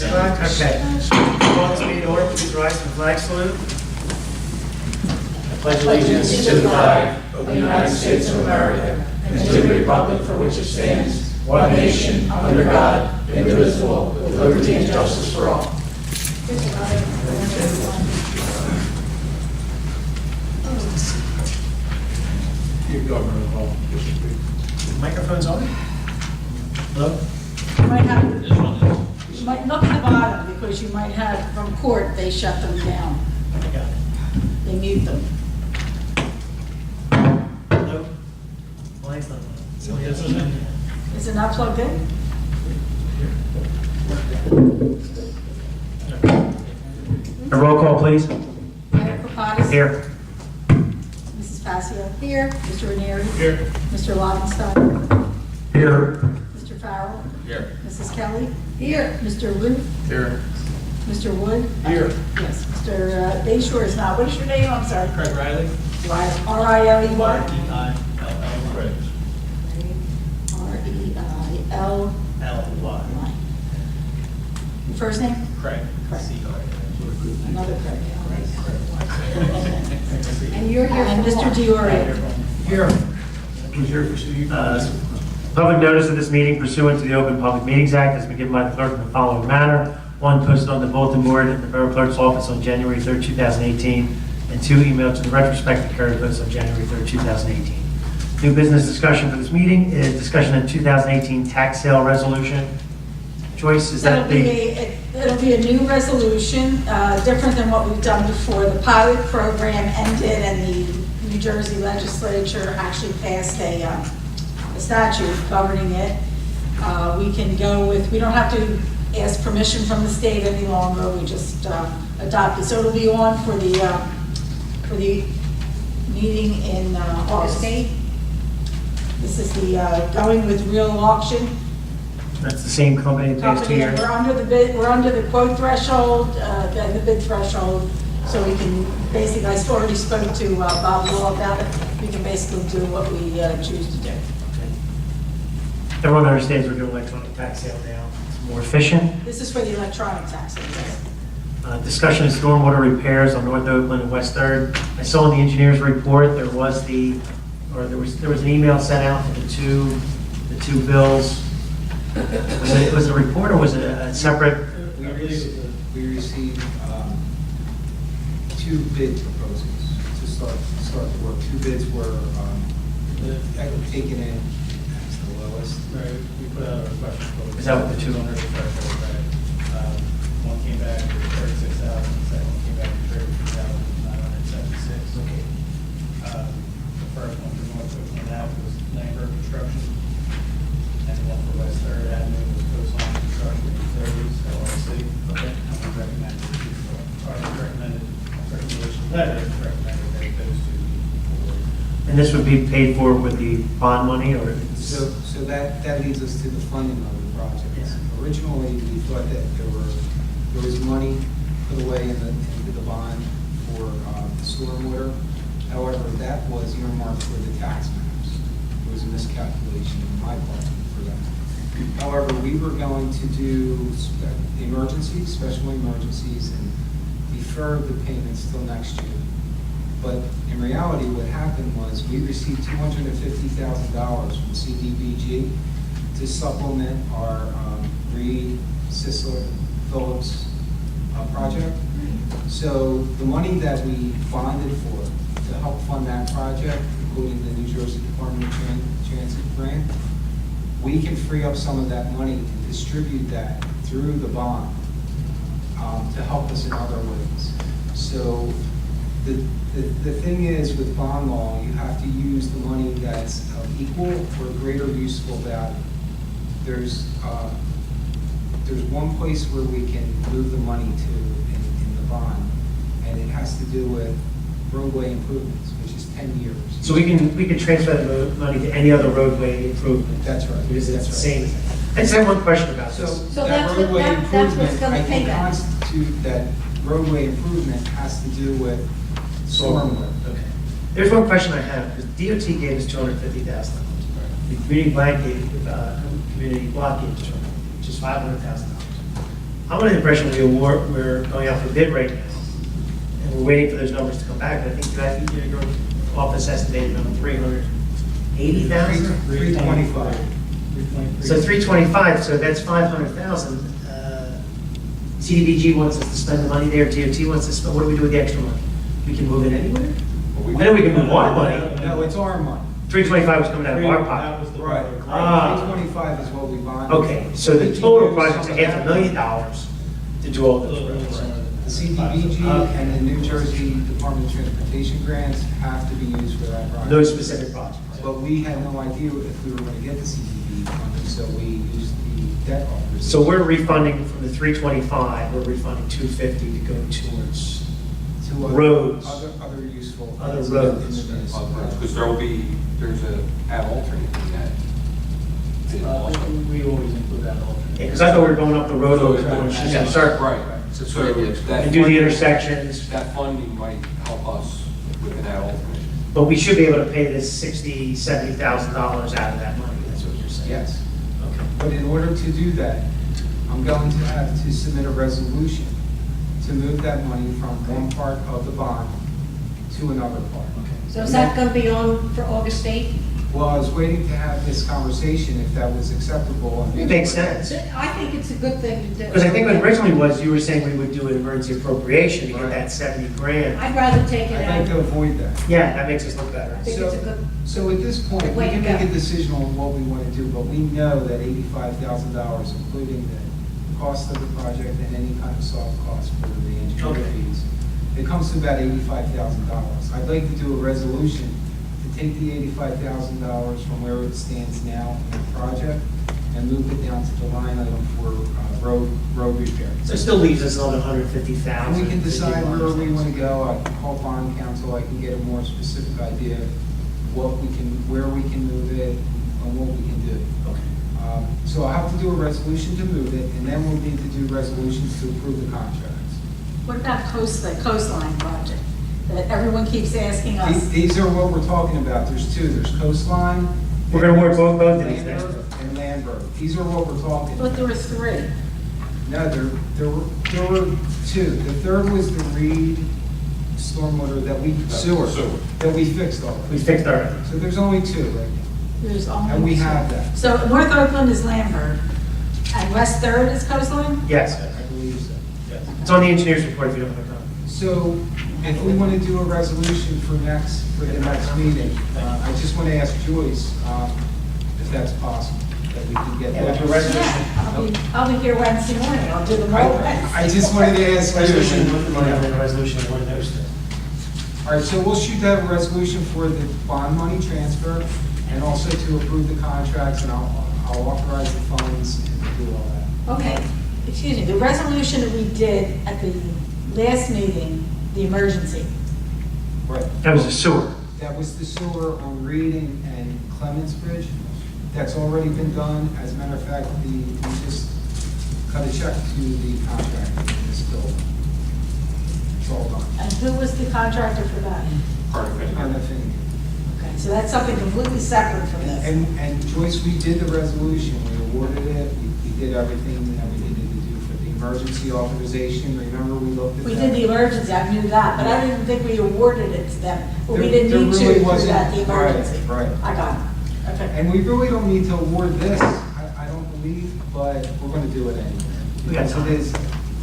Okay. Call this meeting to order. Please rise for the flag salute. I pledge allegiance To the flag of the United States of America and to the republic for which it stands, one nation, under God, indivisible, with liberty and justice for all. Your government involved. Microphone's on. Hello? You might have, you might look at the bottom, because you might have, from court, they shut them down. I got it. They mute them. Hello? Line's not on. Is it not plugged in? A roll call, please. Mayor Caucus? Here. Mrs. Passio? Here. Mr. Ranieri? Here. Mr. Lobenstein? Here. Mr. Farrell? Here. Mrs. Kelly? Here. Mr. Root? Here. Mr. Wood? Here. Yes. Mr. Bayshore is not. What is your name? I'm sorry. Craig Riley. R-I-L-E-Y? R-E-I-L-L-Y. R-E-I-L-Y. Your first name? Craig. Craig. C-R. Another Craig. And you're here And for Mr. what? Diori? Here. Public notice of this meeting pursuant to the Open Public Meetings Act has been given by the clerk in the following manner. One, posted on the bulletin board at the Borough Clerk's office on January 3rd, 2018, and two, emailed to the retrospective Courier Post on January 3rd, 2018. New business discussion for this meeting is discussion of 2018 tax sale resolution. Joyce, is that It'll be a new resolution, different than what we've done before. The pilot program ended and the New Jersey legislature actually passed a statute governing it. We can go with, we don't have to ask permission from the state any longer, we just adopt it. So it'll be on for the meeting in August. This is the going with real auction. That's the same company that pays 2 years? We're under the bid, we're under the quote threshold, and the bid threshold, so we can basically, I already spoke to Bob Law about it, we can basically do what we choose to do. Everyone understands we're doing electronic tax sale now. It's more efficient. This is for the electronic tax. Discussion of stormwater repairs on North Oakland and West 3rd. I saw in the engineer's report there was an email sent out for the two bills. Was it a report or was it a separate? We received two bid proposals to start the work. Two bids were taken in as the lowest. Right, we put out a request for. Is that what the two- Under the threshold, right. One came back for 36,000, the second one came back for 33,976. Okay. The first one for North Oakland Ave was Langberg Construction. And the one for West Third Avenue was Coastline Construction, 30s, LLC. Okay. And we recommended, recommendation letter recommended that those two be awarded. And this would be paid for with the bond money or? So that leads us to the funding of the project. Yeah. Originally, we thought that there was money put away into the bond for the stormwater. However, that was earmarked for the tax maps. It was a miscalculation on my part for that. However, we were going to do emergencies, special emergencies, and defer the payments till next year. But in reality, what happened was we received $250,000 from CDBG to supplement our Reed, Sisler, Phillips project. So the money that we bonded for to help fund that project, including the New Jersey Department of Transit grant, we can free up some of that money to distribute that through the bond to help us in other ways. So the thing is, with bond law, you have to use the money that's of equal or greater useful value. There's one place where we can move the money to in the bond, and it has to do with roadway improvements, which is 10 years. So we can transfer the money to any other roadway improvement? That's right. Because it's That's the right. same. I just have one question about So this. So that that's what- roadway that's what's improvement, gonna I pay think that. constitute that roadway improvement has to do with stormwater. Okay. There's one question I have, because DOT gave us $250,000. The community block gave us $250,000, which is $500,000. I'm under the impression we're going out for bid right now, and we're waiting for those numbers to come back. I think your office estimated on 380,000? 325. So 325, so that's 500,000. CDBG wants us to spend the money there, DOT wants us to spend, what do we do with the extra money? We can move it anywhere? I know we can move our money. No, it's our money. 325 was coming out of our That pocket. was the. Right. Ah. 325 is what we bonded. Okay, so the total project's $500,000 to do all those roads. The CDBG and the New Jersey Department of Transportation grants have to be used for that project. Those specific projects. But we had no idea if we were going to get the CDBG funding, so we used the debt authorization. So we're refunding from the 325, we're refunding 250 to go towards To other- roads. Other useful. Other things roads. in the municipality. Because there's a ad alternate in that. We always include that alternate. because I thought we were going up the road over there, she's gonna start, Right, so that. and do the funding- intersections, That funding might help us with an ad alternate. but we should be able to pay this $60,000, $70,000 out of that money, that's what you're saying? Yes. Okay. But in order to do that, I'm going to have to submit a resolution to move that money from one part of the bond to another part. So is that going to be on for August 8th? Well, I was waiting to have this conversation if that was acceptable. It makes sense. I think it's a good thing to do. Because I think what originally was, you were saying we would do an emergency appropriation to get that 70 grand. I'd rather take it I'd like to out. avoid that. Yeah, that makes us look better. I think it's a good, So at this point, we Way can to make a go. decision on what we want to do, but we know that $85,000, including the cost of the project and any kind of soft cost for the engineering Okay. fees, it comes to about $85,000. I'd like to do a resolution to take the $85,000 from where it stands now in the project and move it down to the line item for road repair. So it still leaves us another And 150,000. we can to do decide where we things. want to go. I can call bond council, I can get a more specific idea of where we can move it, and what we can do. Okay. So I'll have to do a resolution to move it, and then we'll need to do resolutions to approve the contracts. What about the coastline project that everyone keeps asking us? These are what we're talking about. There's two. There's coastline. We're gonna work both of these next Landberg and Landberg. These are what we're talking But about. there were three. No, there were two. The third was the Reed stormwater sewer, that we fixed already. We fixed our, So there's only two right now. There's only And we two. have that. So North Oakland is Lambert, and West Third is coastline? yes, I believe so. It's on the engineer's report if you don't have a copy. So if we want to do a resolution for the next meeting, I just want to ask Joyce if that's possible, that we can get Yeah, that. we'll do a resolution. Yeah, I'll be here Wednesday morning, I'll do the roll. I just wanted to ask Resolution, you. with the money, and then a resolution of one of those two. All right, so we'll shoot that resolution for the bond money transfer and also to approve the contracts, and I'll authorize the funds and do all that. Okay, excuse me, the resolution that we did at the last meeting, the emergency, Right. That was a sewer. That was the sewer on Reed and Clements Bridge. That's already been done. As a matter of fact, we just cut a check to the contractor. It's still, it's all done. and who was the contractor for that? Part of it. And I think- Okay, so that's something completely separate from this. And Joyce, we did the resolution, we awarded it, we did everything that we needed to do for the emergency authorization. Remember, we looked at that? We did the emergency, I knew that, but I didn't think we awarded it to them. But we There- didn't need there really to for wasn't- that, the emergency. Right. I got it, okay. And we really don't need to award this, I don't believe, but we're going to do it anyway. We got Because time. it is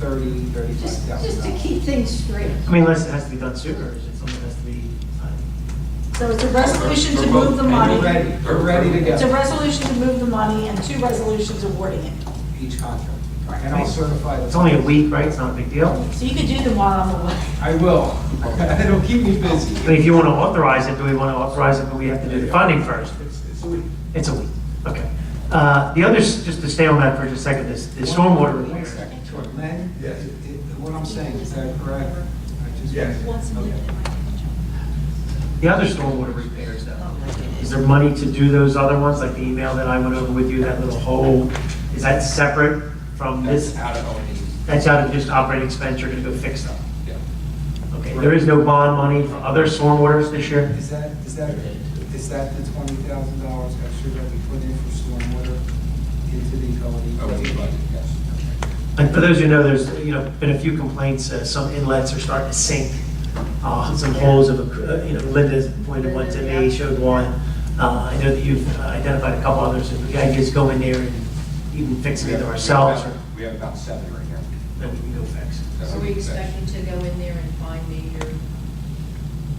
$35,000. just to keep things straight. I mean, unless it has to be done sooner, or is it something that has to be, So it's a resolution to move the And money. we're ready to It's a go, resolution to move the money and two resolutions awarding it. each contract. And I'll certify the. it's only a week, right? It's not a big deal. So you could do them while I'm away. I will. It'll keep me busy. But if you want to authorize it, do we want to authorize it, but we have to do the funding first? It's a week. It's a week, okay. The others, just to stay on that for just a second, the stormwater One repair. second. Len, what I'm saying, is that correct? I just- Yes. The other stormwater repairs, though, is there money to do those other ones, like the email that I went over with you, that little hole? Is that separate from That's this? out of O&E. That's out of just operating expense, you're gonna go fix them? Yeah. Okay, there is no bond money for other stormwaters this year? Is that the $20,000 extra that we put in for stormwater into the O&E utility? budget, yes. And for those who know, there's, been a few complaints, some inlets are starting to sink. Some holes of, Linda pointed one to me, showed one. I know that you've identified a couple others, and the idea is go in there and even fix it either ourselves or We have about 7 right here. then we can go fix it. that Are we can fix. expecting to go in there and find major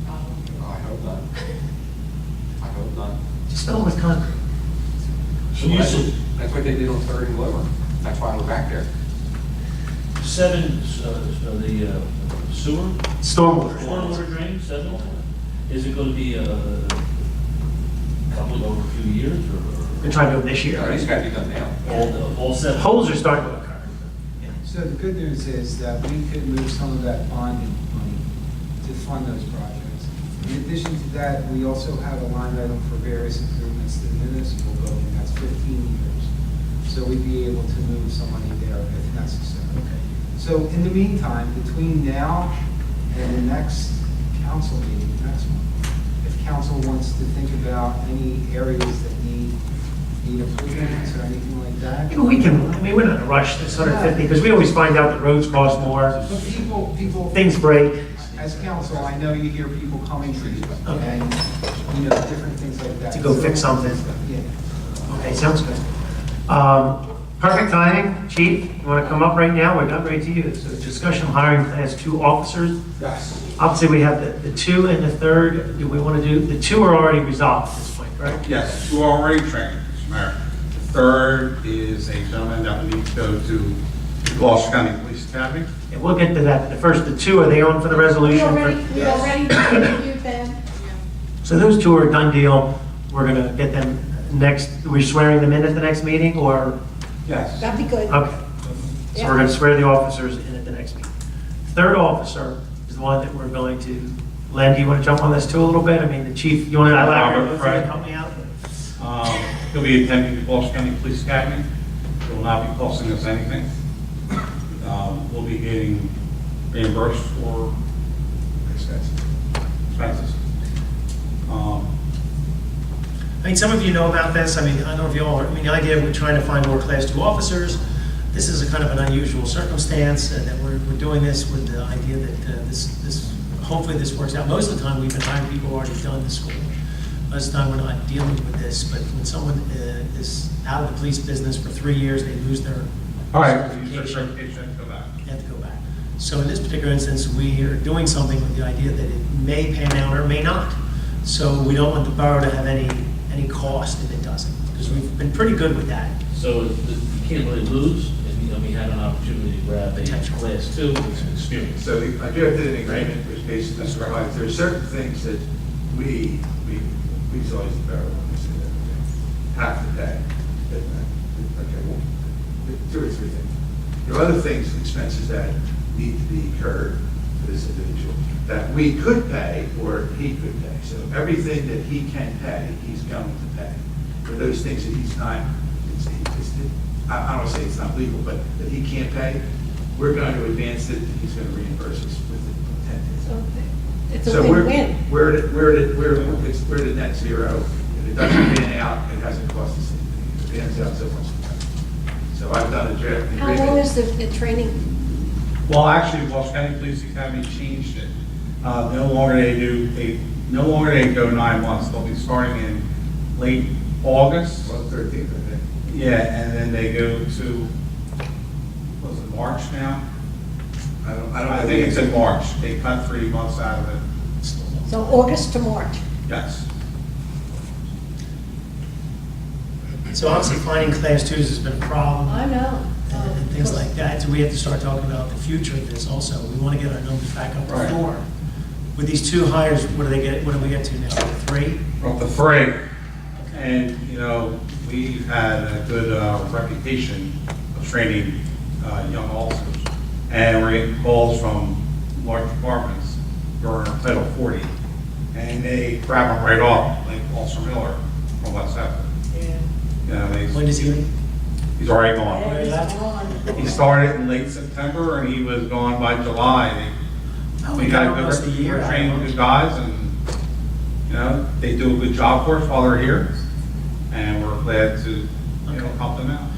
problems? I hope not. I hope not. Just fill it with concrete. That's what they did on 3rd and Glover. That's why we're back there. 7, the sewer, Stormwater. stormwater drain, 7? Is it gonna be a couple over a few years, We're or trying to do it this year. It's got to be done now. all 7? Holes are starting to occur. So the good news is that we could move some of that bonding money to fund those projects. In addition to that, we also have a line item for various improvements to the municipal building, that's 15 years. So we'd be able to move some money there if necessary. So in the meantime, between now and the next council meeting next month, if council wants to think about any areas that need improvements or anything like that. We're not in a rush, this 150, because we always find out that roads cost more, But people, things break. as council, I know you hear people coming to you Okay. and, different things like that. To go fix something. Yeah. Okay, sounds good. Perfect timing, Chief, you want to come up right now? We're not ready to use. So discussion of hiring Class 2 officers. Yes. Obviously, we have the 2 and the 3rd. Do we want to do, the 2 are already resolved at this point, correct? Yes, 2 are already trained, Mr. Mayor. The 3rd is a gentleman that we need to go to Gloucester County Police Academy. Yeah, we'll get to that. The 2, are they on for the We resolution? already interviewed them. So those 2 are a done deal. We're going to get them next, we're swearing them in at the next meeting, or? Yes. That'd be good. Okay. So we're going to swear the officers in at the next meeting. 3rd officer is the one that we're going to, Len, do you want to jump on this too a little bit? I mean, the chief, you want to elaborate? Robert Craig. Help me out? He'll be attending the Gloucester County Police Academy. It will not be costing us anything. We'll be getting reimbursed for expenses. I mean, some of you know about this. I mean, I don't know if you all, the idea we're trying to find more Class 2 officers. This is a kind of an unusual circumstance that we're doing this with the idea that hopefully this works out. Most of the time, we've been hiring people who already done the school. Most of the time, we're not dealing with this, but when someone is out of the police business for 3 years, they lose their All right. certification. Certification, go back. They have to go back. So in this particular instance, we are doing something with the idea that it may pan out or may not. So we don't want the borough to have any cost if it doesn't, because we've been pretty good with that. So you can't really lose, if we had an opportunity to grab a Class 2 with experience. So I drafted an agreement which basically provides, there are certain things that we always the borough have to pay. Okay, well, 2 or 3 things. There are other things, expenses that need to be incurred for this individual that we could pay or he could pay. So everything that he can pay, he's going to pay. For those things that he's not, I don't want to say it's not legal, but that he can't pay, we're going to advance it, and he's going to reimburse us with the 10 days. So it's a So win-win. we're at net zero. If it doesn't pan out, it hasn't cost us anything. If it pans out, so much. So I've done a draft agreement. How long is the training? Well, actually, Gloucester County Police Academy changed it. No longer they go 9 months. They'll be starting in late August. Well, 13th, I think. Yeah, and then they go to, was it March now? I think it's in March. They cut 3 months out of it. So August to March. Yes. So obviously finding Class 2s has been a problem. I know. And things like that, so we have to start talking about the future of this also. We want to get our numbers back up to Right. 4. With these 2 hires, what do we get to now, 3? We're up to 3. And, we've had a good reputation of training young officers. And we're getting calls from large departments who are in Title 40. And they grab them right off, like Officer Miller from West Africa. When does he leave? He's already gone. Where he left? He started in late September and he was gone by July. Oh, We got almost a year. we're training good guys and, they do a good job for us while they're here. And we're glad to, help them out.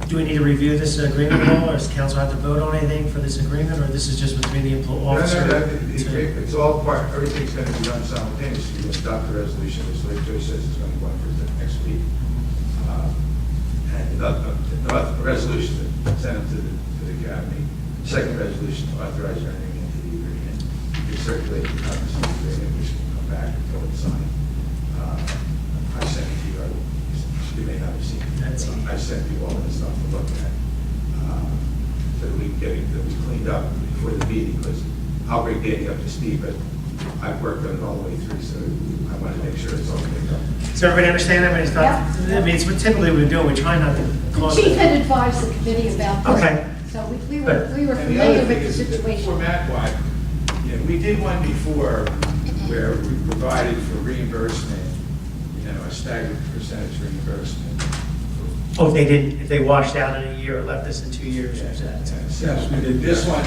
Do we need to review this agreement at all, or does council have to vote on anything for this agreement, or this is just between the officer? It's all part, everything's gonna be done simultaneously. We'll adopt the resolution, as Lake Joe says, it's gonna go on for the next week. And the resolution that's sent to the academy, second resolution to authorize entering into the agreement. You circulate the copies of the agreement, which will come back and go and sign. I sent it to you, you may not have seen it. I sent you all the stuff to look at. So that we can get it, that we cleaned up before the meeting, because I'll bring Danny up to speed, but I've worked on it all the way through, so I want to make sure it's all cleaned up. Does everybody understand that? I mean, it's what typically we do, we try not to The cause. chief had advised the committee about this. Okay. So we But- were And the familiar other with thing the is, situation. format-wise, we did one before where we provided for reimbursement, a staggered percentage reimbursement. Oh, if they washed out in a year or left us in 2 years or that.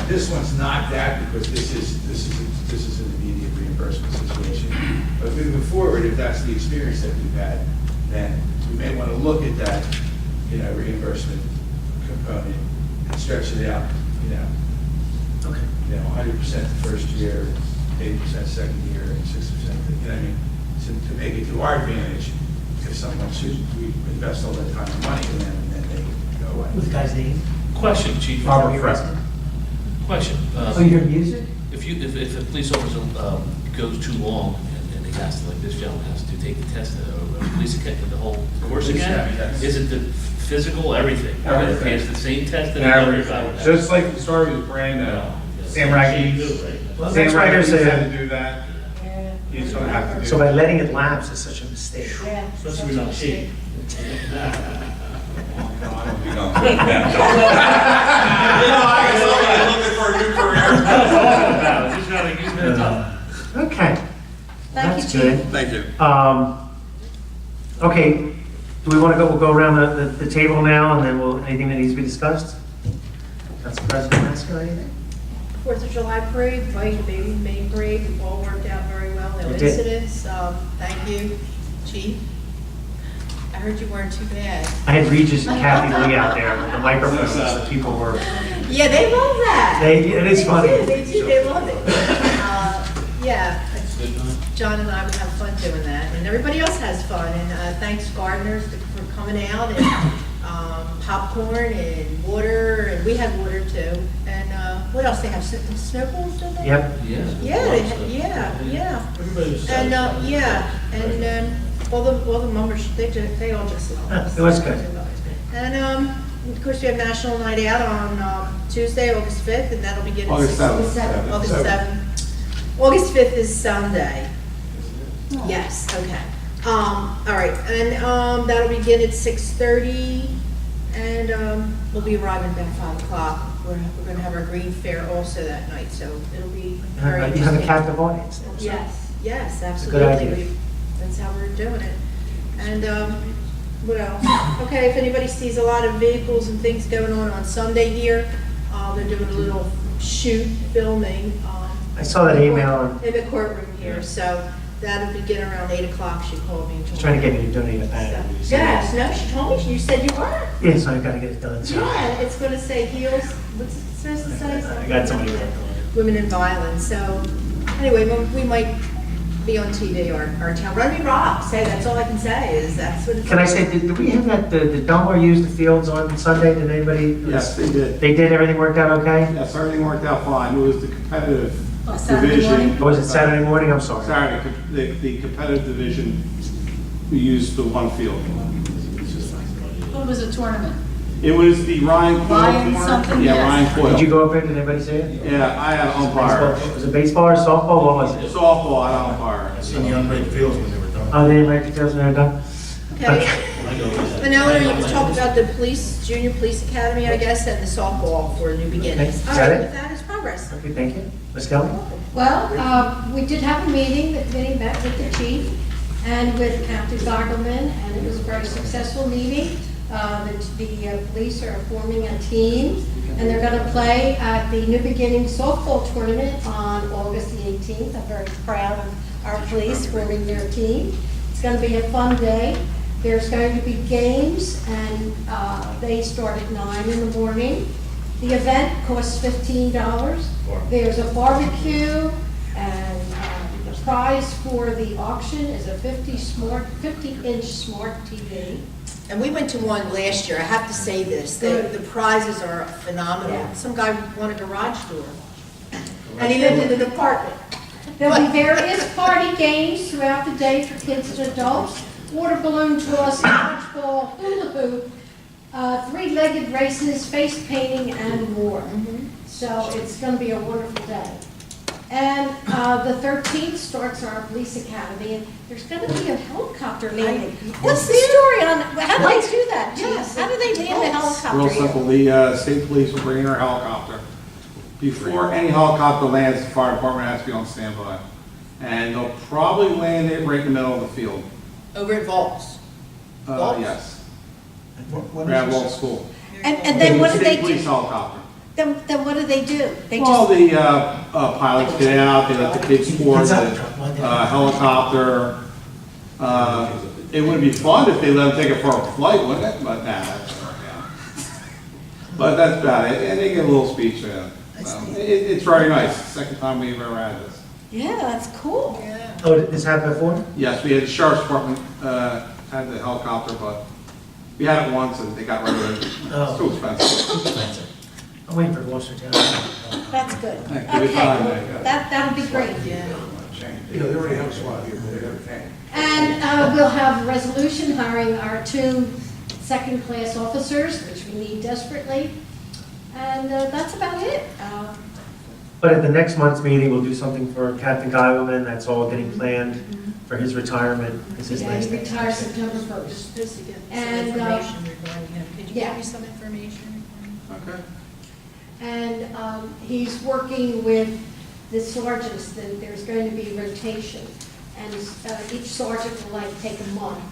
This one's not that, because this is an immediate reimbursement situation. But moving forward, if that's the experience that we've had, then we may want to look at that, reimbursement component and stretch it out, Okay. 100% the first year, 80% second year, and 60%, to make it to our advantage. If someone should, we invest all that time and money in them, and then they go away. What's the guy's name? Question, Chief. Robert Fresco. Question. Oh, you hear music? If a police officer goes too long and he has to, like this gentleman has to take the test, or police academy, the whole course again, Yes. is it the physical, everything? Everything. It's the same test that every guy would have? Just like the story with Brando. Sam Rackey. Well, Sam that's why there's Rackey a- had to do that. He's gonna have to do So by that. letting it lapse is such a mistake. Yeah. Especially when I'm cheap. No, I don't think I'll do that. I can tell you, looking for a new career. I'm talking about it, just gotta use it up. Okay. Thank you, That's Chief. good. Thank you. Okay, do we want to we'll go around the table now, and then anything that needs to be discussed? Council President Mansky, anything? 4th of July parade, White Baby Main Parade, all worked out very well, no It did. incidents. Thank you, Chief. I heard you weren't too bad. I had Regis and Kathy Lee out there with the microphones, so people were, Yeah, they love that. it is funny. They do, they love it. Yeah, John and I would have fun doing that, and everybody else has fun, and thanks gardeners for coming out, and popcorn and water, and we had water too, and what else, they have snowballs, don't they? Yep. Yeah. Yeah, yeah. Everybody was And, satisfied. yeah, and then all the members, they all just love us. It was good. And, of course, we have National Night Out on Tuesday, August 5th, and that'll begin at August 6. 7th. August 7th. August 5th is Sunday. Yes, okay. All right, and that'll begin at 6:30, and we'll be arriving about 5 o'clock. We're going to have our green fair also that night, so it'll be very You have a interesting. captive audience there. so- Yes, It's a good absolutely. idea. That's how we're doing it. And what else? Okay, if anybody sees a lot of vehicles and things going on Sunday here, they're doing a little shoot, filming. I saw that email, and In the courtroom here, so that'll begin around 8 o'clock. She called me and told me. she's trying to get me to donate a banner. Yes, no, she told me, you said you were. Yes, I gotta get it done, so. Yeah, it's going to say heels, what's it supposed to say? I got somebody working on it. Women in violence, so, anyway, we might be on TV, our town, Runnemede rocks, hey, that's all I can say, is that's what it's. Can I say, did we have that, the Delmar use the fields on Sunday? Did anybody? Yes, they did. They did, everything worked out okay? Yes, everything worked out fine. It was the competitive Saturday division. morning? Or was it Saturday morning? I'm sorry. Saturday, the competitive division, we used the one field. What was a tournament? It was the Ryan Coyle. Ryan tournament. something, Yeah, yes. Ryan Coyle. Did you go up there? Did anybody see it? Yeah, I had an umpire. Baseball? Was it baseball or softball? What was it? Softball, I had an umpire. Seen the unrated fields when they were done. Oh, they didn't make the fields when they were done? Okay. And now you can talk about the junior police academy, I guess, and the softball for new beginnings. Okay, All got right, it. with that is progress. Okay, thank you. Ms. Kelly? Well, we did have a meeting, the committee met with the chief and with Captain Goggleman, and it was a very successful meeting. The police are forming a team, and they're going to play at the New Beginning softball tournament on August the 18th. I'm very proud of our police forming their team. It's going to be a fun day. There's going to be games, and they start at 9 in the morning. The event costs $15. There's a barbecue, and the prize for the auction is a 50-inch smart TV. And we went to one last year, I have to say this, the prizes are phenomenal. Yeah. Some guy won a garage door, and he lived in an apartment. There'll be various party games throughout the day for kids and adults. Water balloon toss, dodgeball, hula hoop, three-legged races, face painting, and more. So it's going to be a wonderful day. And the 13th starts our police academy, and there's going to be a helicopter landing. What's the story on, how do they do that, Chief? How do they land a helicopter? Real here? simple, the state police will bring in our helicopter. Before any helicopter lands, the fire department has to be on standby. And they'll probably land it right in the middle of the field. Over at Vaults. Vaults? Yes. Grand Wall School. And then what do they State police do? helicopter. Then what do they do? They Well, just, the pilots get out, they let the kids board the helicopter. It would be fun if they let them take it for a flight, wouldn't it? But nah, that's all right, yeah. But that's about it, and they get a little speech. It's very nice, second time we've ever had this. yeah, that's cool. Yeah. Oh, did this happen before? Yes, we had the sheriff's department had the helicopter, but we had it once and they got rid of it. It's too expensive. I'm waiting for Wall Street Journal. That's good. Thank you. Okay, Good time, well, thank you. that'll be great. Yeah. They already have a squad here, but they got a tank. And we'll have a resolution hiring our 2 second-class officers, which we need desperately. And that's about it. But at the next month's meeting, we'll do something for Captain Geigelman. That's all getting planned for his retirement. It's his Yeah, last he day. retires September We're 1st. supposed to get some And, information regarding him. Could you yeah. give me some information? Okay. And he's working with the sergeants, that there's going to be rotation. And each sergeant will take a month,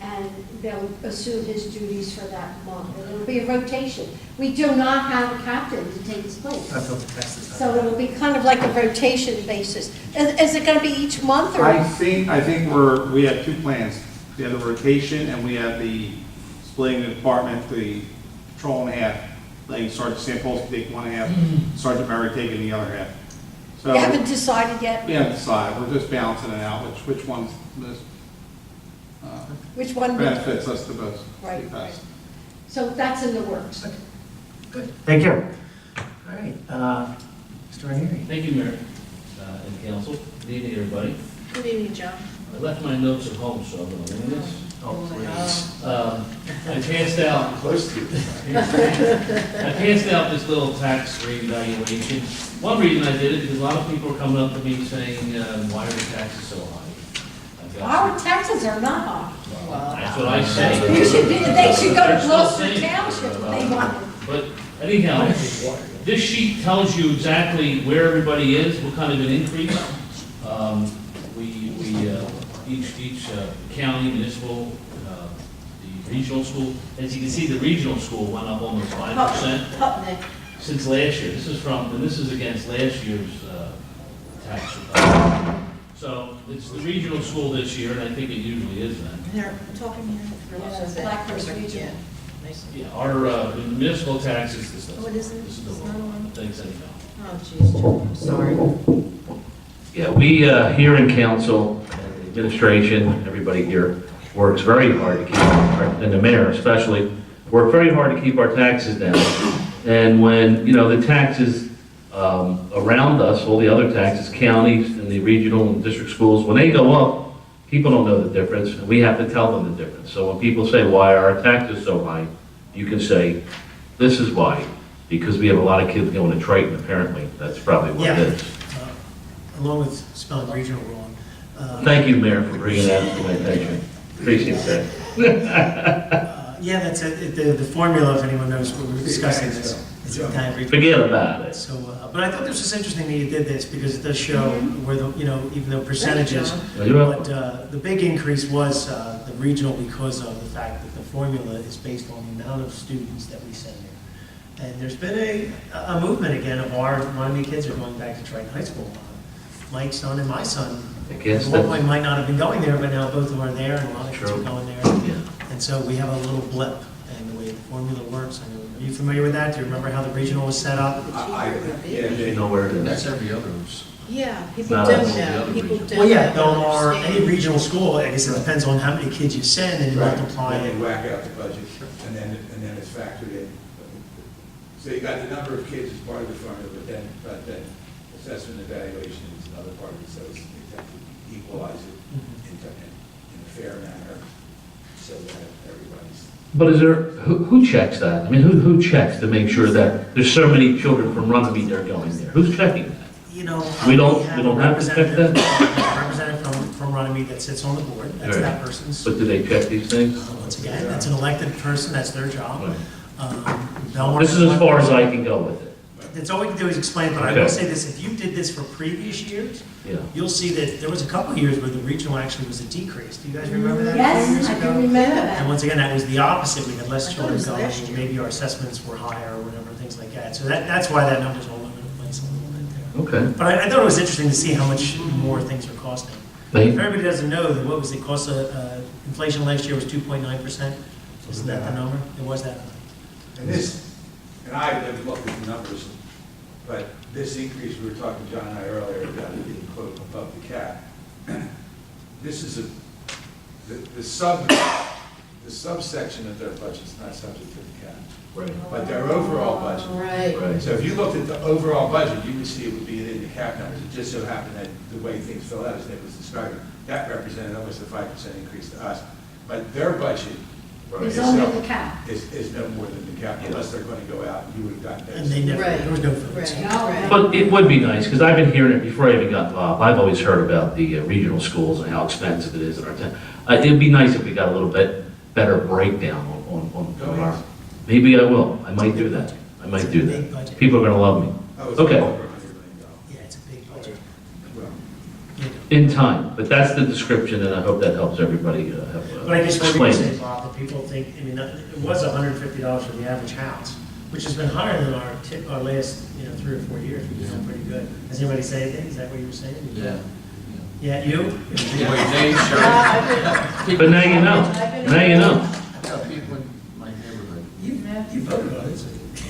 and they'll assume his duties for that month. And it'll be a rotation. We do not have a captain to take his place. I felt the test is So it'll be kind of like a rotation basis. Is it going to be each month, or? I think we have 2 plans. We have the rotation and we have the splitting the department, the patrol in half. Letting Sergeant Samples take 1/2, Sergeant Murray taking the other half. So You haven't decided yet we haven't decided. We're just balancing it out, which one's most which one? benefits us the most. Right, the right. best. So that's in the works. Good. Thank you. All right, Mr. Ranieri. Thank you, Mayor and council. Good evening, everybody. Good evening, John. I left my notes at home, so I'm going to leave this. Oh, please. I passed out, Close to you. I passed out this little tax reevaluation. One reason I did it, because a lot of people are coming up to me saying, why are the taxes so high? I've got Our taxes are not high. some- That's what I say. They should go They're to still Gloucester saying it. Township if they want. But anyhow, this sheet tells you exactly where everybody is, what kind of an increase. Each county, municipal, the regional school, as you can see, the regional school went up almost 5% Putney. since last year. This is against last year's tax. So it's the regional school this year, and I think it usually is then. They're talking here. Yeah, it's Blackhurst Regional. Yeah. Nice. Yeah, our municipal taxes, this Oh, it isn't? This is It's the not one, on? thanks anyhow. Oh, jeez, John, I'm sorry. Yeah, we here in council, administration, everybody here works very hard to keep, and the mayor especially, work very hard to keep our taxes down. And when, the taxes around us, all the other taxes, counties and the regional and district schools, when they go up, people don't know the difference, and we have to tell them the difference. So when people say, why are our taxes so high? You can say, this is why, because we have a lot of kids going to Triton, apparently. That's probably what it Yeah. is. Along with spelling regional wrong. Thank you, Mayor, for bringing that to my attention. Appreciate that. Yeah, that's it. The formula, if anyone knows, we were discussing this. It's a kind of Forget about it. So, but I thought this was interesting that you did this because it does show where the, even though percentages, You're welcome. but the big increase was the regional because of the fact that the formula is based on the amount of students that we send there. And there's been a movement again of our Runnemede kids are going back to Triton High School. Mike's son and my son, I guess at one that- point might not have been going there, but now both of them are there and a lot of kids are True. going there. Yeah. And so we have a little blip in the way the formula works. I know, are you familiar with that? Do you remember how the regional was set up? You know where it is. That's every other. Yeah, people No, don't that's know, the people other don't. Well, yeah, Belmar, understand. any regional school, I guess it depends on how many kids you send and you Right. multiply Then it. they whack out the budget, and then it's factored in. So you got the number of kids as part of the formula, but then assessment and evaluation is another part of it, so it's exactly equalize it in a fair manner, so that everybody's. But is there, who checks that? I mean, who checks to make sure that there's so many children from Runnemede that are going there? Who's checking that? You know, We don't a have to check representative- that? a representative from Runnemede that sits on the board, that's Right. that person's. But do they check these things? Once again, that's an elected person, that's their job. Right. Belmar- This is as far as I can go with it. That's all we can do is explain, but I Okay. will say this, if you did this for previous years, Yeah. you'll see that there was a couple of years where the regional actually was a decrease. Do you guys remember that? a few Yes, years I ago? can remember And that. once again, that was the opposite, we had less I thought it children was going, last and year. maybe our assessments were higher or whatever, things like that. So that's why that number's all over the place a little bit there. Okay. But I thought it was interesting to see how much more things are costing. They- If everybody doesn't know, that what was the cost of, inflation last year was 2.9%? Isn't that the number? It was that. And this, and I never looked at the numbers, but this increase, we were talking, John and I earlier, about it being quote above the cap. This is the subsection of their budget's not subject to the cap, Right. but their overall budget. Right. Right. So if you looked at the overall budget, you would see it would be in the cap numbers. It just so happened that the way things fell out, as Nick was describing, that represented almost a 5% increase to us. But their budget It's only the cap. is no more than the cap, unless they're going to go out and you would have gotten those. And they never, Right. there was no votes. Right, No, right. But it would be nice, because I've been hearing it before I even got involved. I've always heard about the regional schools and how expensive it is in our town. It'd be nice if we got a little bit better breakdown on our, maybe I will. I might do that. I might do Big that. budget. People are gonna love me. Oh, it's Okay. over $100 million. Yeah, it's a big budget. Well, You know. In time, but that's the description, and I hope that helps everybody But I guess what we explain say, it. Bob, that people think, I mean, it was $150 for the average house, which has been higher than our last, 3 or 4 years. We've been pretty good. Does anybody say anything? Is that what you were saying? Yeah. Yeah, you? Wait, Dave, sure. But now you know. Now you know. Yeah, people in my neighborhood. You voted on it, so.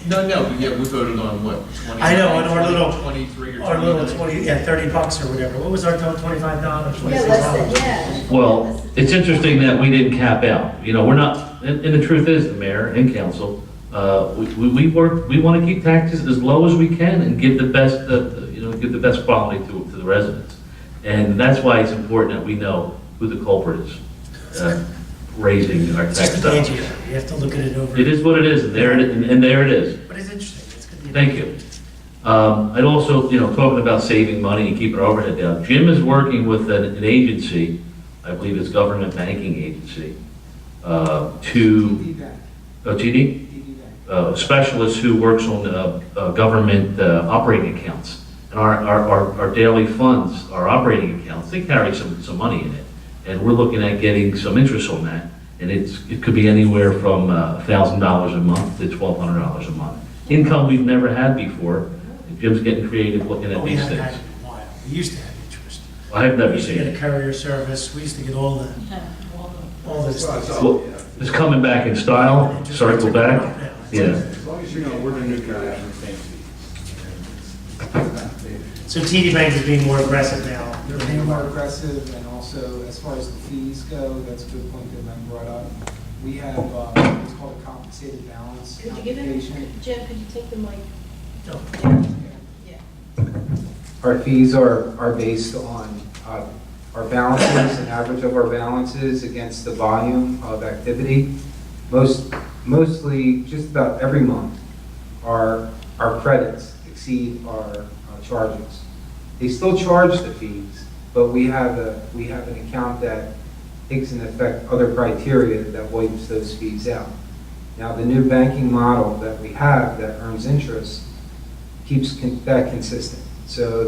No, yeah, we voted on what, 20? I know, on our little- 23 or 29? Our little 30 bucks or whatever. What was our total, $25? Yeah, less than, yeah. Well, it's interesting that we didn't cap out. We're not, and the truth is, the mayor and council, we work, we want to keep taxes as low as we can and give the best, give the best quality to the residents. And that's why it's important that we know who the culprit is, raising our It's tax just a page dollars. here. You have to look at it over. It is what it is, and there it is. But it's interesting. It's good. Thank you. I'd also, talking about saving money and keeping our overhead down, Jim is working with an agency, I believe it's government banking agency, to, TD Bank, TD? TD Bank. Specialist who works on government operating accounts. And our daily funds, our operating accounts, they carry some money in it. And we're looking at getting some interest on that. And it could be anywhere from $1,000 a month to $1,200 a month. Income we've never had before. Jim's getting creative looking at We these haven't had things. it in a while. We used to have interest. I've We never used to seen get a it. courier service. We used to get all the well, stuff. it's Well, all, yeah. it's coming back in style, Interest circle rates are going back. up now. Yeah. As long as you know, we're the new guy. So TD Bank is being more aggressive now. They're being more aggressive, and also, as far as the fees go, that's a good point that Ben brought up. We have, what's called a compensated balance Could you give him, application. Jeff, could you take the mic? No. Yeah. Our fees are based on our balances, an average of our balances against the volume of activity. Mostly, just about every month, our credits exceed our charges. They still charge the fees, but we have an account that takes into effect other criteria that wipes those fees out. Now, the new banking model that we have that earns interest keeps that consistent. So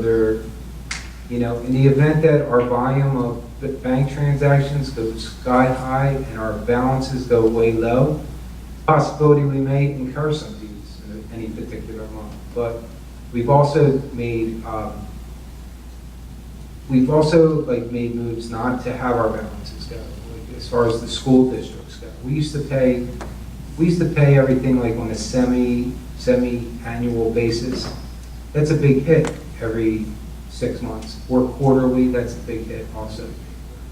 in the event that our volume of bank transactions goes sky high and our balances go way low, possibility we may incur some fees in any particular month. But we've also made made moves not to have our balances go, like as far as the school districts go. We used to pay everything like on a semi-annual basis. That's a big hit every 6 months, or quarterly, that's a big hit also.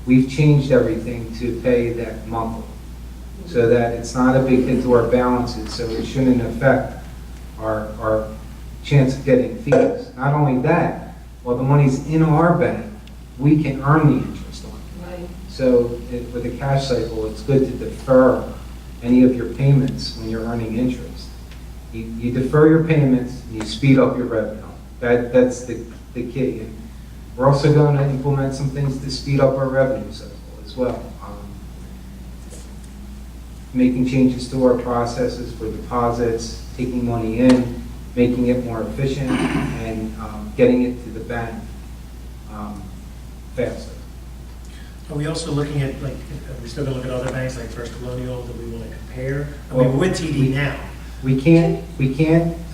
We've changed everything to pay that monthly, so that it's not a big hit to our balances, so it shouldn't affect our chance of getting fees. Not only that, while the money's in our bank, we can earn the interest on it. Right. So with a cash cycle, it's good to defer any of your payments when you're earning interest. You defer your payments, and you speed up your revenue. That's the key. And we're also going to implement some things to speed up our revenue cycle as well. Making changes to our processes for deposits, taking money in, making it more efficient, and getting it to the bank faster. Are we also looking at, like, are we still going to look at other banks like First Colonial that we want to compare? I mean, we're with TD now. We can't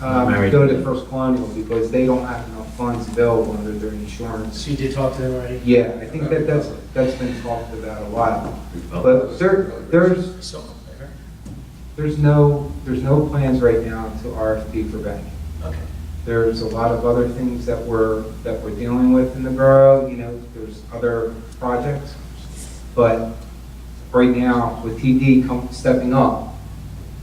Married. go to First Colonial because they don't have enough funds available under their insurance. So you did talk to them already? Yeah, I think that's been talked about a while. But there's no plans right now to RFP for banking. Okay. There's a lot of other things that we're dealing with in the borough. There's other projects, but right now with TD stepping up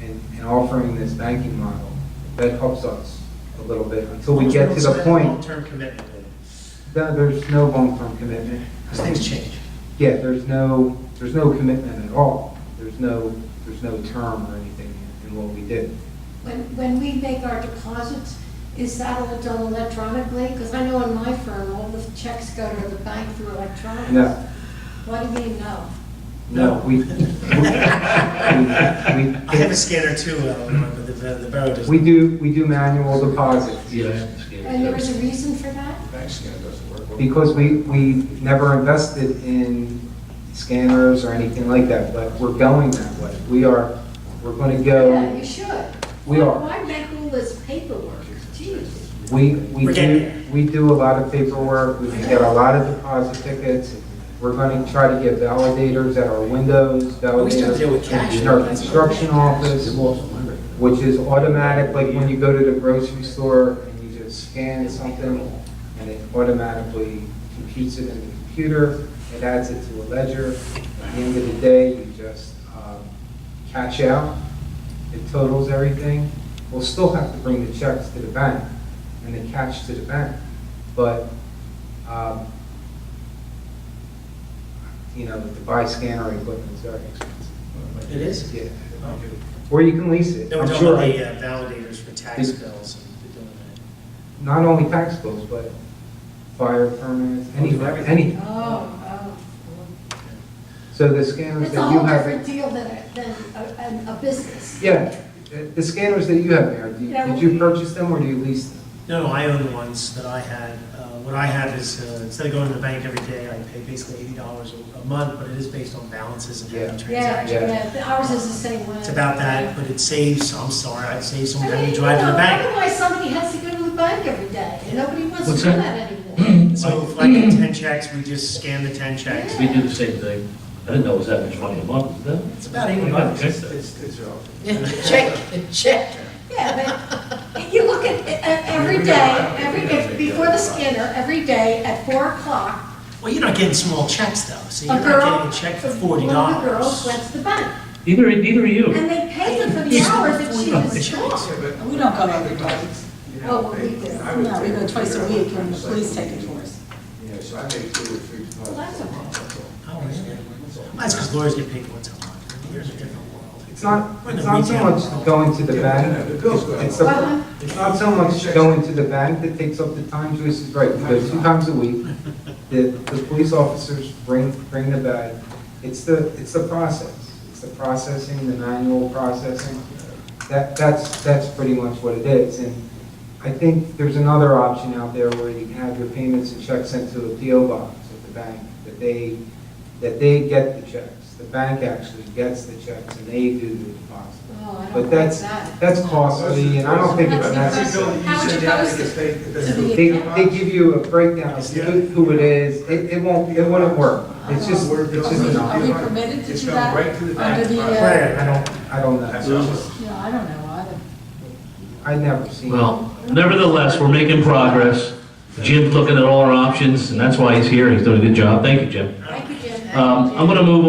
and offering this banking model, that helps us a little bit until we get to the point. Long-term commitment. There's no long-term commitment. Because things change. Yeah, there's no commitment at all. There's no term or anything in what we did. When we make our deposits, is that all done electronically? Because I know in my firm, all the checks go to the bank through electronics. No. What do you mean, no? No, we I have a scanner too, but the borough doesn't. we do manual deposits. And there is a reason for that? Bank scanner doesn't work. Because we never invested in scanners or anything like that, but we're going that way. We're going to go. Yeah, you should. We are. Why make all this paperwork? Jeez. We do a lot of paperwork. We can get a lot of deposit tickets. We're going to try to get validators at our windows, We start to deal with cash. validators in our construction office, which is automatic, like when you go to the grocery store and you just scan something and it automatically computes it in the computer, it adds it to a ledger. At the end of the day, you just cash out, it totals everything. We'll still have to bring the checks to the bank and the cash to the bank, but to buy scanner equipment is very expensive. It is? Yeah. Or you can lease it. They were I'm doing sure. the validators for tax bills and they're doing that. Not only tax bills, but fire permits, anything. Oh. So the scanners It's a that you whole have. different deal than a business. Yeah, the scanners that you have there, did you purchase them or do you lease them? No, I own the ones that I had. What I have is, instead of going to the bank every day, I pay basically $80 a month, but it is based on balances and Yeah. transactions. Ours is the same way. It's about that, but it saves, I'm sorry, I'd save someone I having mean, to drive to the bank. otherwise somebody has to go to the bank every day, and nobody wants to What's do that? that anymore. So if I get 10 checks, we just scan the 10 checks. We do the same thing. I didn't know it was that much money a month, is that? It's about $80. It's relative. Check. Yeah, but you look at every day, before the scanner, every day at 4 o'clock, Well, you're not getting small checks though, so a you're girl, not getting a check for $40. one of the girls went to the bank, Neither are you. and they paid her for the hours that she was gone. We don't go every day. Oh, well, we do. No, we go twice a week when the police take it for us. Yeah, so I make 2 or 3 Well, that's okay. Oh, really? That's because lawyers get paid once a month. Here's a different world. It's not so much going to the bank. The bill's going It's up. it's not so much going to the bank that takes up the time. Joyce is right. We go 2 times a week. The police officers bring the bag. It's the process. It's the processing, the manual processing. That's pretty much what it is. And I think there's another option out there where you can have your payments and checks sent to a PO box at the bank, that they get the checks. The bank actually gets the checks and they do the deposit. Oh, I don't But like that. that's costly, and I don't think it's That's necessary. How would you post it? They give you a breakdown of who it is. It wouldn't work. It's just an Are we option. permitted to It's do going that? right to the back. Under the, Right, I don't That's know. how it works. yeah, I don't know either. I never seen. Well, nevertheless, we're making progress. Jim's looking at all our options, and that's why he's here. He's doing a good job. Thank you, Jim. Thank you, Jim. I'm going to move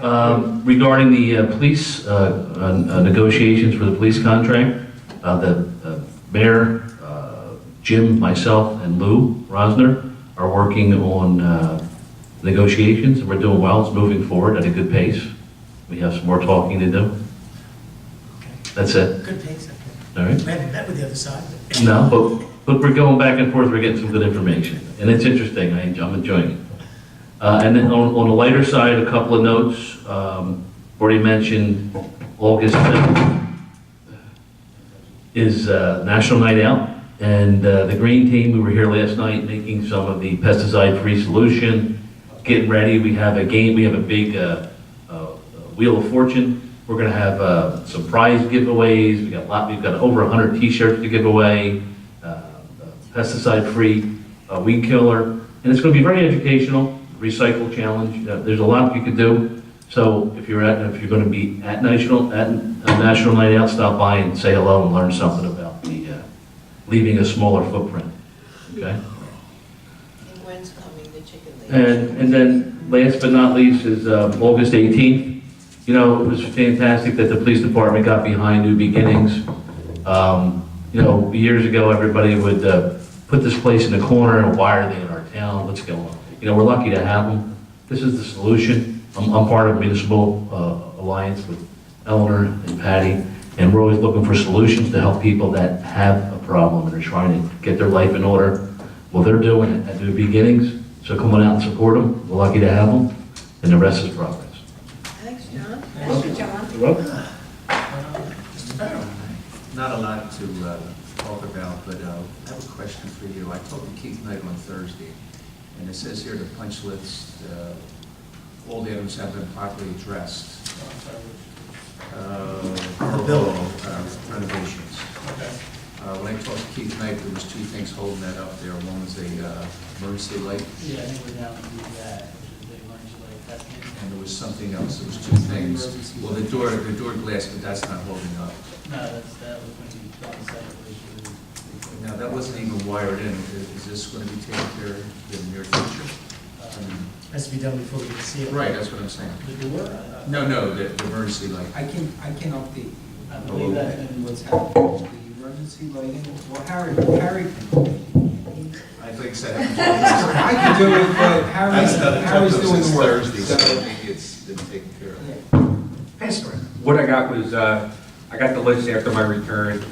on regarding the police negotiations for the police contract. The mayor, Jim, myself, and Lou Rosner are working on negotiations, and we're doing well. It's moving forward at a good pace. We have some more talking to do. That's it. Good pace, okay. All right? I haven't met with the other side. No, but we're going back and forth, we're getting some good information, and it's interesting, I'm enjoying it. And then on the lighter side, a couple of notes, already mentioned August 5th is National Night Out, and the green team, we were here last night making some of the pesticide-free solution, getting ready, we have a game, we have a big Wheel of Fortune. We're going to have some prize giveaways. We've got over 100 T-shirts to give away, pesticide-free weed killer, and it's going to be very educational. Recycle challenge. There's a lot you could do. So if you're going to be at National Night Out, stop by and say hello and learn something about the leaving a smaller footprint. Okay. And when's coming, the chicken leg? And then last but not least is August 18th. You know, it was fantastic that the police department got behind New Beginnings. You know, years ago, everybody would put this place in the corner, and why are they in our town? What's going on? You know, we're lucky to have them. This is the solution. I'm part of a municipal alliance with Eleanor and Patty, and we're always looking for solutions to help people that have a problem and are trying to get their life in order. Well, they're doing it at New Beginnings, so come on out and support them. We're lucky to have them, and the rest is progress. Thanks, John. Thank you, John. You're welcome. Not a lot to talk about, but I have a question for you. I talked to Keith Knight on Thursday, and it says here the punch list, all the items have been properly addressed. Renovations. Okay. When I talked to Keith Knight, there was two things holding that up there. One was a emergency light, Yeah, I think we're down to do that, which is the emergency light testing. and there was something else. There was two things. Well, the door glass, but that's not holding up. No, that was when you done separately. Now, that wasn't even wired in. Is this going to be taken care of in the near future? I mean, Has to be done before we can see it. right, that's what I'm saying. The door? No, the emergency light. I can update you. I believe that's been What's happening, the emergency lighting, well, Harry can. I think so. I can do it, but Harry's doing the work. Thursday, so So, maybe it's been taken care of. yeah. Pass it around. What I got was, I got the list after my return.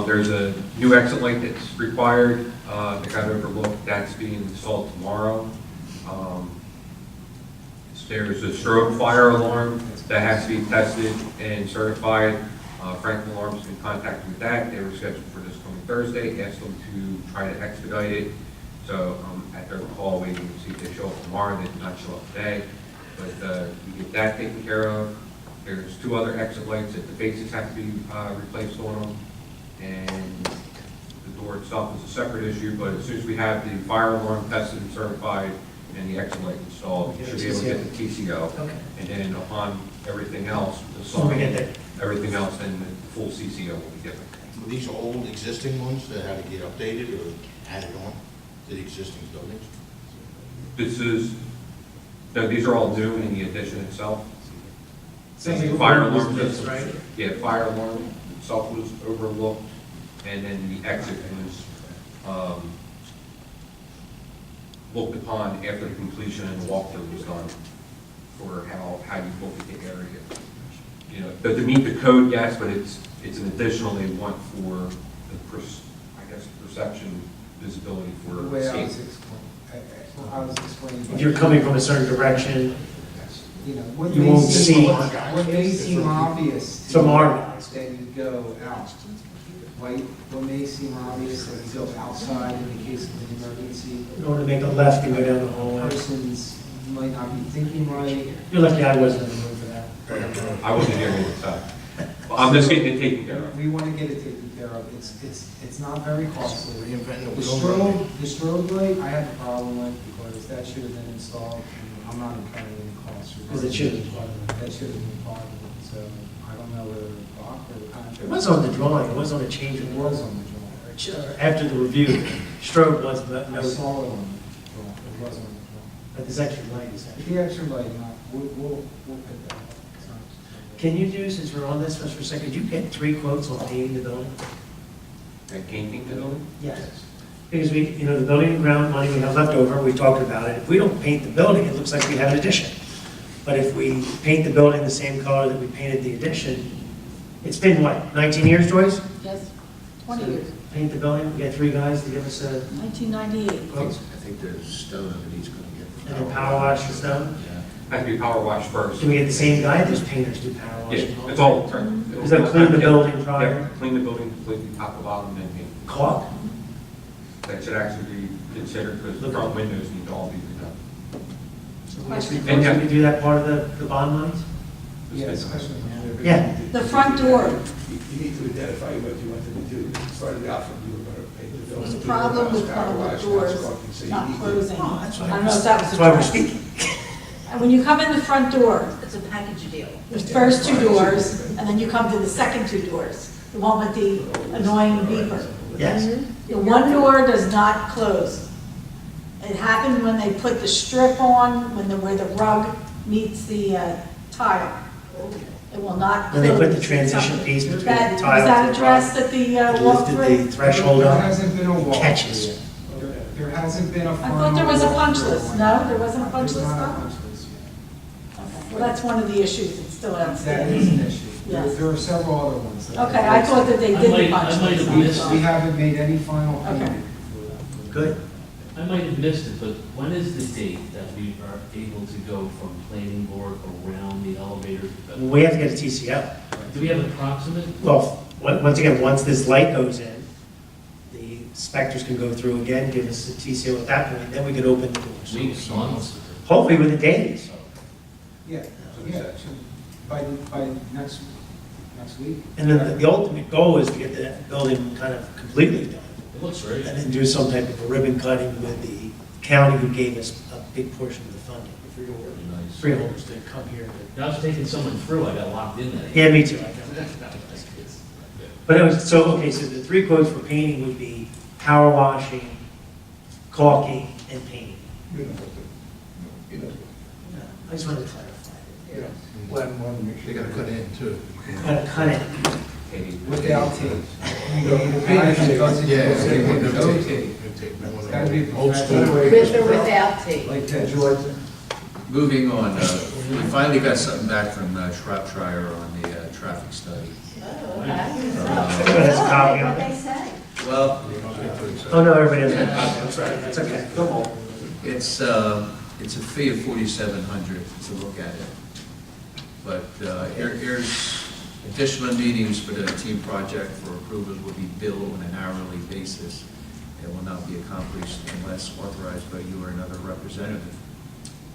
There's a new exit light that's required, that got overlooked, that's being installed tomorrow. There's a strobe fire alarm that has to be tested and certified. Franklin Alarm's been contacted with that, they were scheduled for this coming Thursday, asked them to try to expedite it. So I'm at their call waiting to see if they show up tomorrow, they did not show up today. But we get that taken care of. There's two other exit lights that the faces have to be replaced on them. And the door itself is a separate issue, but as soon as we have the fire alarm tested and certified and the exit light installed, we should be able to get the TCO. Okay. And then upon everything else, the So we get there. everything else, then the full CCO will be given. Were these old existing ones that had to get updated or added on to the existing buildings? These are all new in the addition itself. Sounds like The a fire good alarm, business, right? Yeah, fire alarm itself was overlooked, and then the exit was, looked upon after the completion and the walkthrough was done for how you look at the area. You know, but to meet the code, yes, but it's an additional they want for the, perception, visibility for The way I was safety. explaining. If you're coming from a certain direction, You know, what You may won't seem, see- what may seem obvious to Some you are. is that you go out, right? What may seem obvious that you go outside in the case of an emergency. in order to make a left and go down the hallway. Persons might not be thinking right. You're lucky I wasn't in the room for that. I wasn't here at the time. Well, I'm just getting it taken care of. We want to get it taken care of. It's not very costly. Reinventing the The wheel. strobe light, I have a problem with because that should have been installed in I'm not incurring any costs. Because it shouldn't be part of it. That shouldn't be part of it, so I don't know whether Brock or the contractor. It was on the drawing, it was on a change It of was on the drawing. After the review, strobe was I no, saw it on the drawing, it was on the drawing. but there's extra light, is But that? the extra light, we'll pick that up. It's not- Can you do, since we're on this just for a second, you get 3 quotes on painting the building? And painting the building? Yes. Because we, you know, the building and ground money we have left over, we talked about it. If we don't paint the building, it looks like we have an addition. But if we paint the building the same color that we painted the addition, it's been what, 19 years, Joyce? Yes, 20 years, Paint the building, we got 3 guys to give us a 1998. quote, I think the stone underneath's gonna get. and then power wash the stone. Yeah. Has to be power washed first. Can we get the same guy? Those painters do power wash. Yeah, it's all. Is that clean the building prior? Yeah, clean the building completely, top to bottom, and paint. Caulk? That should actually be considered, because the front windows need to all be redone. Question. Can we do that part of the bond monies? Yeah, especially now. Yeah. The front door, You need to identify what you wanted to do. It started out from you were going to paint the building. the problem with public doors not closing. I don't know if that was That's why we're addressed. speaking. And when you come in the front door, It's a package deal. the first 2 doors, and then you come to the second 2 doors, the one with the annoying beeper. Yes. The one door does not close. It happened when they put the strip on, where the rug meets the tile. It will not When close. they put the transition piece between the tile Was and that the addressed at the Lifted walkthrough? the threshold There up, hasn't been a walkthrough catches. yet. There hasn't been a I final. thought there was a punch walkthrough list. on No, that. there wasn't a punch There's list, not a no? punch list yet. Okay. Well, that's one of the issues that's still That outstanding. is an issue. Yes. There are several other ones. that- Okay, I thought that they did the punch I might have list. missed We haven't made any final Okay. payment for that. Good. I might have missed it, but when is the date that we are able to go from planning board around the elevator to the? We have to get a TCO. Do we have an approximate? Well, once again, once this light goes in, the inspectors can go through again, give us a TCO at that point, then we can open the doors. Weeks, months? Hopefully within days. Yeah, by next week. And then the ultimate goal is to get that building kind of completely done. It looks great. And then do some type of a ribbon cutting with the county who gave us a big portion of the funding. Nice. Freeholders to come here. I was taking someone through, I got locked in there. Yeah, me too. I know. But it was, so, okay, so the 3 quotes for painting would be power washing, caulking, and painting. I just wanted to clarify. They gotta cut in too. Gotta cut it. Without tape. You need a painter that does it, Yeah, with no no tape. It's gotta be Old school. professional. With or without tape. Like that, George. Moving on, we finally got something back from Shropshire on the traffic study. Oh, okay. Everybody has a copy of What it. they say. Well, Oh, no, everybody has a copy. I'm sorry. It's okay. it's a fee of $4,700 to look at it. But here's additional meetings for the team project for approvals will be billed on an hourly basis. It will not be accomplished unless authorized by you or another representative.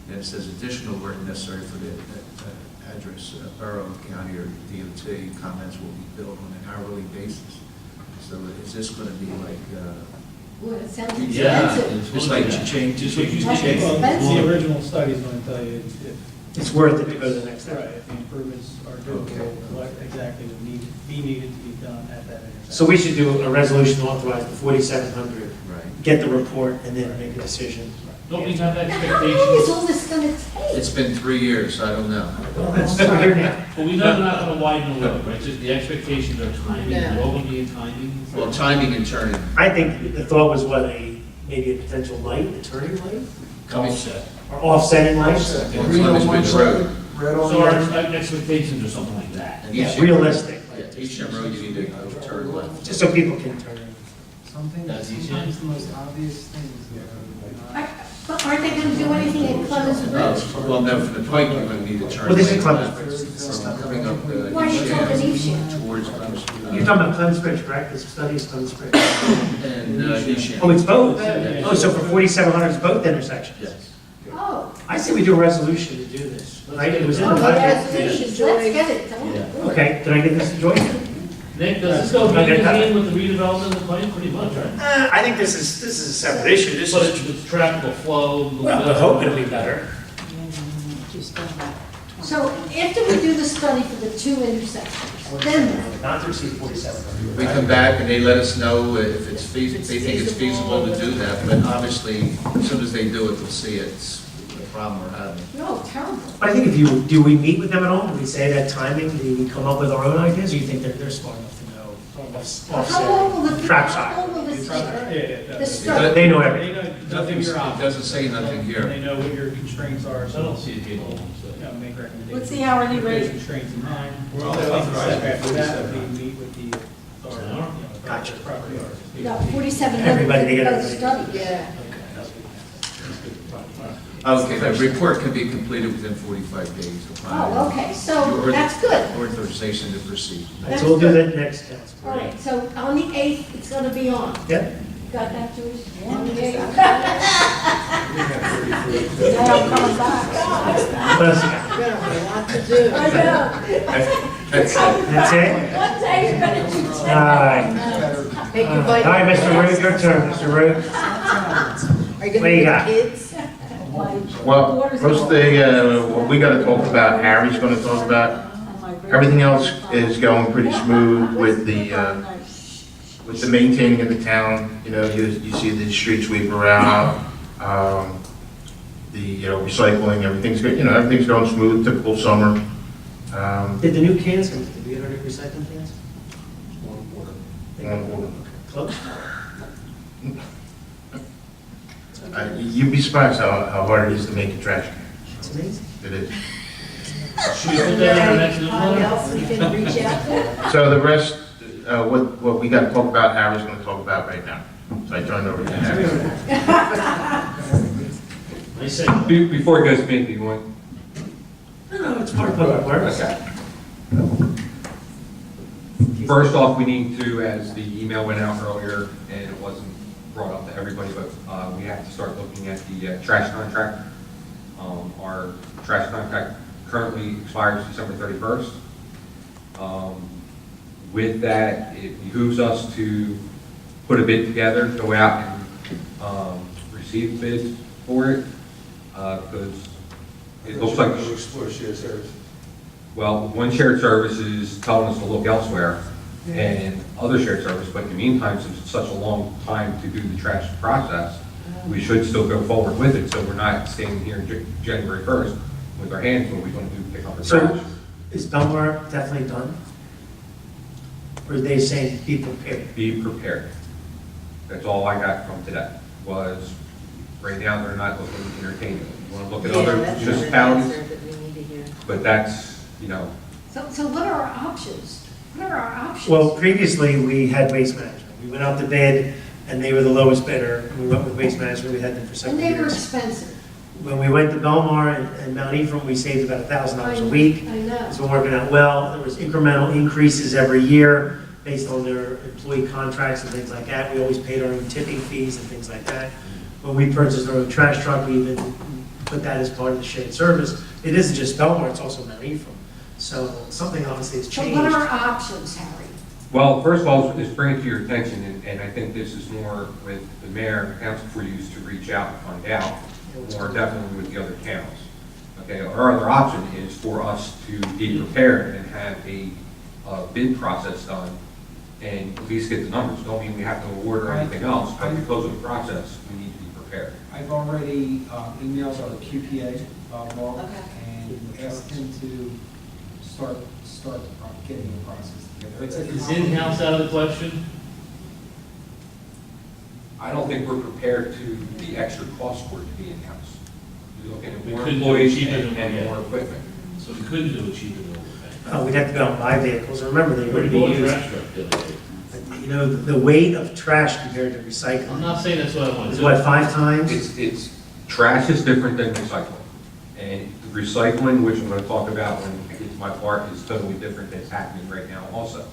And it says additional work necessary for the address, Borough, County, or DOT. Comments will be billed on an hourly basis. So is this going to be like, Well, it sounds Yeah. expensive. it's like change? Just what you That's said. Well, expensive. the original study is going to tell you if. It's worth it to go to the next Right, step. if the improvements are doable, what exactly would be needed to be done at that intersection. So we should do a resolution to authorize the 4,700, Right. get the report, and then make a decision. Don't we have Now, how long is expectations? all this gonna take? It's been 3 years, I don't know. Well, that's what we're here now. Well, we know we're not gonna widen the road, right? Just the expectations are timing, they're all gonna be in timing. Well, timing and turning. I think the thought was what, maybe a potential light, a turning light, Coming Offset. or offsetting lights? on Clemens Road. Red on So the our other. expectations are something like that. And Yeah, each- realistic. Yeah, each road you need to turn left. Just so people can turn. Something, That's easy. sometimes the most obvious things. But aren't they gonna do anything at Clemens Bridge? Well, no, from the pike, you're going to need to turn. Well, this is left. Clemens From coming up Why are you talking East East Sham? towards Clemens. You're talking about Clemens Bridge, correct? This study is Clemens Bridge. And East Sham. Oh, it's both? Yeah. Oh, so for 4,700, it's both intersections? Yes. Oh. I say we do a resolution to do this, right? It was in the Oh, budget. resolutions, let's get it done. Yeah. Okay, did I get this to Joyce? Nick, does this go hand in hand with the redevelopment of the plan? Pretty much, right? I think this is a separate issue. This But is, it's traffic will flow. well, I hope it'll be better. So after we do the study for the two intersections, then Not to exceed 47. We come back and they let us know if it's feasible, they think it's feasible to do that, but obviously, as soon as they do it, they'll see it's a problem we're having. no, terrible. I think if you, do we meet with them at all? Do we say that timing, do we come up with our own ideas, or you think that they're smart enough to know? How long will it, Trap how side. long will this take? The But study? They know everything. They know Nothing, your it options. doesn't say nothing And here. they know what your constraints are, I so don't see it being long, so. you know, make recommendations. What's the hourly With rate? those constraints in mind. We're all So authorized after that, for we meet with the authority, An hour? Gotcha. property owners. No, 47 Everybody minutes together. for the study. Yeah. Okay, the report can be completed within 45 days. Oh, okay, so Your that's good. Authorization to proceed. So we'll do that next council. All right, so on the 8th, it's going to be on. Yep. Got that, Joyce? Yeah. On the 8th. They all coming back. What else you got? We're gonna have a lot to do. I know. That's it. That's it? One day you're going to do All 10. right. Take your All right, Mr. Root, your turn, Mr. Root. Are you What do gonna you do got? the kids? Well, first thing, what we gotta talk about, Harry's gonna talk about, everything else is going pretty smooth with the maintaining of the town. You know, you see the street sweeper out, the, recycling, everything's good, everything's going smooth, typical summer. Did the new cans come? Did we get our new recycling cans? One order. Close? You'd be surprised how hard it is to make a trash can. It's amazing. It is. Should we put that in our next Anybody newsletter? else we can reach out to? So the rest, what we gotta talk about, Harry's gonna talk about right now. So I turn it over to Harry. I say, Before it goes to me, do you want? no, it's part of public works. Okay. First off, we need to, as the email went out earlier, and it wasn't brought up to everybody, but we have to start looking at the trash contract. Our trash contract currently expires December 31st. With that, it behooves us to put a bid together, go out and receive bids for it, because it looks like, We'll explore shared services. well, one shared service is telling us to look elsewhere, and other shared service, but in the meantime, since it's such a long time to do the trash process, we should still go forward with it, so we're not standing here January 1st with our hands full. We're going to do pick up our So trash. is Belmar definitely done? Or are they saying be prepared? Be prepared. That's all I got from today, was right now they're not looking to entertain it. You want to look at Yeah, other that's an municipalities, answer that we need to hear. but that's, So what are our options? What are our options? Well, previously, we had Waste Management. We went out to bid, and they were the lowest bidder. And we went with Waste Management. We had them for And several they were years. expensive. When we went to Belmar and Mount Ephraim, we saved about $1,000 a week. I know. It's been working out well. There was incremental increases every year based on their employee contracts and things like that. We always paid our own tipping fees and things like that. When we purchased our own trash truck, we even put that as part of the shared service. It isn't just Belmar, it's also Mount Ephraim. So something obviously has So changed. what are our options, Harry? well, first of all, just bring it to your attention, and I think this is more with the mayor and the council for you to reach out and find out, more definitely with the other towns. Okay, our other option is for us to be prepared and have a bid process done, and at least get the numbers. Don't mean we have to award or anything else, but because of the process, we need to be prepared. I've already emailed our QPA, Law, Okay. and asked him to start getting the process together. It's a Is in-house out of the question? I don't think we're prepared to the extra cost for it to be in-house. You're looking at We more couldn't do it employees cheaper than and we had. more equipment. So we couldn't do it cheaper than what we're paying. We'd have to go out and buy vehicles. And remember, they We would be bought a used. trash truck the other day. You know, the weight of trash compared to I'm recycling not saying that's what I want to is do. what, 5 times? It's, trash is different than recycling. And recycling, which I'm gonna talk about when I get to my part, is totally different than happening right now also.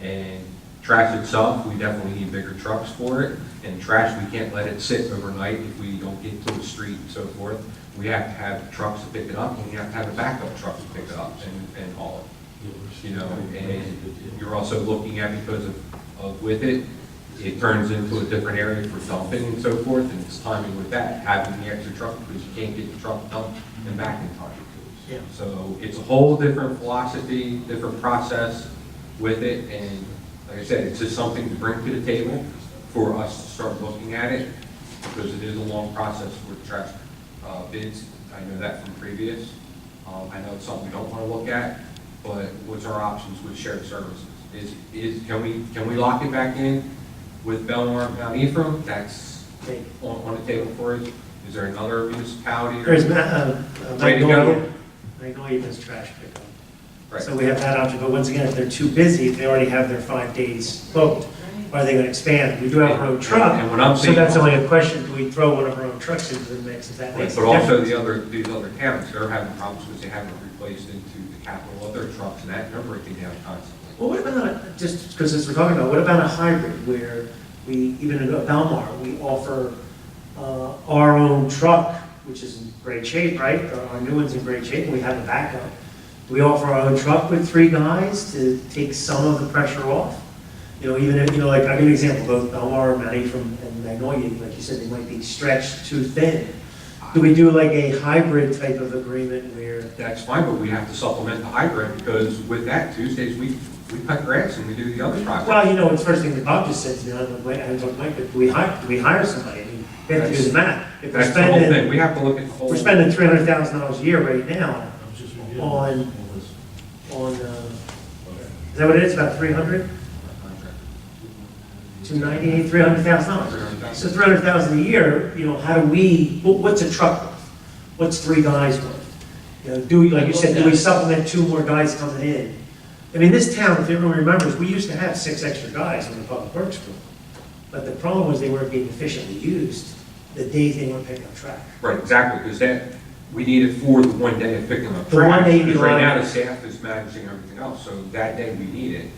And trash itself, we definitely need bigger trucks for it. And trash, we can't let it sit overnight if we don't get to the street and so forth. We have to have trucks to pick it up, and we have to have a backup truck to pick it up and haul it. You know, and you're also looking at, because of with it, it turns into a different area for dumping and so forth, and it's timing with that, having the extra truck, because you can't get the truck dumped and back in time. Yeah. So it's a whole different philosophy, different process with it, and like I said, it's just something to bring to the table for us to start looking at it, because it is a long process with trash bids. I know that from previous. I know it's something we don't want to look at, but what's our options with shared services? Can we lock it back in with Belmar and Mount Ephraim? That's on the table for us. Is there another municipality? There's Way to go. Magnolia does trash pickup. Right. So we have that option, but once again, if they're too busy, if they already have their 5 days booked, are they gonna expand? We do have our own truck, And what I'm so saying- that's only a question, do we throw one of our own trucks into the mix, if that makes a But also difference? these other towns, they're having problems because they haven't replaced into the capital of their trucks, and that number breaking down constantly. Well, what about, just because as we're talking about, what about a hybrid where we, even in Belmar, we offer our own truck, which is in great shape, right? Our new one's in great shape, and we have a backup. We offer our own truck with 3 guys to take some of the pressure off. You know, even if, you know, like, I'll give you an example, both Belmar, Mount Ephraim, and Magnolia, like you said, they might be stretched too thin. Do we do like a hybrid type of agreement where? That's fine, but we have to supplement the hybrid, because with that, Tuesdays, we cut grass and we do the other project. Well, you know, it's first thing that Bob just said to me, I don't know, Mike, but do we hire somebody? I mean, we have to do the math. If we're That's the whole thing, spending, we have to look at the whole. we're spending $300,000 a year right now on, is that what it is, about 300? 298, $300,000. So $300,000 a year, you know, how do we, what's a truck worth? What's 3 guys worth? You know, do we, like you said, do we supplement 2 more guys coming in? I mean, this town, if everyone remembers, we used to have 6 extra guys in the public works group. But the problem was they weren't being efficiently used the days they weren't picking up trash. Right, exactly, because that, we need it for the one day of picking up The one trash. day you Because right now, line- the staff is managing everything else, so that day we need it,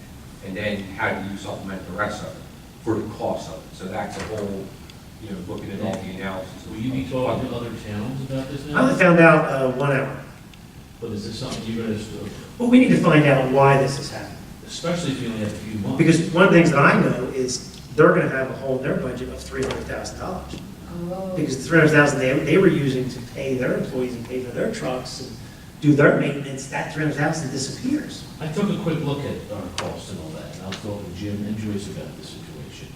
and then how do you supplement the rest of it for the cost of it? So that's a whole, you know, looking at all the analysis. Will you be talking to other towns about this now? I found out 1 hour. But is this something you're gonna, Well, we need to find out why this is happening. especially if you only have a few months? Because one of the things that I know is they're gonna have a hole in their budget of $300,000. Because the $300,000 they were using to pay their employees and pay for their trucks and do their maintenance, that $300,000 disappears. I took a quick look at our costs and all that, and I was talking to Jim and Joyce about this situation.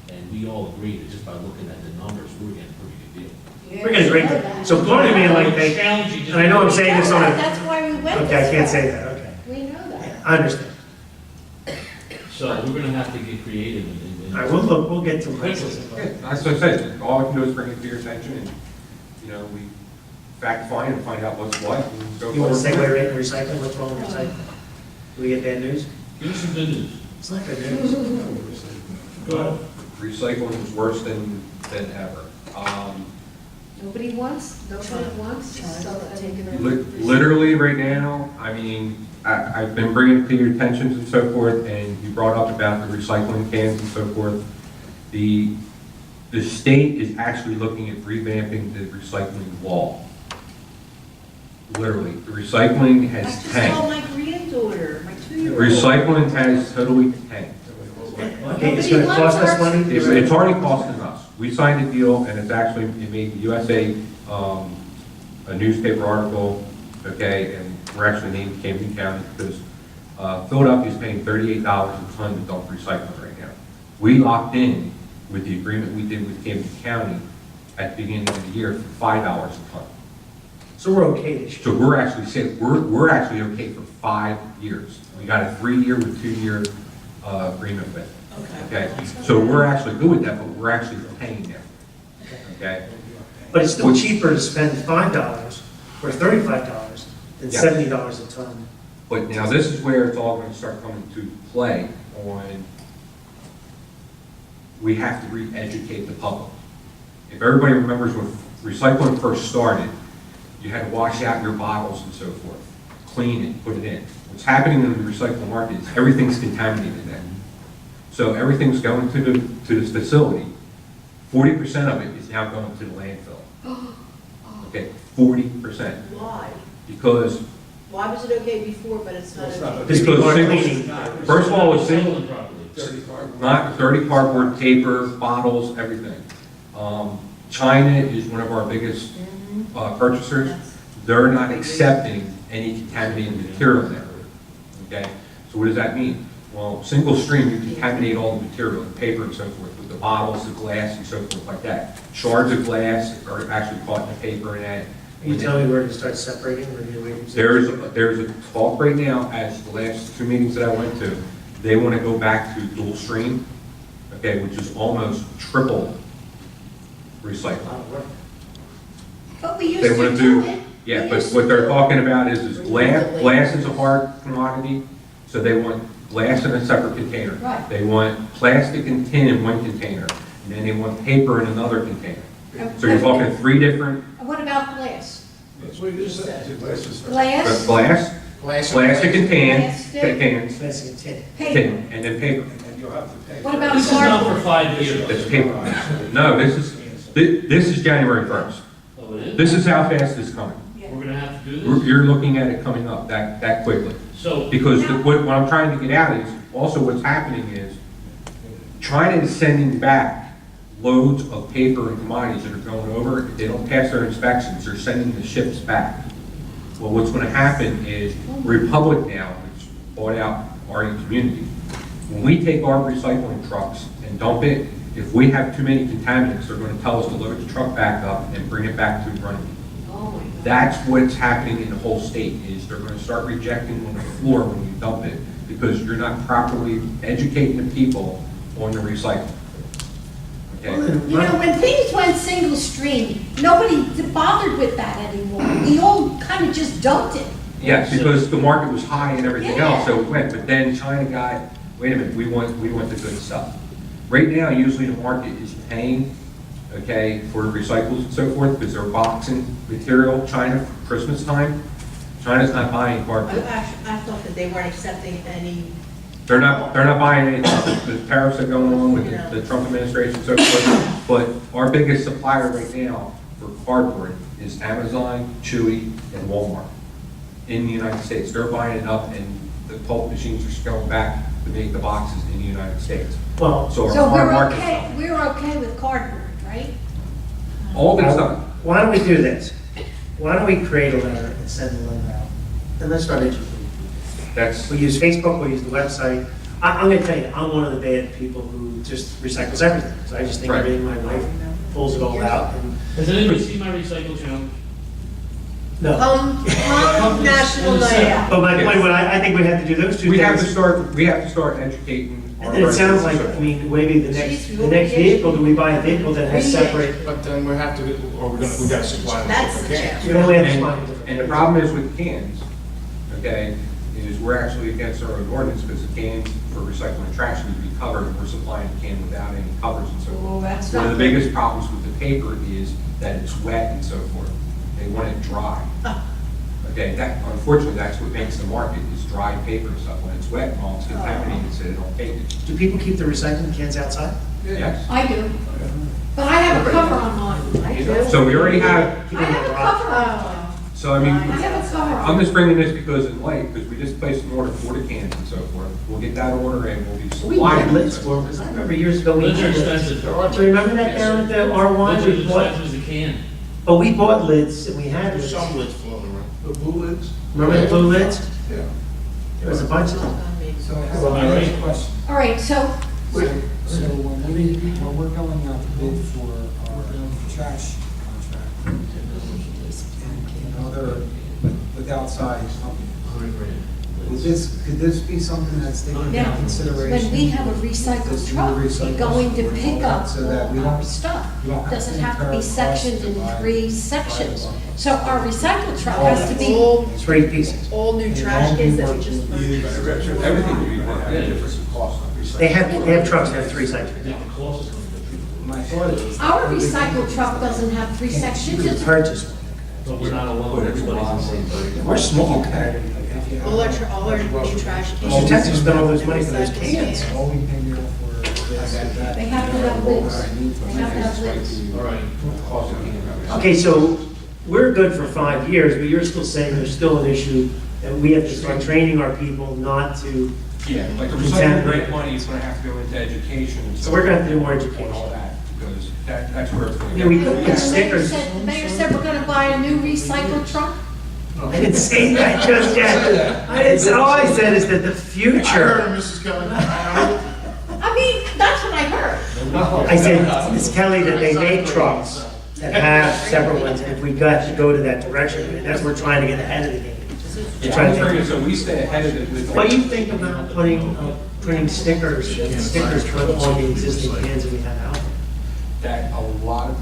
And we all agreed that just by looking at the numbers, we're getting a pretty good deal. We're getting a great deal. So part of me, like, they, and I know I'm saying this on a, That's why we went okay, I this can't way. say that, okay. We know that. I understand. So we're gonna have to get creative and. All right, we'll get to prices. Yeah, that's what I said, all I can do is bring it to your attention, and, you know, we fact find and find out what's what, and go You want to forward. segue right into recycling? What's wrong with recycling? Do we get bad news? Give us some good news. It's not good news. Go ahead. Recycling is worse than ever. Nobody wants, so Literally right now, I mean, I've been bringing it to your attentions and so forth, and you brought up about the recycling cans and so forth. The state is actually looking at revamping the recycling wall. Literally, the recycling I has just saw tanked. my granddaughter, my 2-year-old. Recycling has totally tanked. Okay, it's gonna cost us money? It's already costing us. We signed a deal, and it's actually, it made the USA, a newspaper article, okay, and we're actually named Camden County because Philadelphia is paying $38 a ton to dump recycling right now. We locked in with the agreement we did with Camden County at the beginning of the year for $5 a ton. So we're okay this year. So we're actually saying, we're actually okay for 5 years. We got a 3-year with 2-year agreement with. Okay, so we're actually good with that, but we're actually paying them. Okay? But it's still cheaper to spend $5 or $35 than Yeah. $70 a ton. But now this is where it's all going to start coming to play on, we have to re-educate the public. If everybody remembers when recycling first started, you had to wash out your bottles and so forth, clean it, put it in. What's happening in the recycling market is everything's contaminated then. So everything's going to this facility. 40% of it is now going to the landfill. Okay, 40%. Why? Because Why was it okay before, but it's not okay? Because people aren't single- cleaning. First of all, it's single, Selling properly. not dirty cardboard, paper, bottles, everything. China is one of our biggest purchasers. They're not accepting any contaminated material there. Okay, so what does that mean? Well, single stream, you contaminate all the material, the paper and so forth, with the bottles, the glass and so forth like that. Shards of glass are actually caught in the paper and that. Can you tell me where to start separating? Where do you wait? There's a talk right now, as the last 2 meetings that I went to, they want to go back to dual stream, okay, which is almost triple recycling. But we used They to want to do do, it. yeah, We but used what to they're do it. talking about is glass is a hard commodity, so they want glass in a separate container. Right. They want plastic and tin in one container, and then they want paper in another container. So you're talking 3 different, And what about glass? That's what you just said. Glass? plastic and tin, Plastic. cans, Plastic and tin. Paper. tin, and then paper. And you'll have to pay. What about This is not for cardboard? 5 years. That's paper. No, this is January 1st. Oh, it is? This is how fast it's coming. We're gonna have to do this? You're looking at it coming up that quickly. So, Because what I'm trying to get out is, also what's happening is, China is sending back loads of paper and commodities that are going over. If they don't pass their inspections, they're sending the ships back. Well, what's gonna happen is Republic now, which bought out our community, when we take our recycling trucks and dump it, if we have too many contaminants, they're gonna tell us to load the truck back up and bring it back to Runnemede. Oh, my God. That's what's happening in the whole state, is they're gonna start rejecting on the floor when you dump it, because you're not properly educating the people on the recycling. Okay? You know, when things went single stream, nobody bothered with that anymore. We all kind of just dumped it. Yes, because the market was high and everything else, Yeah. so it went, but then China got, wait a minute, we want the good stuff. Right now, usually the market is paying, okay, for recycles and so forth, because they're boxing material, China, for Christmas time. China's not buying I cardboard. I thought that they weren't accepting any, They're not buying anything. The tariffs are going on with the Trump administration and so forth. But our biggest supplier right now for cardboard is Amazon, Chewy, and Walmart in the United States. They're buying it up, and the pulp machines are going back to make the boxes in the United States. Well, So So our we're market, okay, we're okay with cardboard, right? all of it's done. why don't we do this? Why don't we create a letter and send the letter out? And let's start educating. That's, We use Facebook, we use the website. I'm gonna tell you, I'm one of the bad people who just recycles everything. So I just think Right. everything, my wife pulls it all out and, has anybody seen my recycle junk? no. home national night out. But my point, what I think we have to do those two we have to things. start educating. our And it sounds like, residents. I mean, maybe the next vehicle, do we buy a vehicle that has separate? But then we have to, or we gotta supply them. That's the challenge. We only have to And find different. and the problem is with cans, okay, is we're actually against our own ordinance, because the cans for recycling trash need to be covered, and we're supplying the can without any covers and so Well, forth. that's One of not the good. biggest problems with the paper is that it's wet and so forth. They want it dry. Okay, that, unfortunately, that's what makes the market, is dry paper and stuff. When it's wet, well, it's contaminated, so they don't take it. Do people keep the recycling cans outside? Yes. I do. But I have a cover on mine. I do. So we already have, I have a cover on mine. so I mean, I have a cover I'm on. just bringing this because in light, because we just placed an order for the cans and so forth. We'll get that order and we'll be We supplying. had lids for them, because I remember years ago, we Lids are had lids. expensive. Do you remember that down at the R1? Lids are We as bought, expensive as a can. but we bought lids and we had There's lids. some lids floating around. The blue lids? Remember the blue lids? Yeah. There was a bunch of them. So I have a question. All right, so So when we're going out to bid for our trash contract and other, with outside companies, could this be something that's taken into now, consideration? when we have a recycled truck, we're going to pick up So that we all our don't, stuff. we don't have Doesn't to have to be incur sectioned costs in to buy 3 sections. So our recycle truck has to be, All, 3 pieces. all new trash cans that we just. Everything will be bought, yeah, different costs. They have trucks that have 3 sections. Yeah, the cost is gonna go my thought is. our recycle truck doesn't have 3 sections. We It's purchase one. through. But we're not alone, everybody's in the same boat. We're small. All our new trash cans. Mr. Texas spent all those money for those cans. All we pay now for this, that. They have to have lids. They have to have lids. All right. Okay, so we're good for 5 years, but you're still saying there's still an issue that we have to start training our people not to, Yeah, like the recycling grant money is gonna have to go into education. and so we're gonna have to do more and education. all that, because that's where it's gonna Yeah, we go. could put The mayor stickers. said we're gonna buy a new recycle truck. I didn't say that just yet. I didn't say, all I said is that the I future. heard him, Mrs. Kelly. I mean, that's what I heard. I said, Ms. Kelly, that they make trucks that have several ones, and if we got to go to that direction, that's what we're trying to get ahead of the game. We're trying to think- So we stay ahead of it with. What do you think about putting stickers put on the existing cans that we have out? That a lot of,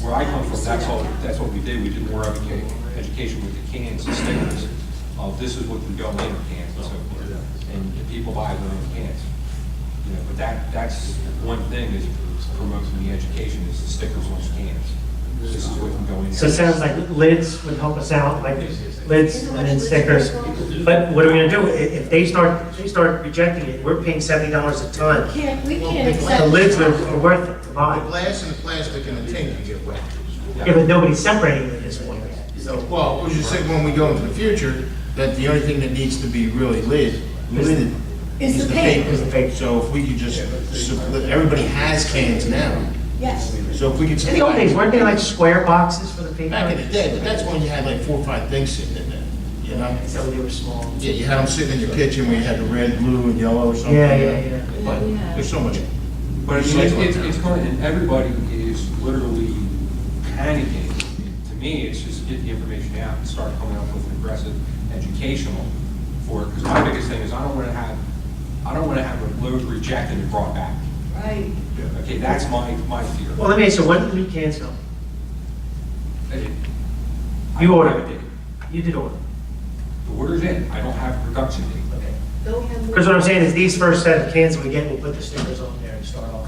where I come from, that's what we did. We did more education with the cans and stickers. This is what can go in our cans and so forth. And the people buy their own cans. You know, but that's one thing is promoting the education is the stickers on the cans. This is what can go in. So it sounds like lids would help us out, like lids and then stickers. But what are we gonna do? If they start rejecting it, we're paying $70 a ton. We can't accept. The lids are worth it to The buy. glass and the plastic and the tin can get wet. Yeah, but nobody's separating it at this point. So, well, we just said when we go into the future, that the only thing that needs to be really lidded Is the paper. Is the paper. So if we could just, everybody has cans now. Yes. So if we could. In the old days, weren't they like square boxes for the paper? Back in the day, but that's when you had like 4 or 5 things sitting in there, you know? So they were small. Yeah, you had them sitting in your kitchen where you had the red, blue, and yellow or something. Yeah. But there's so much. But I mean, it's kind of, and everybody is literally panicking. To me, it's just get the information out and start coming up with an aggressive educational for it. Because my biggest thing is I don't want to have a load rejected and brought back. Right. Okay, that's my fear. Well, let me ask you, when did the new cans come? I You don't ordered have a it. date. You did order. The order's in. I don't have a production date. Because what I'm saying is these first set of cans that we get, we'll put the stickers on there and start off.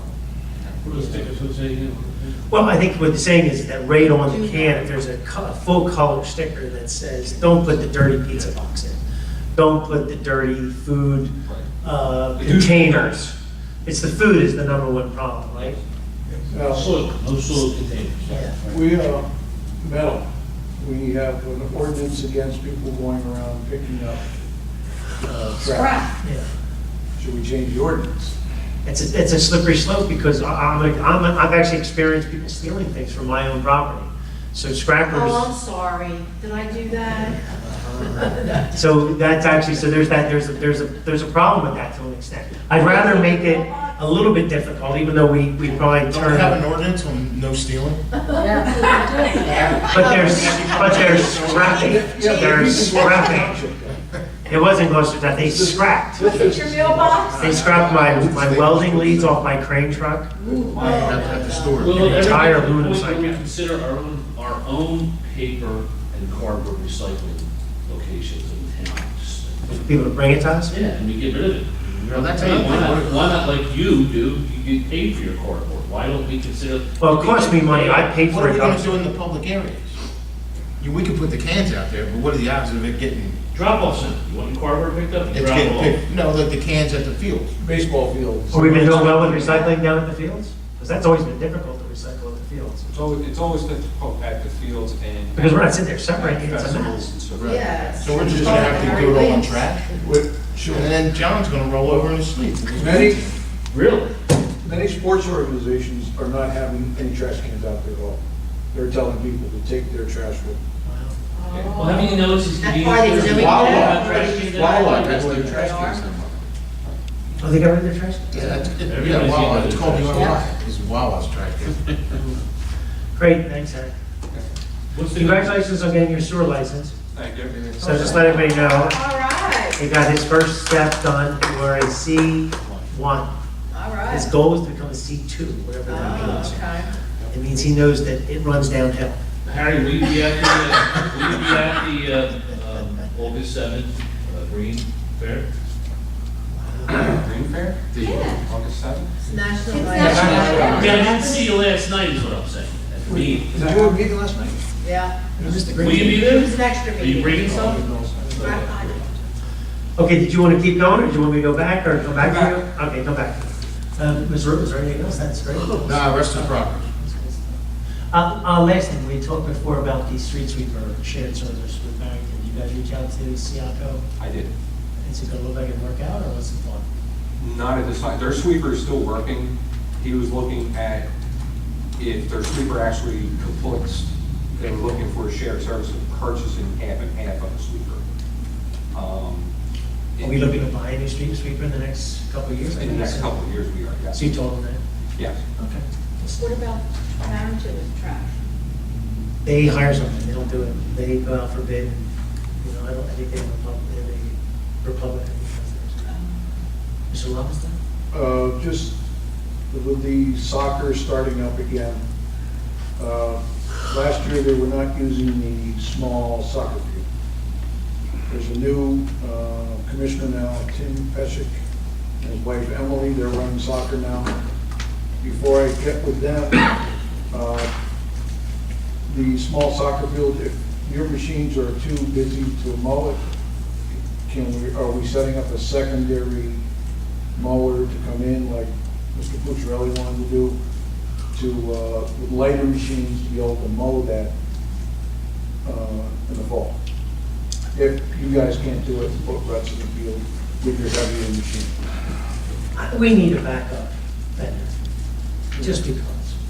What are the stickers would say again? Well, I think what they're saying is that right on the can, if there's a full color sticker that says, don't put the dirty pizza box in. Don't put the dirty food containers. It's the food is the number one problem, right? No soil containers. We, metal, we have an ordinance against people going around picking up trash. Yeah. Should we change the ordinance? It's a slippery slope because I've actually experienced people stealing things from my own property. So scrappers. Oh, I'm sorry. Did I do that? So that's actually, so there's a problem with that to an extent. I'd rather make it a little bit difficult, even though we probably Don't turn. we have an ordinance on no stealing? But there's scrapping. There's scrapping. It wasn't Gloucester that they scrapped. It's your mailbox? They scrapped my welding leads off my crane truck. At the store. Well, The entire every aluminum point we cycle. consider our own paper and cardboard recycling locations in town. People to bring it to us? Yeah, and we get rid of it. Well, that's Hey, how- why not like you do, you get paid for your cardboard, why don't we consider? Well, it costs me money. I paid What for are it. we gonna do in the public areas? We could put the cans out there, but what are the odds of it getting? Drop off center, you want your cardboard picked up, you It's drop it getting off. picked, no, like the cans at the field. Baseball fields. Have we been doing well with recycling down at the fields? Because that's always been difficult to recycle at the fields. It's always difficult at the fields and. Because we're not sitting there separating it, it's a festivals mess. and so forth. Yeah. So we're just gonna have to do it all on track? Sure. And then John's gonna roll over in his sleep. Many, Really? many sports organizations are not having any trash cans out there at all. They're telling people to take their trash with them. Well, haven't you noticed these That's why convenience they're stores? doing that. Trash cans in? Wildlife has their trash cans. Oh, they got rid of their trash? Yeah, Wawa, it's called the Wawa, it's Wawa's trash can. Great, thanks, Eric. Congratulations on getting your sewer license. Thank you. So just let everybody know, All right. he got his first step done, we're a C1. All right. His goal is to become a C2, whatever that Oh, means. okay. It means he knows that it runs downhill. Harry, will you be at the August 7th Green Fair? Green Fair? Yeah. August 7th? It's National It's Night. National I didn't see you last night is what I'm saying. At the meeting. Did you have a meeting last night? Yeah. Will you be It there? was an extra Are meeting. you bringing some? Okay, did you want to keep going, or do you want me to go back, or come back to you? Okay, come back. Ms. Rose, is there anything else? That's great. Nah, rest of the property. Last thing, we talked before about the street sweeper shared service with Barrington. Did you guys reach out to Siaco? I did. Is it going to look like it work out, or what's the thought? Not at this time. Their sweeper is still working. He was looking at if their sweeper actually conflicts they were looking for a shared service of purchasing half and half of a sweeper. Are we looking to buy a new street sweeper in the next couple of years? In the next couple of years, we are, yes. So you told them that? Yes. Okay. What about Harrington with trash? They hire someone, they don't do it. They go out for bid. You know, I think they're Republican. Mr. Robinson? Just with the soccer starting up again, last year they were not using the small soccer field. There's a new commissioner now, Tim Peshek, and his wife Emily, they're running soccer now. Before I get with them, the small soccer field, if your machines are too busy to mow it, are we setting up a secondary mower to come in like Mr. Pucciarelli wanted to do, with lighter machines to be able to mow that in the fall? If you guys can't do it, put ruts in the field with your heavier machine. We need a backup vendor, just because.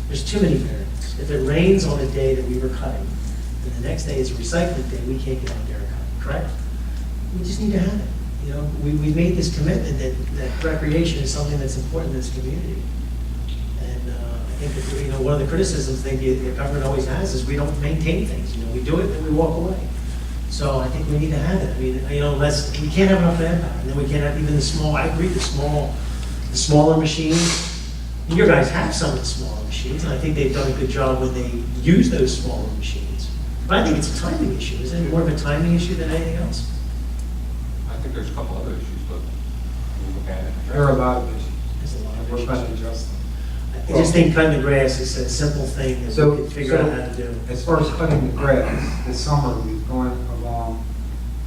There's too many variants. If it rains on the day that we were cutting, then the next day is a recycling day, we can't get out there and cut, correct? We just need to have it. You know, we made this commitment that recreation is something that's important in this community. And I think that, you know, one of the criticisms that the government always has is we don't maintain things. You know, we do it and we walk away. So I think we need to have it. I mean, you know, we can't have enough manpower. And then we can't have even the small, I agree, the smaller machines. And your guys have some of the smaller machines, and I think they've done a good job when they use those smaller machines. But I think it's a timing issue. Isn't it more of a timing issue than anything else? I think there's a couple other issues, but we'll look at it. There are a lot of issues. There's a lot of We're issues. trying to address them. I just think cutting the grass is a simple thing that we can figure out how to do. As far as cutting the grass, this summer we've gone along,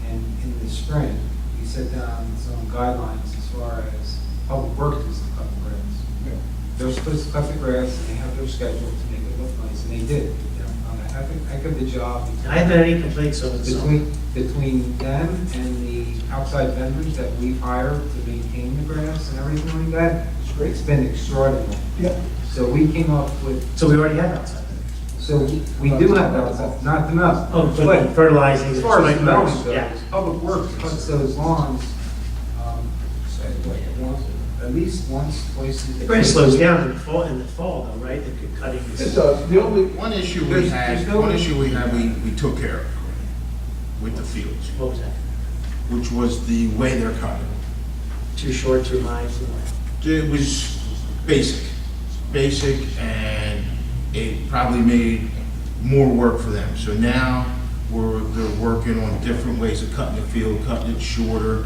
and in the spring, we set down some guidelines as far as public works is to cut the grass. They're supposed to cut the grass, and they have their schedule to make it look nice, and they did. They've done a heck of the job. I haven't had any complaints over the summer. Between them and the outside vendors that we've hired to maintain the grass and everything like that, it's been extraordinary. Yeah. So we came up with. So we already have outside. So we do have outside, not enough. Oh, but fertilizing. As far as the mowing Yeah. goes, Public Works cuts those lawns, at least once, twice a The day. grass slows down in the fall though, right? The cutting It is. does. The only, One issue we There's had, no- we took care of with the fields, What was that? which was the way they're cutting. Too short, too high, too low? It was basic, and it probably made more work for them. So now they're working on different ways of cutting the field, cutting it shorter,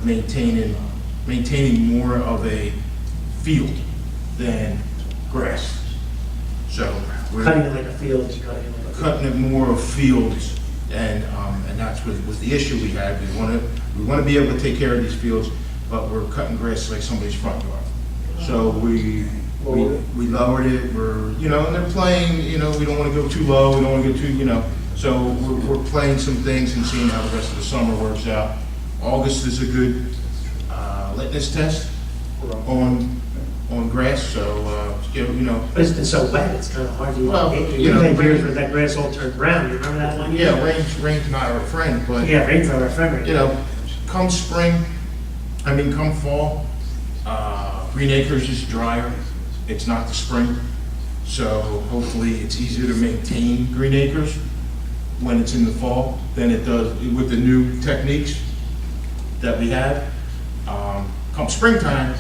maintaining more of a field than grass. So we're Cutting it like a field, you're cutting it like a field. cutting it more of fields, and that's what was the issue we had. We want to be able to take care of these fields, but we're cutting grass like somebody's front yard. So we lowered it. And they're playing. We don't want to go too low. We don't want to go too. So we're playing some things and seeing how the rest of the summer works out. August is a good litmus test on grass. So But it's been so wet, it's kind of hard to. Well, We've had years where that grass all turned brown. You remember that one? Yeah, rain's not our friend, but Yeah, rain's not our friend right now. come come fall, Green Acres is drier. It's not the spring, so hopefully it's easier to maintain Green Acres when it's in the fall than it does with the new techniques that we have. Come springtime,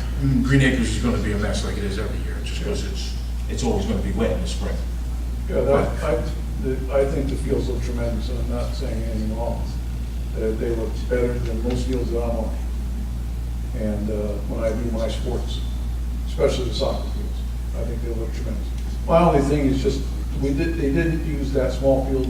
Green Acres is going to be a mess like it is every year, just because it's always going to be wet in the spring. yeah, I think the fields look tremendous, and I'm not saying anything wrong. They look better than most fields that I'm on. And when I do my sports, especially the soccer fields, I think they look tremendous. My only thing is just, they didn't use that small field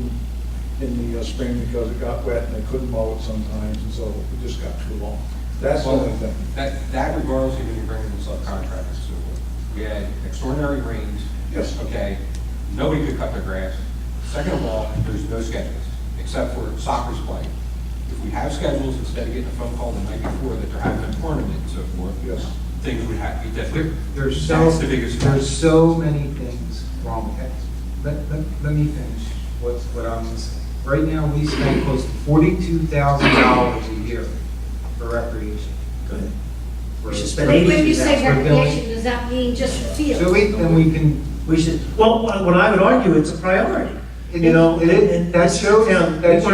in the spring because it got wet and they couldn't mow it sometimes, and so it just got too long. That's the only thing. That regardless of when you bring in the subcontractors, so we had extraordinary rains. Yes. Okay, nobody could cut their grass. Second of all, there's no schedules, except for soccer's playing. If we have schedules, instead of getting a phone call the night before that they're having a tournament and so forth, Yes. things would have to be different. There's That's the biggest. so many things wrong with that. let me finish what I'm saying. Right now, we spend close to $42,000 a year for recreation. Good. For- We should spend When you say For building. recreation, does that mean just the field? So then we can, We should, well, what I would argue, it's a priority. it You know, is, that shows that it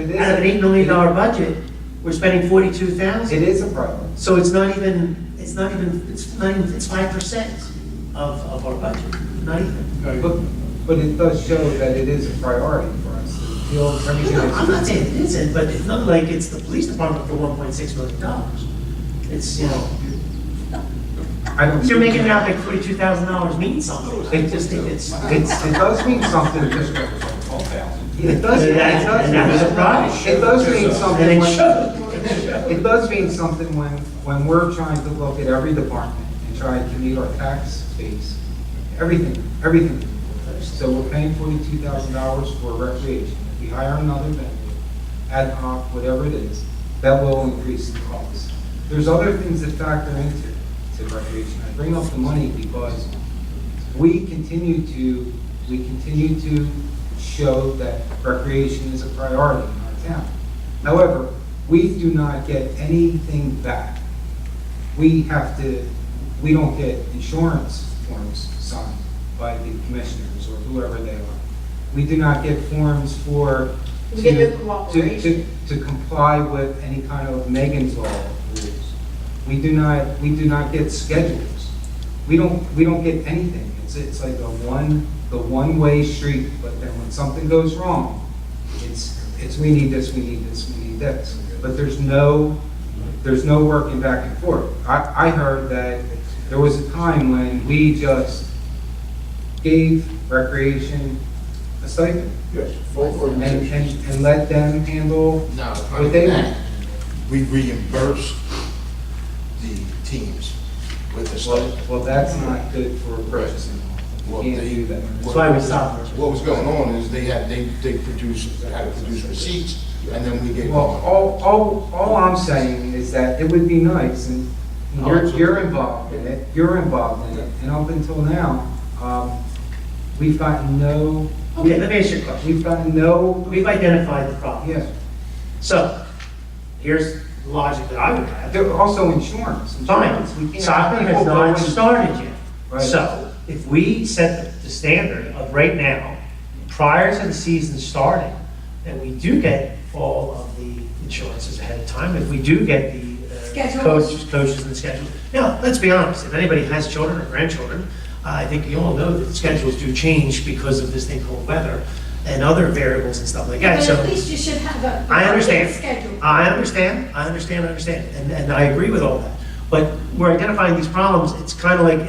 is. Out of an $8 million budget, we're spending 42,000. It is a priority. So it's 5% of our budget, not even. But it does show that it is a priority for us. The field, everything is. I'm not saying it isn't, but it's not like it's the police department for $1.6 million. It's, you know, I don't. you're making it out like $42,000 means something. I just think it does mean something. It does. And that was a prize. It does mean something. And it when- should. It does mean something when we're trying to look at every department and try to meet our tax base, everything. So we're paying $42,000 for recreation. If we hire another vendor, ad hoc, whatever it is, that will increase the cost. There's other things that factor into recreation. I bring up the money because we continue to show that recreation is a priority in our town. However, we do not get anything back. We don't get insurance forms signed by the commissioners or whoever they are. We do not get forms for, We get no cooperation. to comply with any kind of Megan's Law rules. We do not get schedules. We don't get anything. It's like the one-way street, but then when something goes wrong, it's we need this, we need this, we need this. But there's no working back and forth. I heard that there was a time when we just gave recreation a stipend. Yes, both organizations. And let them handle No, what they want. we reimburse the teams with the stipend. Well, that's not good for purchasing. Well, You can't they- do that. That's why we stopped. What was going on is they had to produce receipts, and then we gave them. Well, all I'm saying is that it would be nice, and you're involved in it, and up until now, we've gotten no. Okay, let me ask you a question. We've gotten no. We've identified the problem. Yes. So, here's the logic that I would have. There are also insurance. Fine, We can't soccer have has people not going- started yet. Right. So, if we set the standard of right now, prior to the season starting, and we do get all of the insurances ahead of time, if we do get the Schedules. coaches and the schedule. Now, let's be honest, if anybody has children or grandchildren, I think you all know that schedules do change because of this thing called weather and other variables and stuff like that. But So, at least you should have a. I understand. Schedule. I understand, and I agree with all that. But we're identifying these problems, it's kind of like,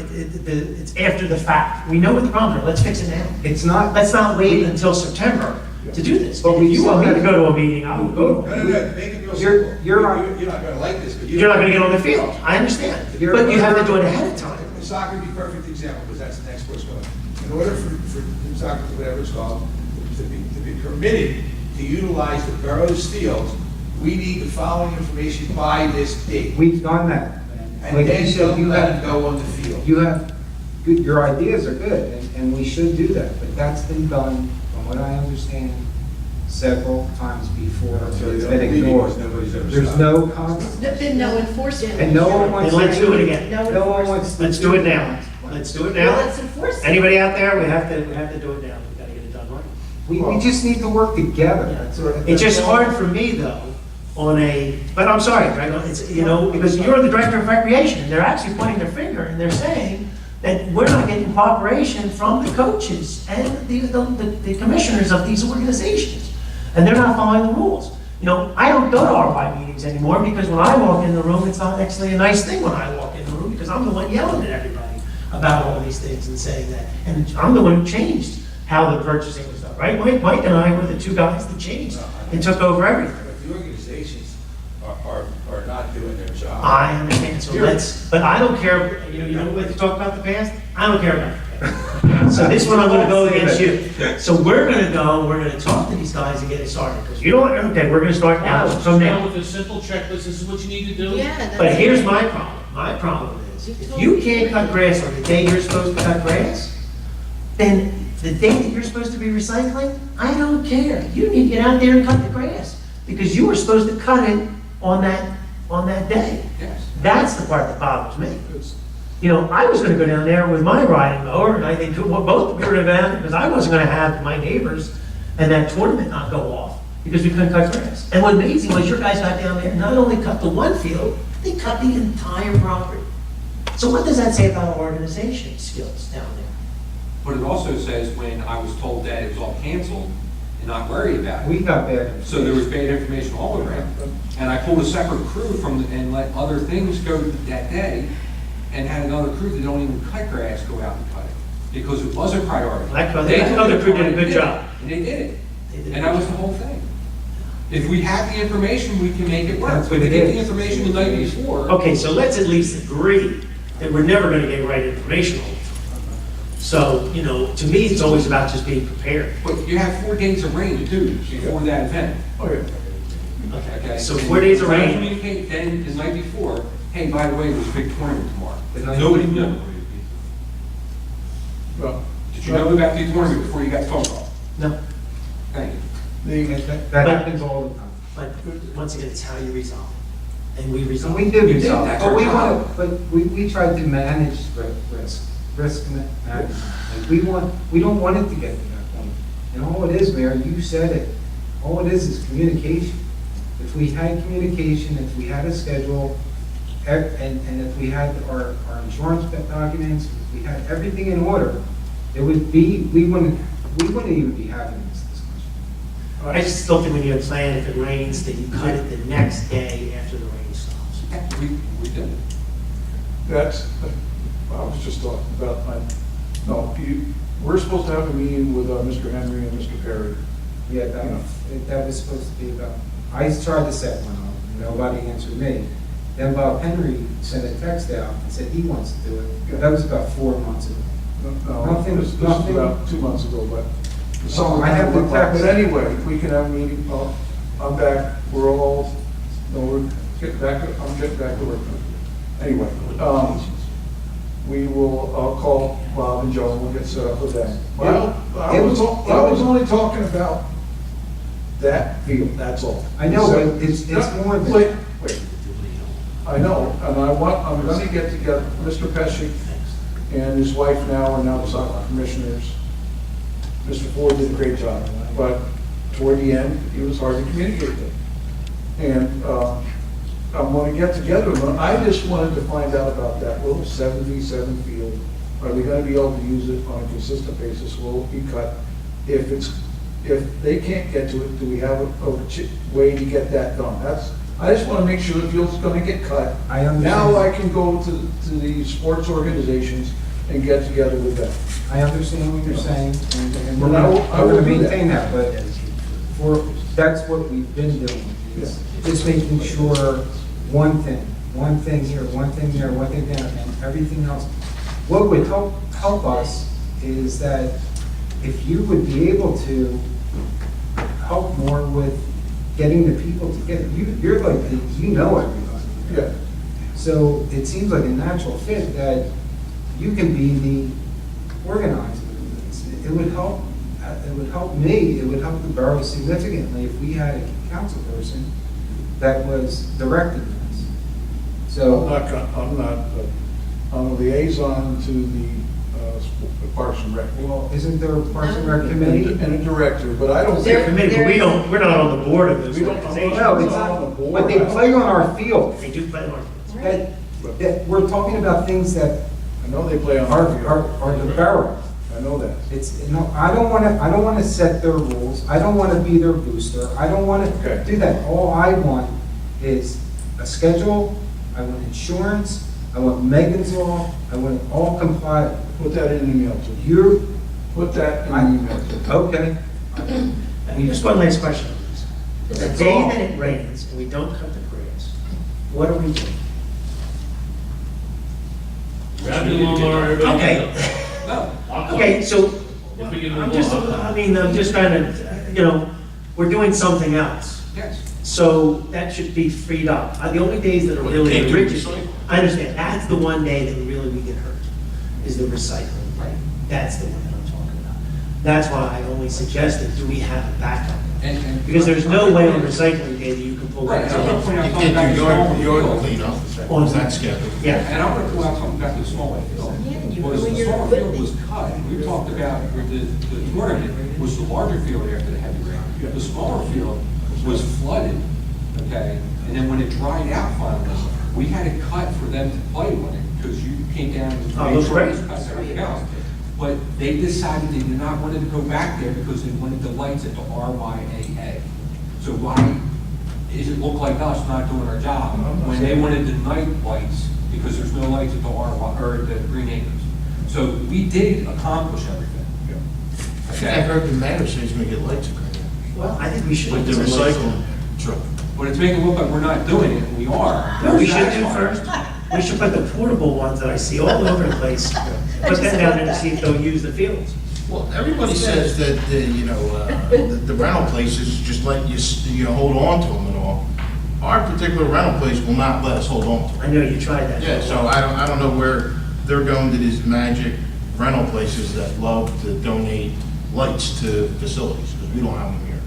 it's after the fact. We know what the problems are, let's fix it now. It's not. Let's not wait until September to do this. But If we you want me to still go to a meeting, I will go. No, make it real simple. You're not- You're not gonna like this, but You're not gonna get on the field, I understand. But you have to do it ahead of time. Soccer would be a perfect example, because that's the next sport's going. In order for soccer, whatever it's called, to be permitted to utilize the borough's fields, we need the following information by this date. We've done that. And Like then you said, you let have, them go on the field. your ideas are good, and we should do that, but that's been done, from what I understand, several times before. It's been ignored. There's no There's been no enforcement. and no one wants. And let's do it again. No one wants. to Let's do it now. Let's do it now. Well, let's enforce it. Anybody out there, we have to do it now. We've got to get it done right. We just need to work together. It's just hard for me though, but I'm sorry, Greg, it's, because you're the director of recreation, and they're actually pointing their finger and they're saying that we're not getting cooperation from the coaches and the commissioners of these organizations, and they're not following the rules. I don't go to RY meetings anymore because when I walk in the room, it's not actually a nice thing when I walk in the room because I'm the one yelling at everybody about all these things and saying that, and I'm the one who changed how the purchasing was done, right? Mike and I were the two guys that changed and took over everything. But the organizations are not doing their job. I understand, but I don't care, what you talk about the past? I don't care about the past. So this one I'm gonna go against you. So we're gonna talk to these guys and get it started, because okay, we're gonna start now, from now. With a simple checklist, this is what you need to do. Yeah. that's But here's it. my problem. My problem is, if you can't cut grass on the day you're supposed to cut grass, then the day that you're supposed to be recycling, I don't care. You need to get out there and cut the grass, because you were supposed to cut it on that day. Yes. That's the part that bothers me. You know, I was gonna go down there with my riding mower, and I think both we were gonna go down, because I wasn't gonna have my neighbors and that tournament not go off, because we couldn't cut grass. And what amazing was your guys got down there, and not only cut the one field, they cut the entire property. So what does that say about our organization skills down there? But it also says when I was told that it was all canceled and not worry about it. We got bad. So there was bad information all around. And I pulled a separate crew and let other things go that day, and had another crew that don't even cut grass go out and cut it, because it was a priority. That They other took crew the did a time good and job. And they did it. And that was the whole thing. If we have the information, we can make it work. That's But what to it get the is. information the night before. Okay, so let's at least agree that we're never gonna get right information all the time. So, you know, to me, it's always about just being prepared. But you have 4 days of rain too before that event. Okay. Okay? So 4 days of Try to rain. Communicate then the night before, hey, by the way, there's a big tournament tomorrow. The night Nobody before. knew. Well, Did you know about the tournament before you got the phone call? No, Thank you. That happens all the time. but once again, it's how you resolve it. And we So resolve. we do did, resolve, that's but our we job. want, but we try to manage risk management. Like we don't want it to get to that point. And all it is, Mayor, you said it, all it is communication. If we had communication, if we had a schedule, and if we had our insurance documents, if we had everything in order, it would be, we wouldn't even be having this discussion. I just still think we need a plan if it rains, that you cut it the next day after the rain stops. Yeah, we did. That's, I was just talking about, we're supposed to have a meeting with Mr. Henry and Mr. Perry. Yeah, that was supposed to be about, I tried to set one up, nobody answered me. Then Bob Henry sent a text out and said he wants to do it. That was about 4 months ago. No, Nothing- this was nothing- about 2 months ago, but. Oh, I have the text. But anyway, we can have a meeting, I'm back, we're all, we're getting back, I'm getting back to work. Anyway, we will, I'll call Bob and Joe and we'll get set up with that. Well, I was only talking about that field, that's all. I know, but it's more than. Wait. I know, and I'm gonna get together, Mr. Pesci and his wife now are now the soccer commissioners. Mr. Ford did a great job, but toward the end, it was hard to communicate with. And I'm gonna get together with them. I just wanted to find out about that little 77 field. Are we gonna be able to use it on a consistent basis? Will it be cut? If they can't get to it, do we have a way to get that done? I just want to make sure the field's going to get cut. I understand. Now I can go to the sports organizations and get together with them. I understand what you're saying, and we're And I will going to do that. maintain that, but that's what we've been doing, is just making sure one thing here, one thing there, one thing there, and everything else. What would help us is that if you would be able to help more with getting the people together, you're like, you know everybody. Yeah. So it seems like a natural fit that you can be the organizer. It would help. It would help me. It would help the borough significantly if we had a council person that was directing this. So I'm a liaison to the Parks and Rec. well, isn't there a Parks and Rec committee? And a director, but I don't. They're committed, but we're not on the board of this We don't- organization. No, it's not. But they play on our field. They do play on our That we're talking about things that I know they play on are our field. the borough. I know that. It's, no, I don't want to set their rules. I don't want to be their booster. I don't want to Okay. do that. All I want is a schedule. I want insurance. I want Megan's law. I want it all compliant. Put that in an email to me. You're, Put that in an email to me. okay. Just one last question on this. The day that it rains and we don't cut the grass, what are we doing? Okay. No. Okay, so, If we can I'm move just, on. I'm just trying to, we're doing something else. Yes. So that should be freed up. The only days that are really Can't do rigid, recycling. I understand, that's the one day that really we get hurt, is the recycling, right? That's the one that I'm talking That's why I only suggested, do we have a backup? And- Because there's no way on recycling day that you can pull Right, that. and I'm gonna point out You something can't about do the yard small clean field. up, On that schedule. Yeah. And I'm gonna point out something about the smaller field. Was the smaller field was cut, we talked about where the tournament was the larger field after the heavy rain. The smaller field was flooded, okay? And then when it dried out finally, we had it cut for them to play on it, because you came down and Oh, made looks sure great. it was cut and everything else. But they decided they did not want to go back there because they wanted the lights at the RYAA. So why does it look like us not doing our job when they wanted the night lights because there's no lights at the or the Green Acres? So we did accomplish everything. I think I heard the mayor say he's gonna get lights agreement. Well, I think we should. With the recycling truck. But it's making it look like we're not doing it, and we are. No, we should do first. We should put the portable ones that I see all over the place, put them down there to see if they'll use the fields. Well, everybody says that, the rental places just let you hold on to them and all. Our particular rental place will not let us hold on to them. I know you tried that. Yeah, so I don't know where they're going to these magic rental places that love to donate lights to facilities, because we don't have them here.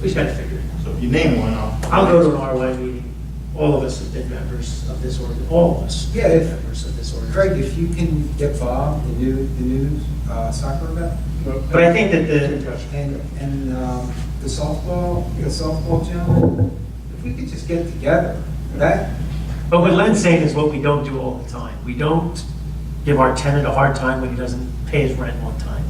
We just got to figure it out. So if you name one, I'll go to an RY meeting. All of us have been members of this org, all of us. Yeah, have if- been members of this org. Craig, if you can get Bob, the new soccer event, But I think that and the softball gentleman, if we could just get together, that, but what Len's saying is what we don't do all the time. We don't give our tenant a hard time when he doesn't pay his rent on time.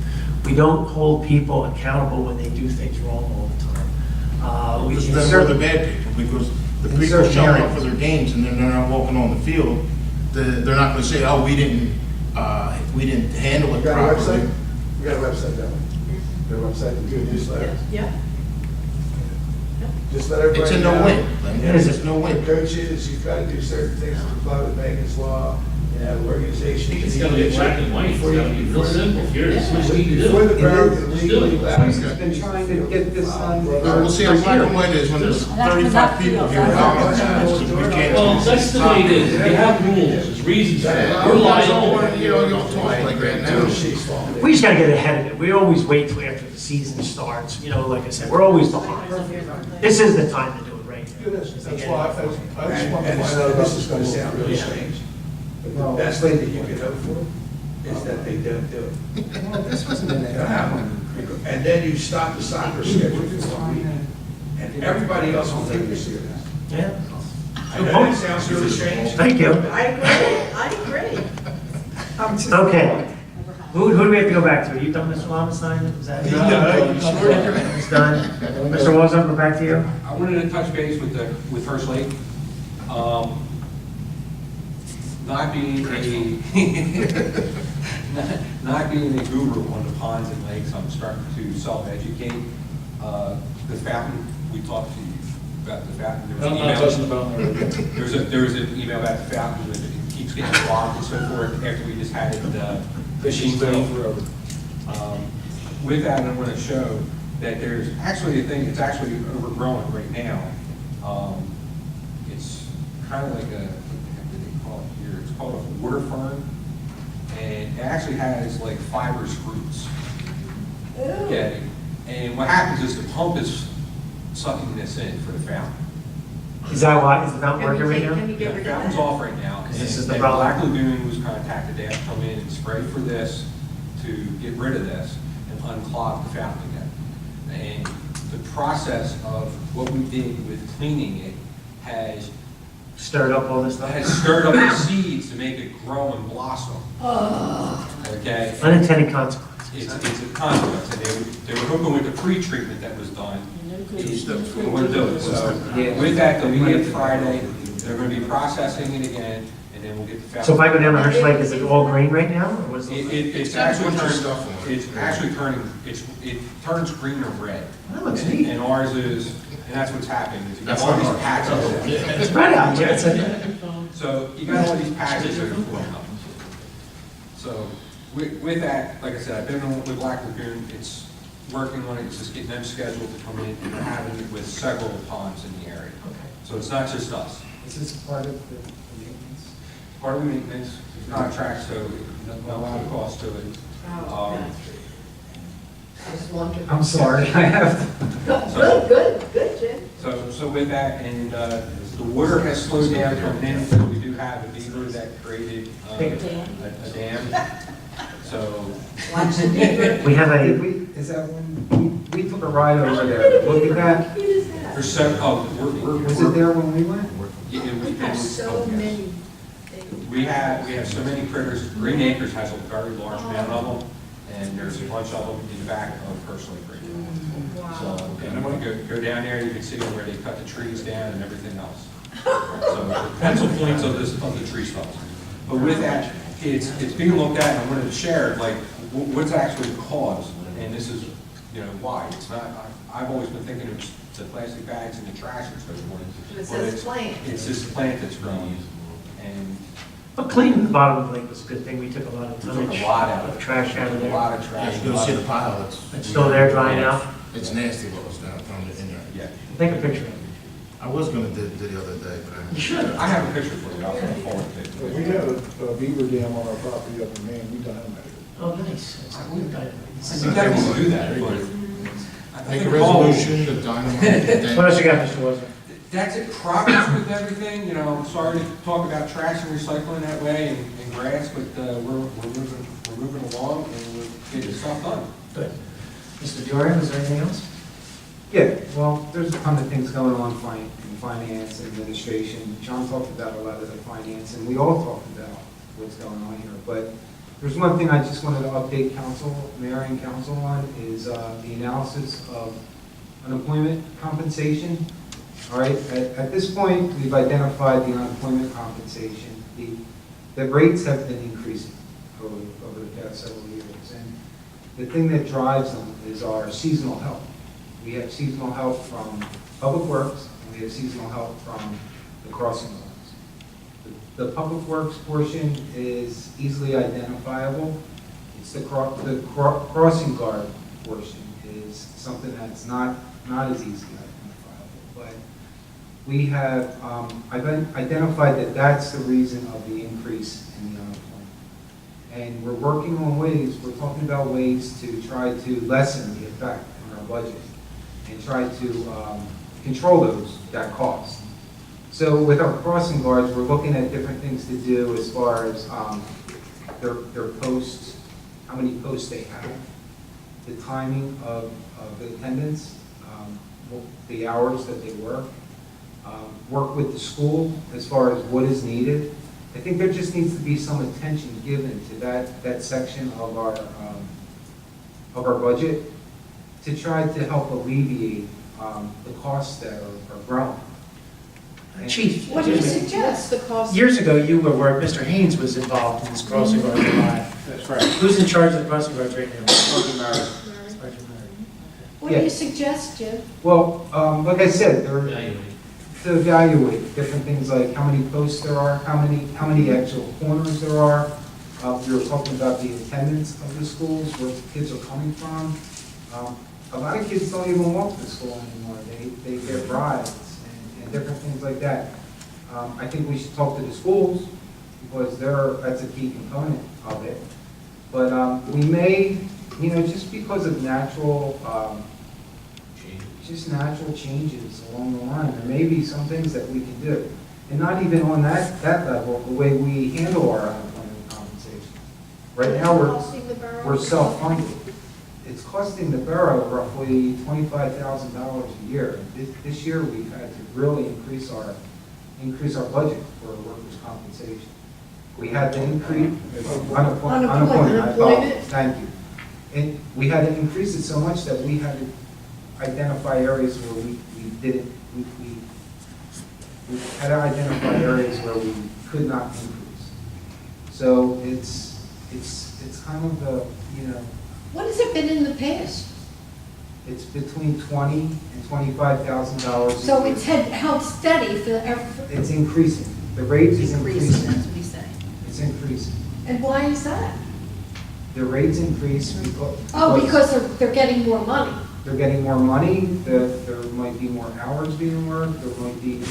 We don't hold people accountable when they do things wrong all the time. because they're the bad people, because the In people certain showing up areas. for their games and then they're not walking on the field, they're not gonna say, oh, we didn't handle it We got a properly. website? We got a website, don't we? We got a website, we do a newsletter. Yeah. Just let everybody know. It's a no-win. Lynn. It is. It's no win. Coaches, you've got to do certain things to comply with Megan's law, organizations. I think it's gonna be black and white, it's gonna be real simple, here, this is what we need to Before do. the borough can Just do legally it. allow he's it. been trying to get this on. We'll see how black and white is when there's 35 people here. We can't. Well, that's the way it is, we have rules, there's reasons for it, we're liable. You don't talk like that now. We just gotta get ahead of it. We always wait till after the season starts, like I said, we're always behind. This is the time to do it right. That's why I just want to And find so out. this is going to sound really strange, but the best thing that you can hope for is that they don't do it. Well, this wasn't in Don't there. happen. And then you stop the soccer schedule for 1 week, and everybody else will take you serious. Yeah. I know that sounds really strange. Thank you. I agree. I'm just- Okay. Who do we have to go back to? Are you done, Mr. Lowenstein? Is that? He's done. He's done. Mr. Walzon, we're back to you. I wanted to touch base with First Lake. Not being not being a guru on the ponds and lakes, I'm starting to self-educate. The fountain, we talked to you about the fountain. There was an I'm not email- touching the fountain. There was an email about the fountain, that it keeps getting clogged and so forth, after we just had it, machine cleaned. forever. With that, I want to show that there's actually a thing, it's actually overgrown right now. It's kind of like a, what the heck do they call it here? It's called a water fern, and it actually has like fibrous roots. Okay, and what happens is the pump is sucking this in for the fountain. Is that why? Is it not Can we working right take- now? can you get The rid of fountain's that? off right now. This is and- the and problem. Black Lagoon was contacted, they have to come in and spray for this to get rid of this and unclog the fountain again. And the process of what we did with cleaning it has Stirred up all this stuff? stirred up the seeds to make it grow and blossom. Okay? Unintended consequences. It's a consequence, and they were hoping with the pre-treatment that was done, it wouldn't do it. So with that, they'll be here Friday, they're gonna be processing it again, and then we'll get the fountain. So if I go down to Hirsch Lake, is it all green right now, or was it? It's actually turning, it turns green or red. That looks neat. And ours is, and that's what's happening, is you got all these patches. It's right out here. It's a- So you got all these patches that are forming up. So with that, like I said, I've been on with Black Lagoon, it's working on it, it's just getting them scheduled to come in, and we're having it with several ponds in the area. So it's not just us. Is this part of the maintenance? Part of the maintenance contract, so no lot of cost to it. Just wondering. I'm sorry, I have to. Good, Jim. So with that, and the water has slowed down coming in, but we do have a beaver that created a dam. So, Watch the beaver. We have Did a, we, is that when, we took a ride over there, look at that? there's seven, Was it there when we went? Yeah, We have so many things. We have so many critters. Green Acres has a very large amount of them, and there's a bunch of them in the back of personally green. So, and when you go down there, you can see where they cut the trees down and everything else. So, pencil points of the tree stumps. But with that, it's being looked at, and I wanted to share, like, what's actually the cause, and this is, why. It's not, I've always been thinking it's the plastic bags and the trash and so forth. It says plant. It's this plant that's growing, and but cleaning the bottom of the lake was a good thing. We took a lot of took tonnage a lot out of of trash out of a there. lot of Yeah, trash. you go see the pile, It's still there drying out. it's nasty what was down in there. Yeah. Take a picture of it. I was gonna do the other day, but I. You should. I have a picture for you, I'll forward it to you. We had a beaver dam on our property up in Maine, we dynamited it. Oh, nice. You definitely do that, but. I Make think a all- resolution, the dynamite. What else you got, Mr. Wilson? That's it, progress with everything, sorry to talk about trash and recycling that way and grass, but we're moving along and we're getting stuff done. Good. Mr. Dorian, is there anything else? Yeah, well, there's a ton of things going on in finance, administration. John talked about a lot of the finance, and we all talked about what's going on here. But there's one thing I just wanted to update council, mayor and council on, is the analysis of unemployment compensation. All right, at this point, we've identified the unemployment compensation. The rates have been increasing over the past several years. And the thing that drives them is our seasonal help. We have seasonal help from Public Works, and we have seasonal help from the crossing guards. The Public Works portion is easily identifiable. It's the crossing guard portion is something that's not as easily identifiable. But we have identified that that's the reason of the increase in the unemployment. And we're working on ways, we're talking about ways to try to lessen the effect on our budget and try to control that cost. So with our crossing guards, we're looking at different things to do as far as their posts, how many posts they have, the timing of the attendance, the hours that they work with the school as far as what is needed. I think there just needs to be some attention given to that section of our budget to try to help alleviate the costs that are growing. Chief. What do you excuse me. suggest? The cost. Years ago, you were where Mr. Haynes was involved in this crossing guard live. That's right. Who's in charge of the crossing guards right now? Sergeant Mary. Sergeant Murray. What do you suggest, Jim? Well, like I said, Evaluate. to evaluate different things like how many posts there are, how many actual corners there are. We were talking about the attendance of the schools, where the kids are coming from. A lot of kids don't even walk to school anymore. They get rides and different things like that. I think we should talk to the schools because that's a key component of it. But we may, just because of natural changes along the line, there may be some things that we can do. And not even on that level, the way we handle our unemployment compensation. Right now, we're self-funded. It's costing the borough roughly $25,000 a year. This year, we've had to really increase our budget for workers' compensation. We had to increase unemployment. Thank you. And we had to increase it so much that we had to identify areas where we had to identify areas where we could not increase. So it's kind of the, What has it been in the past? it's between $20,000 and $25,000. So it's held steady for, It's increasing. The rate is increasing. That's what he's saying. It's increasing. and why is that? The rates increase because. Oh, because they're getting more money. They're getting more money, there might be more hours being worked, there might be,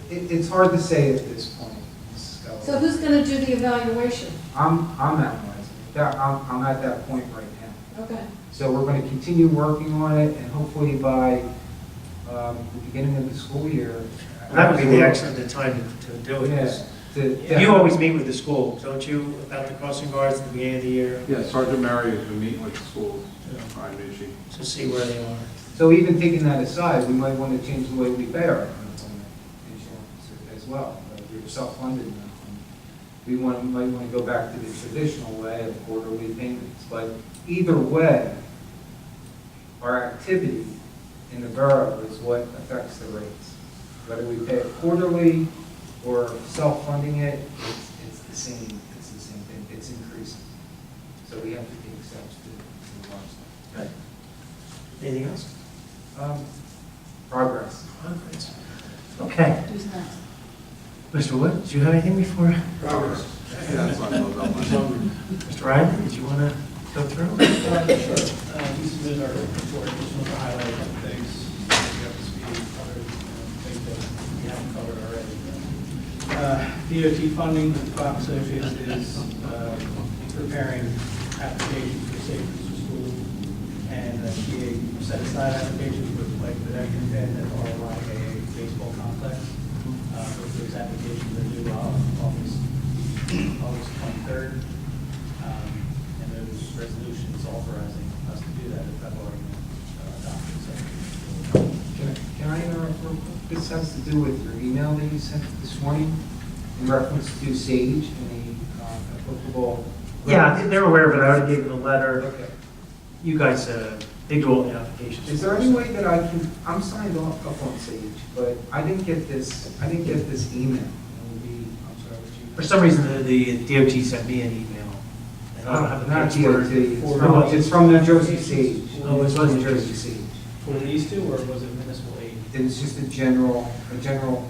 it's hard to say at this point, Mrs. Keller. So who's going to do the evaluation? I'm analyzing it. I'm at that point right now. Okay. So we're going to continue working on it, and hopefully by the beginning of the school year. That would be the excellent time to do it. Yeah, 'Cause to You have- always meet with the school, don't you, about the crossing guards at the beginning of the year? Yeah, Sergeant Mary has been meeting with the schools, I mean, she. To see where they are. So even taking that aside, we might want to change the way we pay our unemployment insurance as well. We're self-funded now. We might want to go back to the traditional way of quarterly payments. But either way, our activity in the borough is what affects the rates. Whether we pay it quarterly or self-funding it, it's the same thing. It's increasing. So we have to take steps to watch that. Okay. Anything else? Progress. Okay. Who's next? Mr. Wood, do you have anything before? Progress. Yeah, that's what I love about my. Mr. Ryan, did you want to go through? Sure. We submitted our report, just want to highlight a couple things. We have to speed, other things that we haven't covered already. DOT funding, the Caucus Association is preparing applications for safe routes to school and VA set-aside applications with like pedestrian pad that are like a baseball complex. Both those applications are due August 23rd. And those resolutions authorizing us to do that if I've already adopted. Can I interrupt real quick? This has to do with your email that you sent this morning in reference to SAGE and the applicable. Yeah, they're aware of it. I already gave them a letter. Okay. You guys, they do all the applications. Is there any way that I can, I'm signed up on SAGE, but I didn't get this email. It would be, I'm sorry, what you. For some reason, the DOT sent me an email. And I don't have the Not password. DOT, it's from New Jersey SAGE. Oh, it's from from New Jersey SAGE. For these two, or was it municipal aid? It was just a general email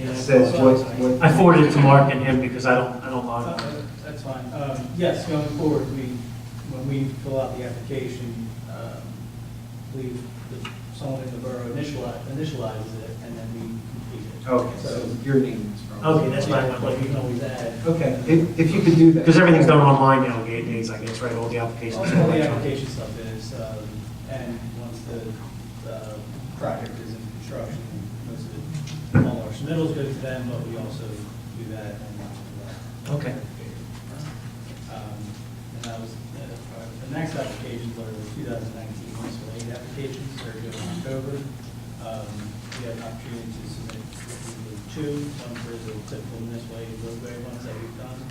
Yeah, that says what. I forwarded it to Mark and him because I don't log in. That's fine. Yes, going forward, when we fill out the application, someone in the borough initializes it, and then we complete it. Okay, so your name is from. Okay, that's fine. Like you can always add. Okay, if you could do that. Because everything's done online nowadays, I guess, right? All the applications. All are the electronic. application stuff is, and once the project is in construction, most of all our submittals go to them, but we also do that and Okay. and that was, the next applications are the 2019 municipal aid applications, they're due in October. We have an opportunity to submit two, one for the typical municipal aid roadway ones that we've done,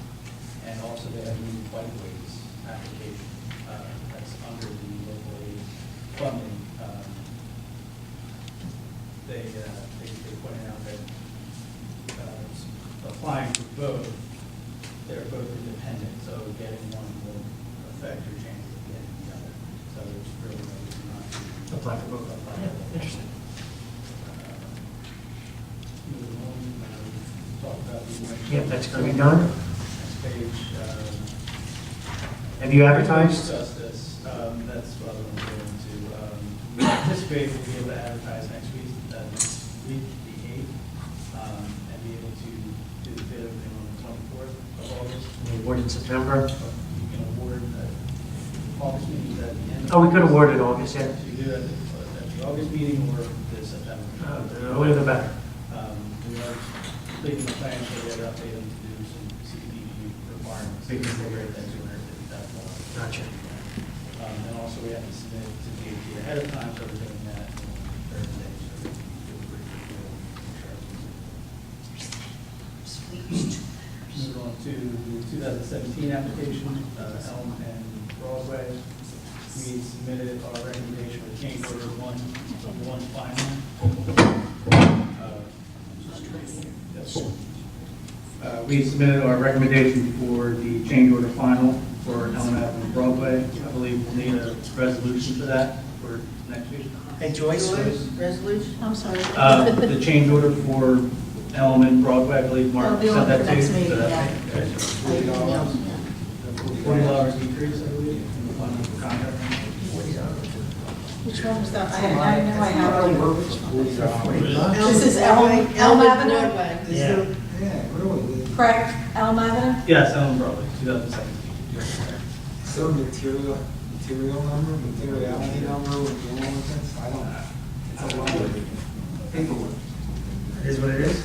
and also they have a new bikeways application, that's under the local aid funding. They pointed out that applying for both, they're both independent, so getting one will affect your chances of getting the other. So it's really no reason not to Apply for both. apply Yeah, for both. interesting. Moving on, talk about the. Yep, that's going to be done. Next page. Have you advertised? Discuss this, that's what I was going to go into. We anticipate we'll be able to advertise next week, the 8th, and be able to do the bid opening on the 24th of August. Award in September. You can award August meeting at the end. Oh, we could award it August, yeah. So you do it at the August meeting or the September. The earlier the better. We are completing the plan, so we have to update them to do some CDBG requirements. Because they're great, that's $250,000. Gotcha. And also we have to submit to DOT ahead of time, so we're doing that Thursday, so we do a pretty good deal. Move on to the 2017 application, Elm and Broadway. We submitted our recommendation for change order one final. We submitted our recommendation for the change order final for Elm Avenue Broadway. I believe we'll need a resolution for that for next week. Hey, Joyce? Resolution? I'm sorry. The change order for Elm and Broadway, I believe Mark Oh, the sent that order to you. for next meeting, So that- yeah. okay, so $40 decrease, I believe, in the final contract. Which one was that? I know I have it. Which one? Elm This is Elm Avenue? Broadway. Yeah. Yeah, really. Correct, Elm Avenue? Yes, Elm and Broadway, 2017. Is there a materiality number with dealing with this? I don't know. It's a lot of paperwork. It is what it is?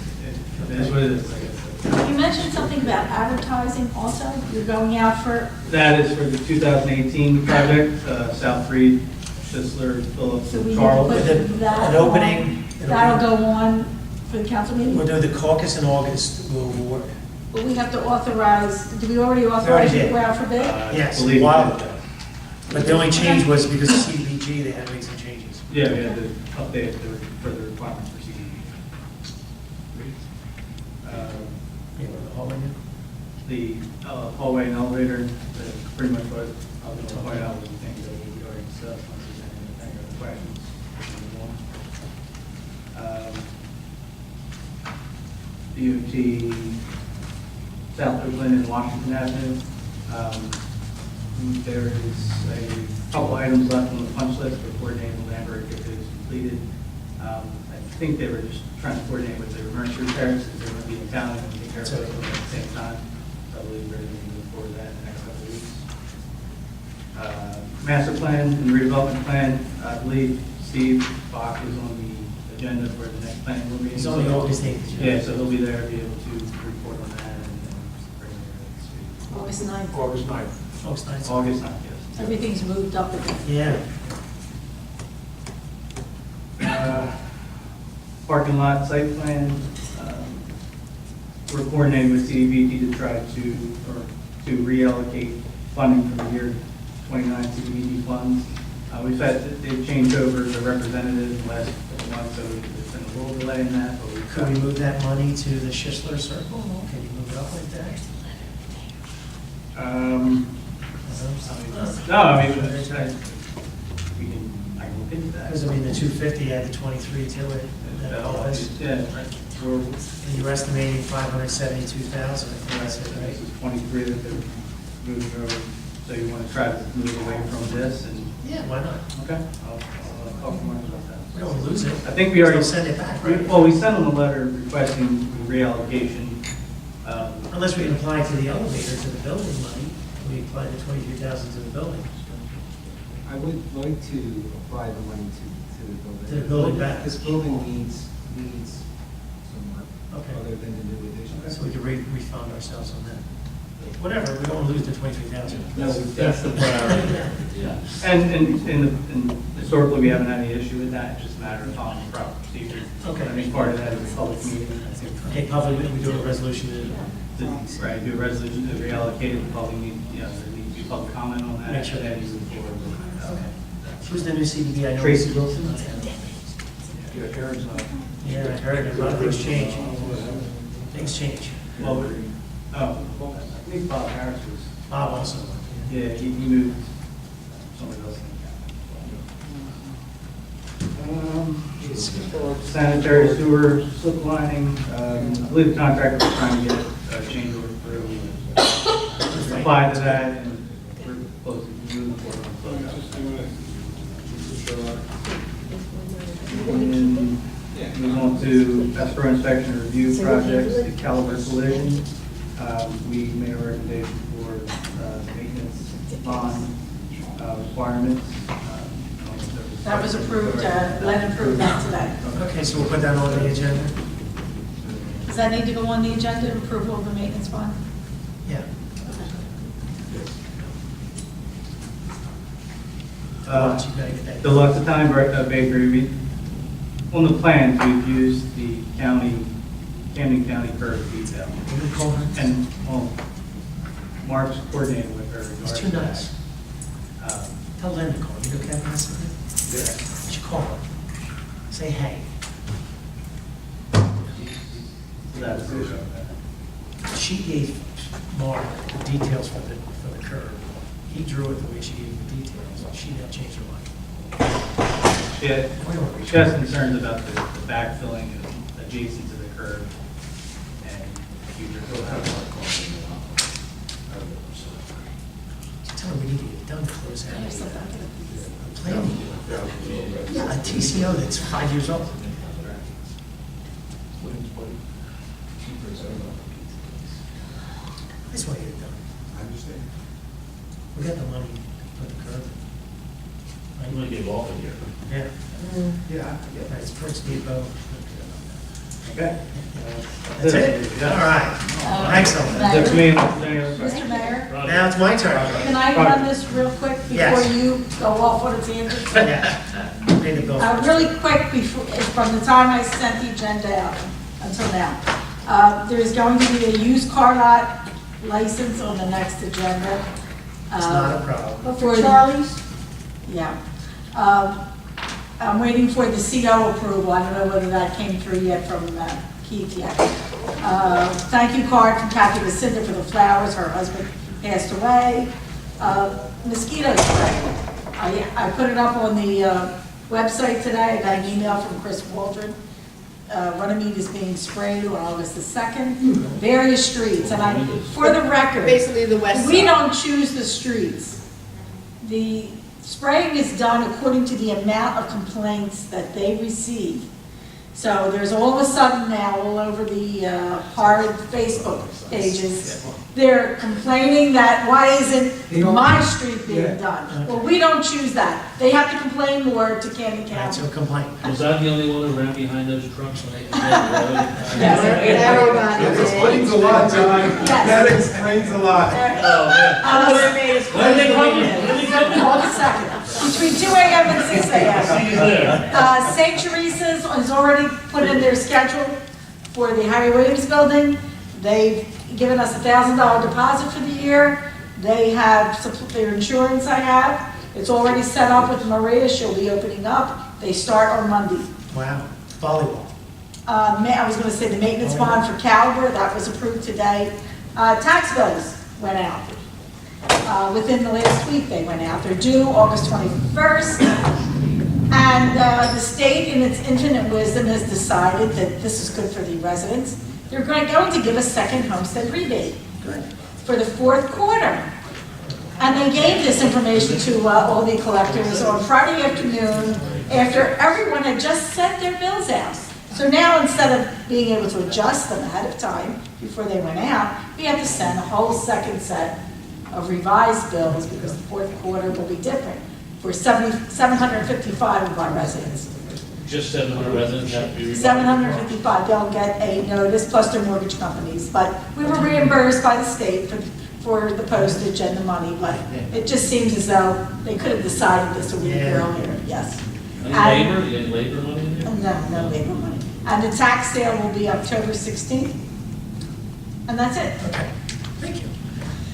It is what it is, I guess. You mentioned something about advertising also, you're going out for, That is for the 2018 project, South Reed, Schisler, Phillips, so we need to Charles. put that An opening. on. That'll go on for the council meeting? We'll do the caucus in August, we'll award. But we have to authorize, did we already authorize you to go out for bid? Yes, believe a while it. ago. But the only change was because of CDBG, they had to make some changes. Yeah, we had to update for the requirements for CDB. Yeah, the hallway. The hallway and elevator, pretty much what I was going to point out was the things that we already discussed. Once there's any other questions. DOT, South Oakland and Washington Avenue. There is a couple items left on the punch list for coordinating labor if it is completed. I think they were just trying to coordinate with the emergency repairs, since they're going to be in town and take care of it at the same time. So I believe we're going to move forward with that in the next couple of weeks. Master plan and redevelopment plan, I believe Steve Bach is on the agenda for the next planning board meeting. He's on the August 8th agenda. Yeah, so he'll be there, be able to report on that and bring it to speed. August 9th. August 9th. August 9th. August 9th, yes. Everything's moved up again. Yeah. Parking lot site plan, we're coordinating with CDBG to try to reallocate funding from the year 29 CDBG funds. We've had, they've changed over the representatives in the last couple months, so there's been a little delay in that, but we've Could we move that money to the Schisler Circle? Can you move it up like that? No, I mean, I can look into that. Because I mean, the 250 had the 23 to it. That office. Yeah, we're, And you're estimating 572,000, I think that's it, right? this is 23 that they're moving over, so you want to try to move away from this and, Yeah, why not? okay, I'll talk to Mark about that. We don't lose it. I think we already. Still send it back, right? Well, we sent them a letter requesting reallocation. Unless we can apply to the elevator, to the building money, we apply the 23,000 to the building. I would like to apply the money to the building. To the building back. This building needs some work, Okay. other than the new addition. So we could refund ourselves on that. Whatever, we don't lose the 23,000. No, that's the priority. Yeah. And historically, we haven't had any issue with that, it's just a matter of following the proper procedure. Okay. I mean, part of that is a public meeting, I think. Okay, public, we do a resolution Right, do a resolution to reallocate it, the public need, there needs to be public comment on that. Make sure that and then you move forward with it. Okay. Who's the new CDB? I know Tracy it's- Wilson? Yeah, Aaron's not. Yeah, I heard, a lot of things change. Things change. Well, I think Bob Harris was. Bob also. Yeah, he moved somebody else in. Sanitary sewer slip lining, I believe the contractor was trying to get a change order through. We replied to that and we're close to moving forward on closeout. And move on to escrow inspection and review projects, the Caliber collision. We made a recommendation for maintenance bond requirements. That was approved, Len approved that today. Okay, so we'll put that on the agenda? Does that need to go on the agenda, approval of the maintenance bond? Yeah. You gotta get that. Deluxe Time Bakery, on the plans, we've used the Camden County curve detail. You call her? And, well, Mark's coordinating with her. It's too regarding nice. that. Tell Len to call. You know Kevin has something? You should call her. Say hey. So that's it. She gave Mark the details for the curve. He drew it the way she gave the details. She now changed her mind. She has concerns about the backfilling adjacent to the curve and future. Tell her we need to get it done to close out. A planning. Yeah, a TCO that's 5 years old. That's why you get it done. I understand. We got the money to put the curb in. I'm gonna get off of here. Yeah. Yeah, It's Brooks Depot. Okay. That's it? All right. Excellent. That's me. Mr. Mayor, Now it's my turn. can I run this real quick before Yes. you go off on a tangent? Yeah. Pay the bill. Really quick, before, from the time I sent the agenda out until now, there's going to be a used car lot license on the next agenda. It's not a problem. But for Charlie's? Yeah. I'm waiting for the CO approval. I don't know whether that came through yet from Keith yet. Thank you card from Kathy Lucinda for the flowers. Her husband passed away. Mosquito spray. I put it up on the website today. I got an email from Chris Waldron. Runnemede is being sprayed on August the 2nd. Various streets. And for the record, Basically the west we side. don't choose the streets. The spraying is done according to the amount of complaints that they receive. So there's all of a sudden now, all over the hard Facebook pages, they're complaining that why isn't my street being done? Well, we don't choose that. They have to complain more to Camden Right, County. so complain. Was I the only one who ran behind those trucks when they came down the road? Yes, everybody That did. explains a lot, John. Yes. That explains a lot. Oh, man. When are they coming? August 2nd, between 2 a.m. and 6 a.m. See you there. St. Teresa's has already put in their schedule for the Harry Williams building. They've given us a $1,000 deposit for the year. They have their insurance I have. It's already set up with Maria. She'll be opening up. They start on Monday. Wow. Volleyball. I was going to say the maintenance bond for Caliber, that was approved today. Tax bills went out. Within the last week, they went out. They're due August 21st. And the state, in its infinite wisdom, has decided that this is good for the residents. They're going to give a second homestead rebate for the fourth quarter. And they gave this information to all the collectors on Friday afternoon after everyone had just sent their bills out. So now, instead of being able to adjust them ahead of time before they went out, we have to send a whole second set of revised bills because the fourth quarter will be different for 755 of our residents. Just 700 residents have to be removed. 755, they'll get a notice plus their mortgage companies. But we were reimbursed by the state for the postage and the money, but it just seems as though they could have decided this a week earlier, yes. Any labor? You get labor money in there? No labor money. And the tax sale will be October 16th. And that's it. Okay. Thank you.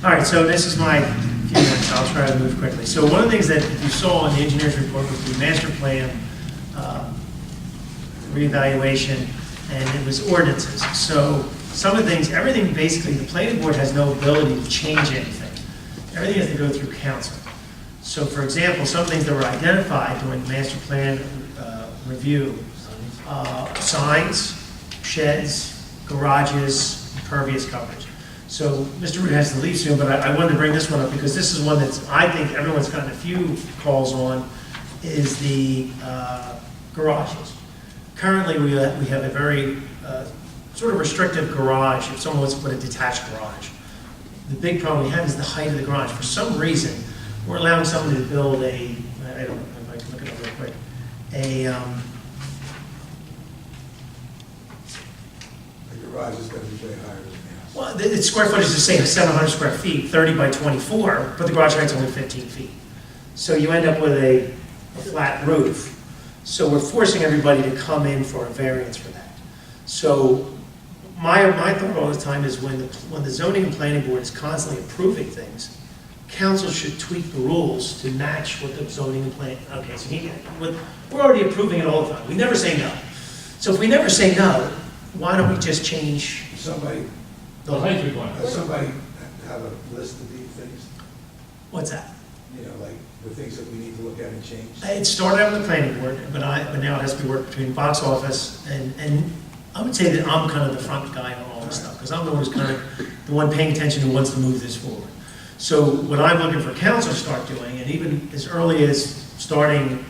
All right, so this is my few minutes. I'll try to move quickly. So one of the things that you saw in the engineer's report was the master plan reevaluation, and it was ordinances. So some of the things, everything basically, the planning board has no ability to change anything. Everything has to go through council. So for example, some things that were identified during the master plan review, signs, sheds, garages, impervious coverage. So Mr. Root has to leave soon, but I wanted to bring this one up because this is one that I think everyone's gotten a few calls on, is the garages. Currently, we have a very sort of restrictive garage if someone wants to put a detached garage. The big problem we have is the height of the garage. For some reason, we're allowing someone to build I don't know if I can look it up real quick, The garage is going to be way higher than the house. well, the square footage is the same, 700 square feet, 30 by 24, but the garage height's only 15 feet. So you end up with a flat roof. So we're forcing everybody to come in for a variance for that. So my thought all the time is when the zoning and planning board is constantly approving things, council should tweak the rules to match what the zoning and planning, okay, so we're already approving it all the time. We never say no. So if we never say no, why don't we just change Somebody, The height requirement. does somebody have a list of these things? what's that? You know, like the things that we need to look at and change? It started out with the planning board, but now it has to be worked between box office and I would say that I'm kind of the front guy on all this stuff, because I'm the one who's kind of the one paying attention who wants to move this forward. So what I'm looking for council to start doing, and even as early as starting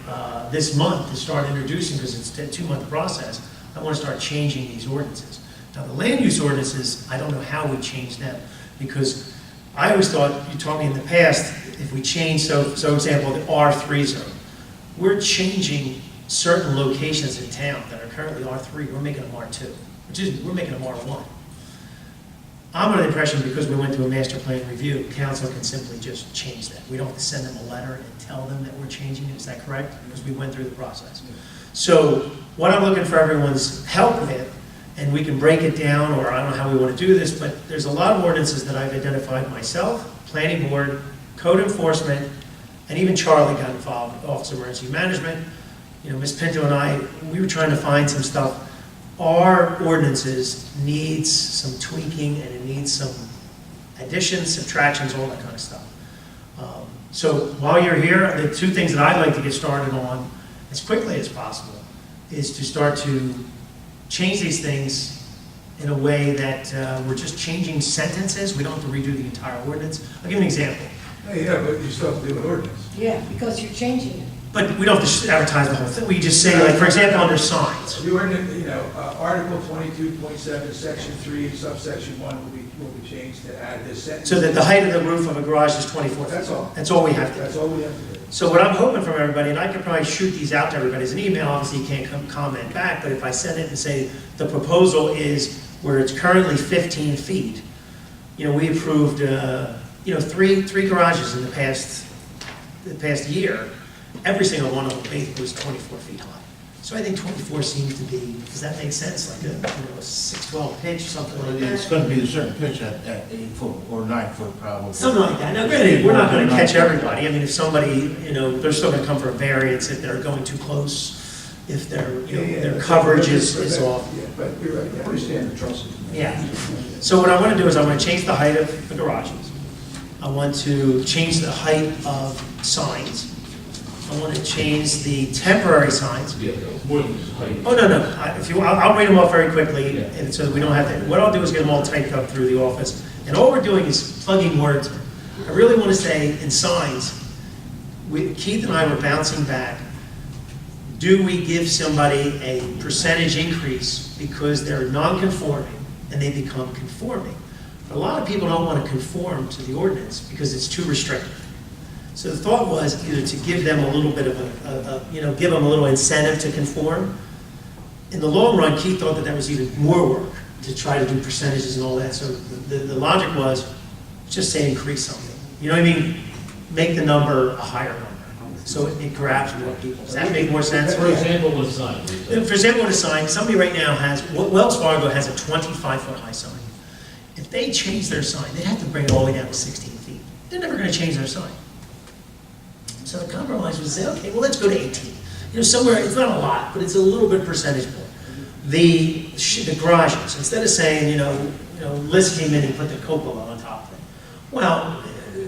this month, to start introducing, because it's a 2-month process, I want to start changing these ordinances. Now, the land use ordinances, I don't know how we change them, because I always thought, you told me in the past, if we change, so example, the R3 zone, we're changing certain locations in town that are currently R3, we're making them R2, we're making them R1. I'm under the impression because we went through a master plan review, council can simply just change that. We don't have to send them a letter and tell them that we're changing it, is that correct? Because we went through the process. So what I'm looking for everyone's help with, and we can break it down, or I don't know how we want to do this, but there's a lot of ordinances that I've identified myself, planning board, code enforcement, and even Charlie got involved, Office of Emergency Management. You know, Ms. Pinto and I, we were trying to find some stuff. Our ordinances needs some tweaking, and it needs some additions, subtractions, all that kind of stuff. So while you're here, the two things that I'd like to get started on as quickly as possible is to start to change these things in a way that we're just changing sentences. We don't have to redo the entire ordinance. I'll give you an example. Yeah, but you still have to do an ordinance. Yeah, because you're changing it. But we don't have to advertise the whole thing. We just say, like, for example, under signs. The ordinance, you know, Article 22.7, Section 3, subsection 1 will be changed to add this sentence. So that the height of the roof of a garage is 24 feet. That's all. That's all we have to do. That's all we have to do. So what I'm hoping from everybody, and I could probably shoot these out to everybody as an email, obviously you can't comment back, but if I send it and say the proposal is where it's currently 15 feet, you know, we approved, you know, three garages in the past year. Every single one of them basically was 24 feet high. So I think 24 seems to be, does that make sense? Like a 6'12" pitch, something like that? It's going to be a certain pitch at 8 foot or 9 foot probably. Something like that. Now, granted, we're not going to catch everybody. I mean, if somebody, you know, they're still going to come for a variance if they're going too close, if their, you know, their coverage is off. Yeah, but you're right, I understand the trust. Yeah. So what I want to do is I want to change the height of the garages. I want to change the height of signs. I want to change the temporary signs. Yeah, more than just height. Oh, no. If you, I'll read them off very quickly, and so that we don't have to, what I'll do is get them all typed up through the office. And all we're doing is plugging words. I really want to say in signs, Keith and I were bouncing back. Do we give somebody a percentage increase because they're non-conforming and they become conforming? But a lot of people don't want to conform to the ordinance because it's too restrictive. So the thought was either to give them a little bit of give them a little incentive to conform. In the long run, Keith thought that was even more work to try to do percentages and all that. So the logic was just say increase something. You know what I mean? Make the number a higher number. So it grabs more people. Does that make more sense? For example, with a sign. For example, with a sign, somebody right now has, Wells Fargo has a 25-foot high sign. If they change their sign, they'd have to bring it all the way down to 16 feet. They're never going to change their sign. So the compromise was to say, okay, well, let's go to 18. You know, somewhere, it's not a lot, but it's a little bit percentage more. The garages, instead of saying, Liz came in and put the cupola on top of it. Well,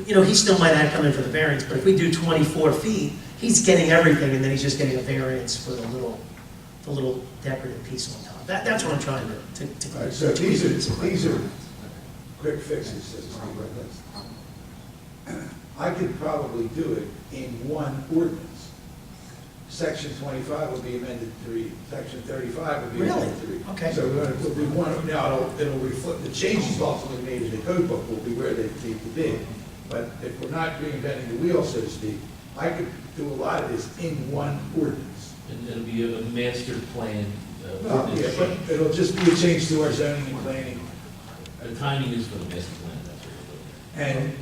he still might have to come in for the variance, but if we do 24 feet, he's getting everything, and then he's just getting a variance for the little decorative piece on top. That's what I'm trying to All right, so these are quick fixes. I could probably do it in one ordinance. Section 25 will be amended to read, Section 35 will be amended to read. Okay. So we'll do one, now it'll reflect, the changes ultimately made in the code book will be where they need to be. But if we're not reinventing the wheel, so to speak, I could do a lot of this in one ordinance. And it'll be a master plan. Well, yeah, but it'll just be a change to our zoning and planning. The timing is for the master plan, that's what we're doing.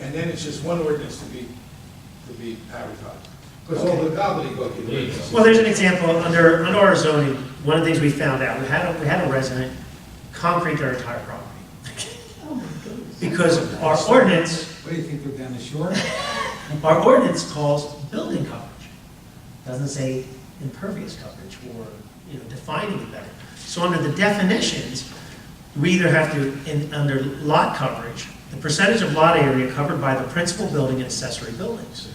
And then it's just one ordinance to be advertised. Because all the gobbledygook is. Well, there's an example, under our zoning, one of the things we found out, we had a resident concrete their entire property. Oh, my goodness. Because our ordinance, What do you think, they're down the shore? our ordinance calls building coverage. Doesn't say impervious coverage or, defining it better. So under the definitions, we either have to, under lot coverage, the percentage of lot area covered by the principal building and accessory buildings.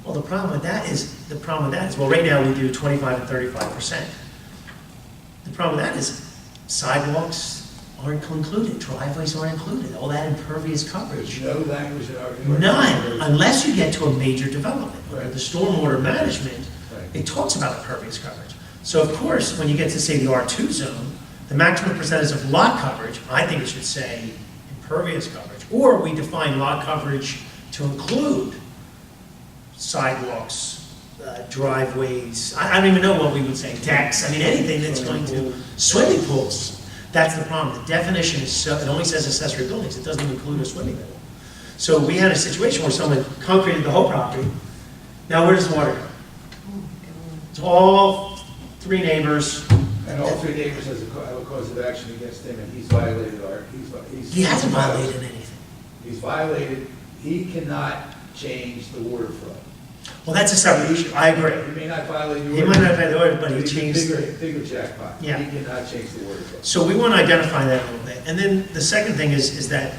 Well, the problem with that is, well, right now we do 25 and 35%. The problem with that is sidewalks aren't included, driveways aren't included, all that impervious coverage. No language in our. None, unless you get to a major development. Under Right. the stormwater management, it talks about impervious coverage. So of course, when you get to say the R2 zone, the maximum percentage of lot coverage, I think it should say impervious coverage, or we define lot coverage to include sidewalks, driveways, I don't even know what we would say, decks, I mean, anything that's going to, swimming pools. That's the problem. The definition is, so it only says accessory buildings, it doesn't even include a swimming pool. So we had a situation where someone concreted the whole property. Now where does the water go? It's all three neighbors. And all three neighbors have a cause of action against him, and he's violated He hasn't violated anything. He's violated, he cannot change the water flow. Well, that's a separate issue, I agree. He may not violate the He order. might not violate the order, but he he's a changed. Bigger jackpot. Yeah. He cannot change the water flow. So we want to identify that a little bit. And then the second thing is that,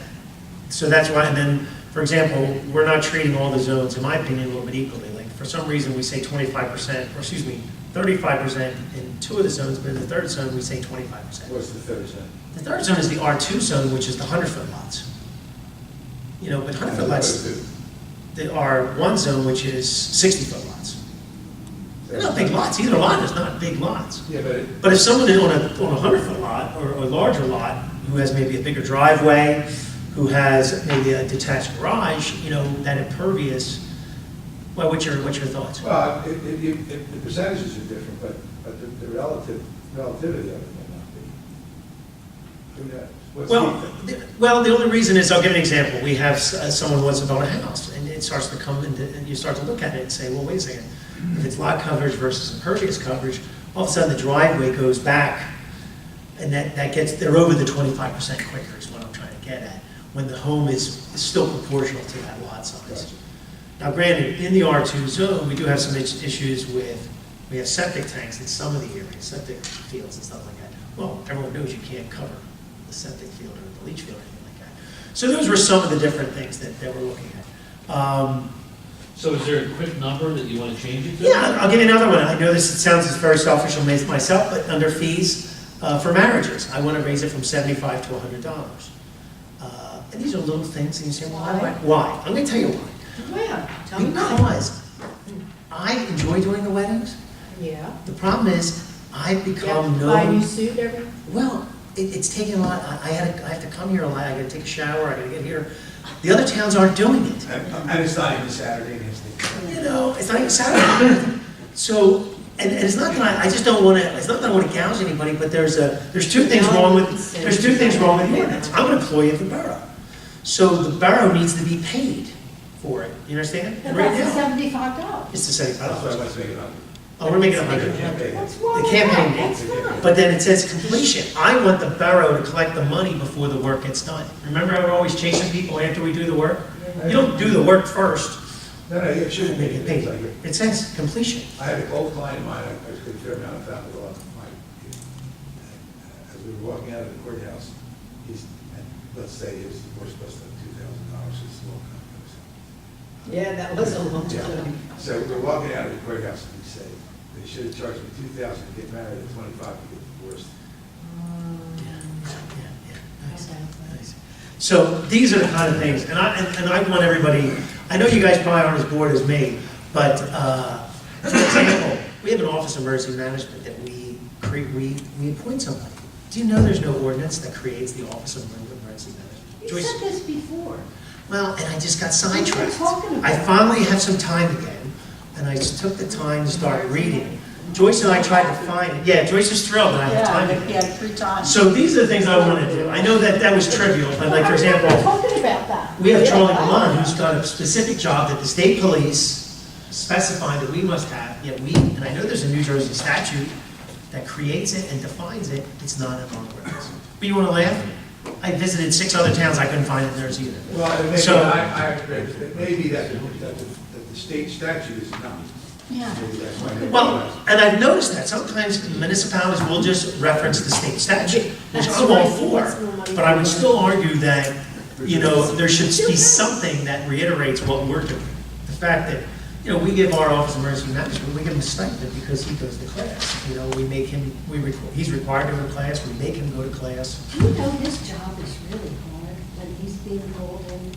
so that's why, and then, for example, we're not treating all the zones, in my opinion, a little bit equally. Like, for some reason, we say 25%, or excuse me, 35% in two of the zones, but in the third zone, we say 25%. What's the third zone? The third zone is the R2 zone, which is the 100-foot lots. You know, but 100-foot lots, the R1 zone, which is 60-foot lots. They're not big lots, either lot is not big lots. Yeah, But if someone on a 100-foot lot, or a larger lot, who has maybe a bigger driveway, who has maybe a detached garage, you know, that impervious, well, what's your thoughts? Well, the percentages are different, but the relativity of it may not be. Who knows? What's Well, the only reason is, I'll give an example. We have, someone wants to build a house, and it starts to come into, and you start to look at it and say, well, wait a second. If it's lot coverage versus impervious coverage, all of a sudden the driveway goes back, and that gets, they're over the 25% quicker is what I'm trying to get at, when the home is still proportional to that lot size. Now granted, in the R2 zone, we do have some issues with, we have septic tanks in some of the areas, septic fields and stuff like that. Well, everyone knows you can't cover the septic field or the leach field or anything like that. So those were some of the different things that we're looking at. So is there a quick number that you want to change it to? Yeah, I'll give you another one. I know this sounds very selfish on myself, but under fees for marriages, I want to raise it from $75 to $100. And these are little things, and you say, well, why? I'm going to tell you why. Well, tell me why. Because I enjoy doing the weddings. Yeah. The problem is, I've become Buy a known. new suit every? Well, it's taken a lot. I have to come here a lot. I got to take a shower. I got to get here. The other towns aren't doing it. And it's not even Saturday, and it's You know, it's not even Saturday. So, and it's not that I just don't want to. It's not that I want to gouge anybody, but there's two things wrong with the ordinance. I'm an employee of the borough, so the borough needs to be paid for it. You understand? And Right that's now, $75. it's the $75. That's why I was making it up. Oh, we're making it 100. What's wrong The with campaign that? date. That's fine. But then it says completion. I want the borough to collect the money before the work gets done. Remember how we're always chasing people after we do the work? You don't do the work first. No, it shouldn't Make it be. paid. It says completion. I had an old client of mine, I was a fair amount of family law. As we were walking out of the courthouse, let's say his divorce cost him $2,000, his law company. Yeah, that was a long time. So we're walking out of the courthouse, and he said, they should have charged me $2,000 to get married and $25 to get divorced. Nice. So these are the kind of things, and I want everybody, I know you guys probably aren't as bored as me, but for example, we have an office of emergency management that we appoint somebody. Do you know there's no ordinance that creates the office of emergency management? You Joyce? said this before. Well, and I just got What are you sidetracked. talking about? I finally have some time again, and I just took the time to start reading. Joyce and I tried to find it. Yeah, Joyce is thrilled that I have time again. Yeah, 3 times. So these are the things I want to do. I know that was trivial, but like, for example, I'm not talking about that. we have Yeah, Charlie I- Milan, who's got a specific job that the state police specified that we must have, yet and I know there's a New Jersey statute that creates it and defines it, it's not in our ordinance. But you want to laugh? I visited 6 other towns, I couldn't find it in theirs either. Well, it may be, So- I agree, it may be that the state statute is not. Yeah. Maybe that's why they- Well, and I've noticed that sometimes municipalities will just reference the state statute, which I'm all for, but I would still argue that, you know, there should be something that reiterates what we're doing. The fact that, you know, we give our Office of Emergency Management, we give him a stipend because he goes to class. You know, we make him, he's required to go to class, we make him go to class. Do you know this job is really hard when he's being called in?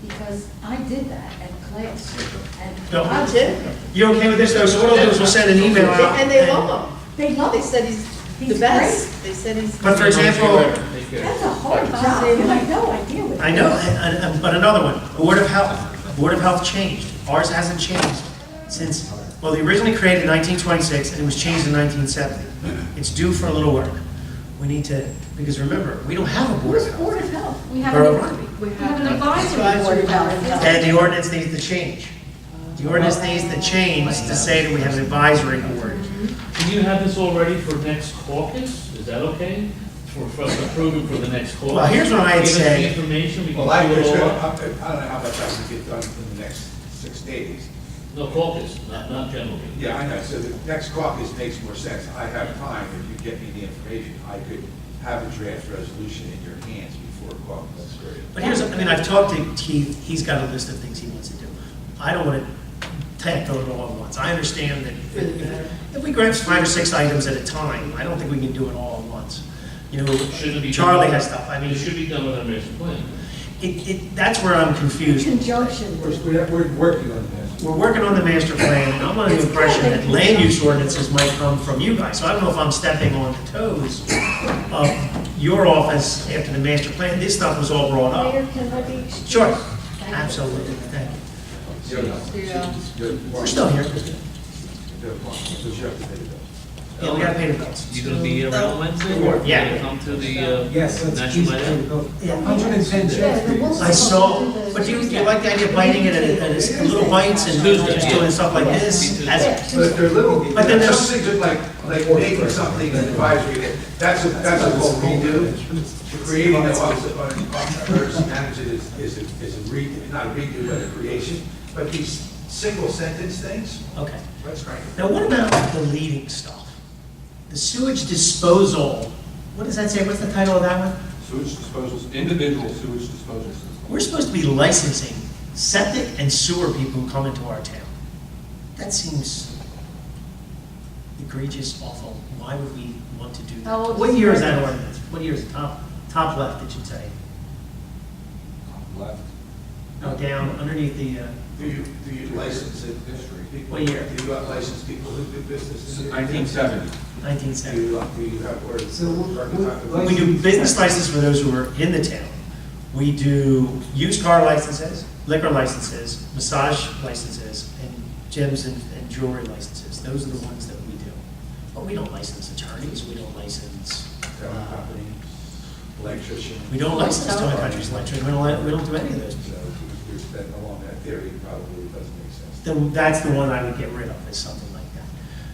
Because I did that at class. And No. I did. You okay with this though? So what I'll do is we'll send an email out. And they love him. They love They him. said he's the He's best. They said he's. But for example, That's a hard job. You have no idea what I know, but another one, Board of Health. Board of Health changed. Ours hasn't changed since, well, they originally created in 1926 and it was changed in 1970. It's due for a little work. We need to, because remember, we don't have a Board of Who's Health. Board of Health? We have Borough an Runnemede. we have an advisory Board of Health. And the ordinance needs to change. The ordinance needs to change to say that we have an advisory board. Can you have this all ready for next caucus? Is that okay? For us to approve it for the next caucus? Well, here's what I had Give us said. the information, we Well, can do it's it all gonna, up. I don't know how much I can get done in the next 6 days. No, caucus, not general meeting. Yeah, I know, so the next caucus makes more sense. I have time, if you get me the information, I could have a draft resolution in your hands before caucus. That's great. But here's, I mean, I've talked to Keith, he's got a list of things he wants to do. I don't want to tackle it all at once. I understand that if we grab 5 or 6 items at a time, I don't think we can do it all at once. You know, Shouldn't it be Charlie done- has stuff, I mean, It should be done with our master plan. that's where I'm confused. Conjunction. We're working on this. We're working on the master plan, and I'm under the impression that land use ordinances might come from you guys. So I don't know if I'm stepping on the toes of your office after the master plan. This stuff was all brought up. Mayor, can I be excused? Sure, Thank you. absolutely, thank you. Yeah. We're still here. Yeah, we gotta pay the bills. You gonna be around Wednesday? Yeah. Come to the, Yes, that's National easy. Night Out? 110 checks. I saw, but do you like the idea of biting it and it's little bites and just doing stuff like this? But they're little, But then there's- some things are like making something an advisory, that's a whole redo. Creating the office of emergency manager is a not a redo, but a creation. But these single sentence things, Okay. that's great. Now, what about deleting stuff? The sewage disposal, what does that say? What's the title of that one? Sewage disposals, individual sewage disposal system. We're supposed to be licensing septic and sewer people who come into our town. That seems egregious, awful. Why would we want to do How that? old What is year the is that ordinance? ordinance? What year is it? Top left, it should say. Left. No, down underneath the, Do you license it? What year? Do you license people who do business? in your- 1970. 1970. Do you have ordinance? So what- We do business licenses for those who are in the town. We do used car licenses, liquor licenses, massage licenses, and gyms and jewelry licenses. Those are the ones that we do. But we don't license attorneys, we don't license, Towing company, electrician. we don't license towing countries electricians, we don't do any of those. So if you're spending along that theory, probably doesn't make sense. Then that's the one I would get rid of, is something like that.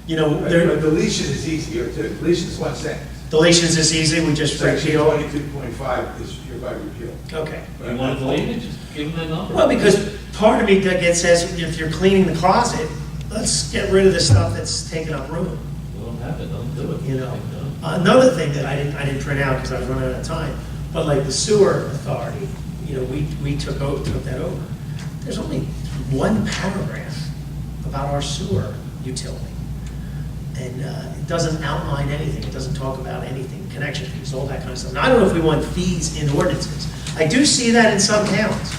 You know, But there, deletion is easier too. Deletion is one sentence. deletions is easy, we just Section repeal. 22.5 is hereby repealed. Okay. You want to delete it, just give them that number. Well, because part of me that gets says, if you're cleaning the closet, let's get rid of the stuff that's taking up room. Don't have it, don't do it. You know, another thing that I didn't print out because I was running out of time, but like the sewer authority, you know, we took that over. There's only one paragraph about our sewer utility. And it doesn't outline anything, it doesn't talk about anything, connection fees, all that kind of stuff. Now, I don't know if we want fees in ordinances. I do see that in some towns.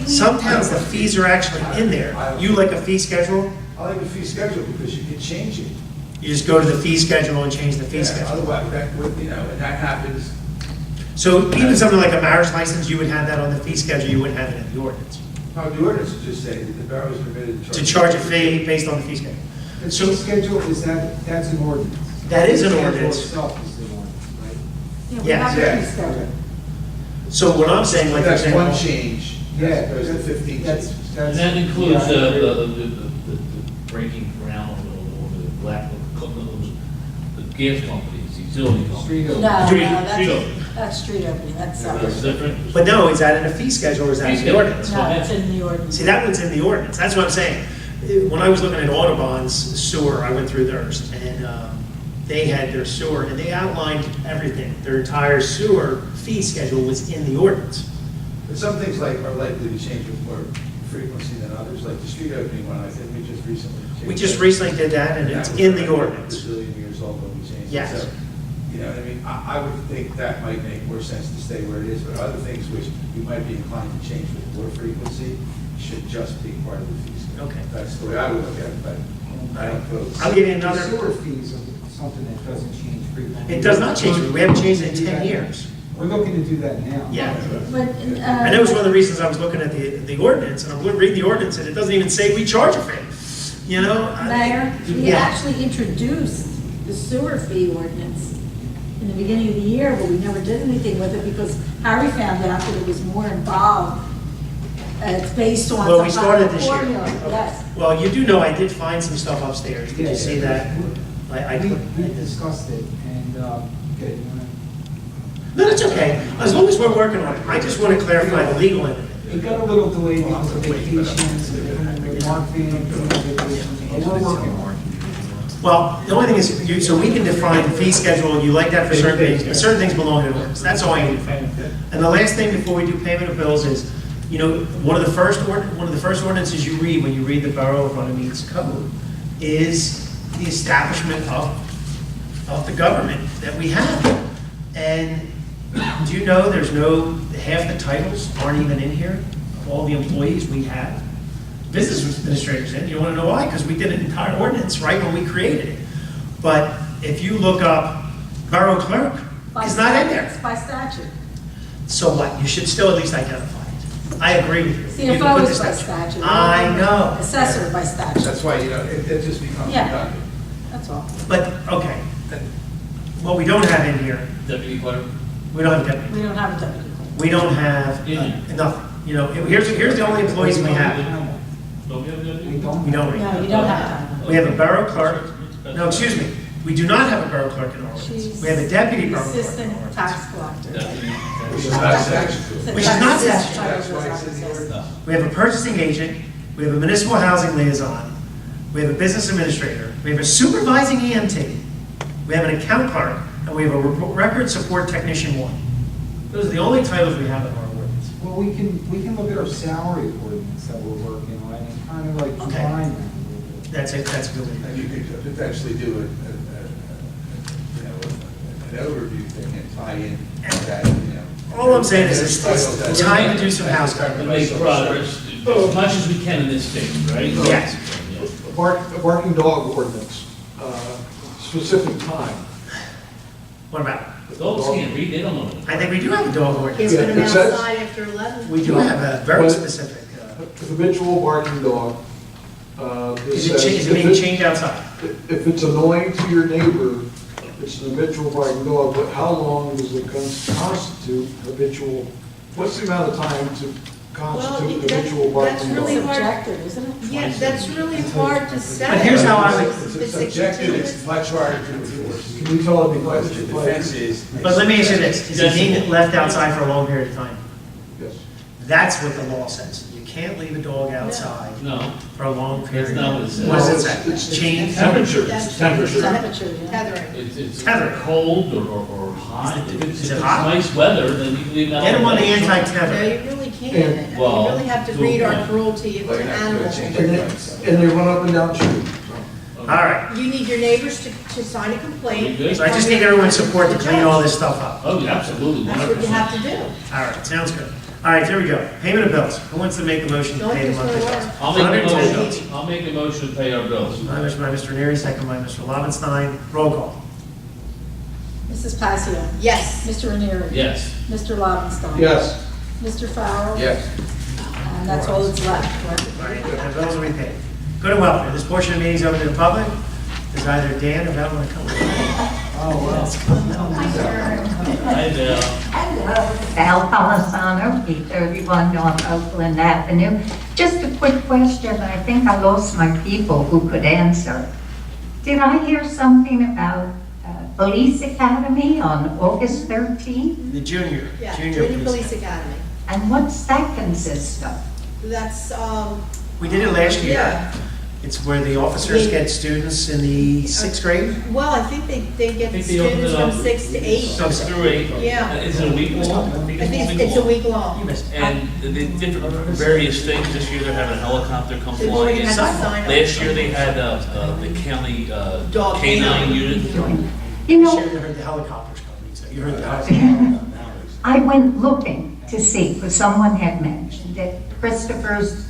Some towns, the fees are actually in there. You like a fee schedule? I like the fee schedule because you can change it. You just go to the fee schedule and change the fee Yeah, schedule. otherwise, that would, you know, and that happens. So even something like a marriage license, you would have that on the fee schedule, you wouldn't have it in the ordinance. No, the ordinance would just say that the borough is permitted To charge a fee based on the fee schedule. The So fee schedule, that's an ordinance. That is an The schedule ordinance. itself is the ordinance, right? Yeah, we Yes. have a Yeah. fee schedule. So what I'm saying, like, for That's one example, change. Yeah. As opposed to 15 That's- changes. And that includes yeah, I agree. the breaking ground or the black, the gas companies, utility companies. Street No, opening. no, Street- that's street opening, that's That's separate. different. but no, is that in a fee schedule or is that in the ordinance? No, it's in the ordinance. See, that one's in the ordinance, that's what I'm saying. When I was looking at Audubon's sewer, I went through theirs, and they had their sewer, and they outlined everything. Their entire sewer fee schedule was in the ordinance. But some things like are likely to change with more frequency than others, like the street opening one, I think we just recently changed. We just that. recently did that, and it's in the ordinance. It's a billion years old when we changed it. Yes. So, you know, what I mean, I would think that might make more sense to stay where it is, but other things which you might be inclined to change with more frequency should just be part of the fee schedule. Okay. That's the way I would look at it, but I don't vote. I'll give you another, The sewer fees are something that doesn't change frequently. it does not change, we haven't changed it in 10 years. We're looking to do that now. Yeah. But, And that was one of the reasons I was looking at the ordinance, and I'm reading the ordinance, and it doesn't even say we charge a fee, you know? Mayor, we Yeah. actually introduced the sewer fee ordinance in the beginning of the year, but we never did anything with it because Harry found out that it was more involved. It's based on. Well, we some started kind of this year. formula, Yes. Well, you do know I did find some stuff upstairs, did you see that? We discussed it, and, okay, you wanna- No, that's okay, as long as we're working on it. I just want to clarify the legal end of it. it got a little delayed because of vacations, and Mark being on vacation, but we're working on it. Well, the only thing is, so we can define the fee schedule, you like that for certain things, but certain things belong to the ordinance. That's all I need. And the last thing before we do payment of bills is, you know, one of the first ordinances you read when you read the Borough of Runnemede's code is the establishment of the government that we have. And do you know there's half the titles aren't even in here of all the employees we have? Business administrators in, you want to know why? Because we did an entire ordinance right when we created it. But if you look up borough clerk, it's not in there. It's by statute. So what? You should still at least identify it. I agree with you. You can CFO put is this by down. statute. I know. Assessor by statute. That's why, you know, it just becomes Yeah. redundant. That's all. But, okay. What we don't have in here, Deputy clerk? we don't have a deputy. We don't have a deputy. We don't have nothing. You know, here's the only employees we have. Don't we have a deputy? We don't. We don't. No, you don't have that. We have a borough clerk. No, excuse me. We do not have a borough clerk in our ordinance. She's We have a deputy the borough clerk. in our assistant ordinance. tax collector. Deputy. Which is not statutory. Which is not Assistant statutory. That's why it's in the ordinance. We have a purchasing agent, we have a municipal housing liaison, we have a business administrator, we have a supervising EMT, we have an account clerk, and we have a record support technician 1. Those are the only titles we have in our ordinance. Well, we can look at our salary ordinance that we're working on and kind of like Okay. combine that a little bit. That's it, that's a good one. And you could potentially do you know, an overview thing and tie in that, you know. All I'm saying is it's time to do some To housekeeping. make progress as much as we can in this stage, right? Yes. A barking dog ordinance, specific time. What about? The dogs can't read, they don't know. I think we do have a dog Can't ordinance. put them it says- outside after 11. We do have a very specific, Habitual barking dog. is it being chained outside? If it's annoying to your neighbor, it's an habitual barking dog, but how long does it constitute habitual? What's the amount of time to constitute habitual that's barking really dog? hard. Subjective, isn't it? Yeah, that's really hard to say. But here's how I would- It's subjective, it's much harder to enforce. Can you tell me Because the defense is. But let me ask you this, is it being left outside for a long period of time? Yes. That's what the law says. You can't leave a dog outside No, for a long period. that's not what it says. What does it say? It's Chained? Temperature, That's- temperature. Temperature, yeah. Tethering. It's Tether. cold or hot. If Is it it's hot? nice weather, then you can leave that. Get them on the No, anti-tether. you really can't. And- You Well, really have to to a read our point. cruelty Well, to you're not gonna animals. change And it. they run up and down street. All right, You need your neighbors to sign a complaint. Very good. so I just need everyone's support to clean all this stuff up. Oh, yeah, absolutely, That's what you 100%. have to do. All right, sounds good. All right, here we go. Payment of bills. Who wants to make the motion to Don't pay the use monthly my bills? word. I'll make a $110. motion, I'll make a motion to pay our bills. Motion by Mr. Neary, second by Mr. Lobenstein. Roll call. Mrs. Passione? Yes. Mr. Ranieri? Yes. Mr. Lobenstein? Yes. Mr. Farrell? Yes. And that's all that's left, correct? All right, the bills will be paid. Good and welfare. This portion of the meeting is open to the public. Does either Dan or Val want to come? Hi, Bill. Val Palisano, 831 North Oakland Avenue. Just a quick question, I think I lost my people who could answer. Did I hear something about Police Academy on August 13th? The junior. Yeah, Junior Police Academy. And what's that consist of? That's, We did it last year. Yeah. It's where the officers get students in the 6th grade. well, I think they get I think they opened students it up from 6 to 8. 6 through 8. Yeah. Is it a week long? I think it's a week long. You missed it. And the different various things, this year they're having a helicopter come They've flying already in. had to sign up. Last year they had the county Dog canine unit. You This know, year you heard the helicopters coming, so you heard the helicopters. I went looking to see, because someone had mentioned that Christopher's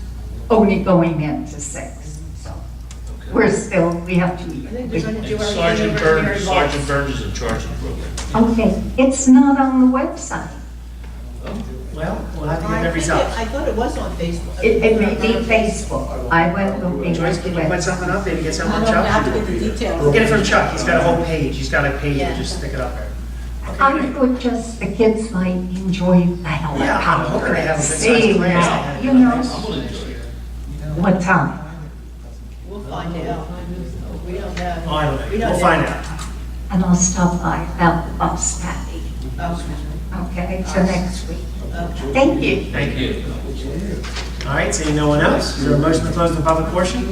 only going into 6, so. we have to. I think they're gonna do everything Sergeant over here Burns, in Sergeant Boston. Burns is in charge of the program. Okay, it's not on the website. Well, we'll have to get I the think results. I thought it was on Facebook. It may be Facebook. I went looking Joyce, at the can you put website. something up, maybe get I something don't from have Chuck? to get the details. We'll get it from Chuck, he's got a whole page, he's got a page, Yeah. we'll just stick it up there. I thought just the kids might enjoy the helicopter. Yeah, I'm hoping they have a good sized See, class. you know, what time? We'll find out. We don't know. Oh, I don't We know, don't we'll know. find out. And I'll stop by about the bus, Patty. Okay. Okay, so next week. Okay. Thank you. Thank you. All right, seeing no one else, is there a motion to close the public portion?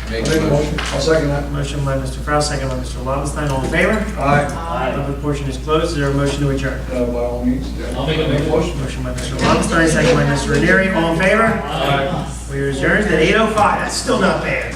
Make a motion. I'll second that. Motion by Mr. Kraus, second by Mr. Lobenstein, all in favor? Aye. Public portion is closed, is there a motion to adjourn? By all means. I'll make a motion. Motion by Mr. Lobenstein, second by Mr. Ranieri, all in favor? Aye. We are adjourned at 8:05, that's still not bad.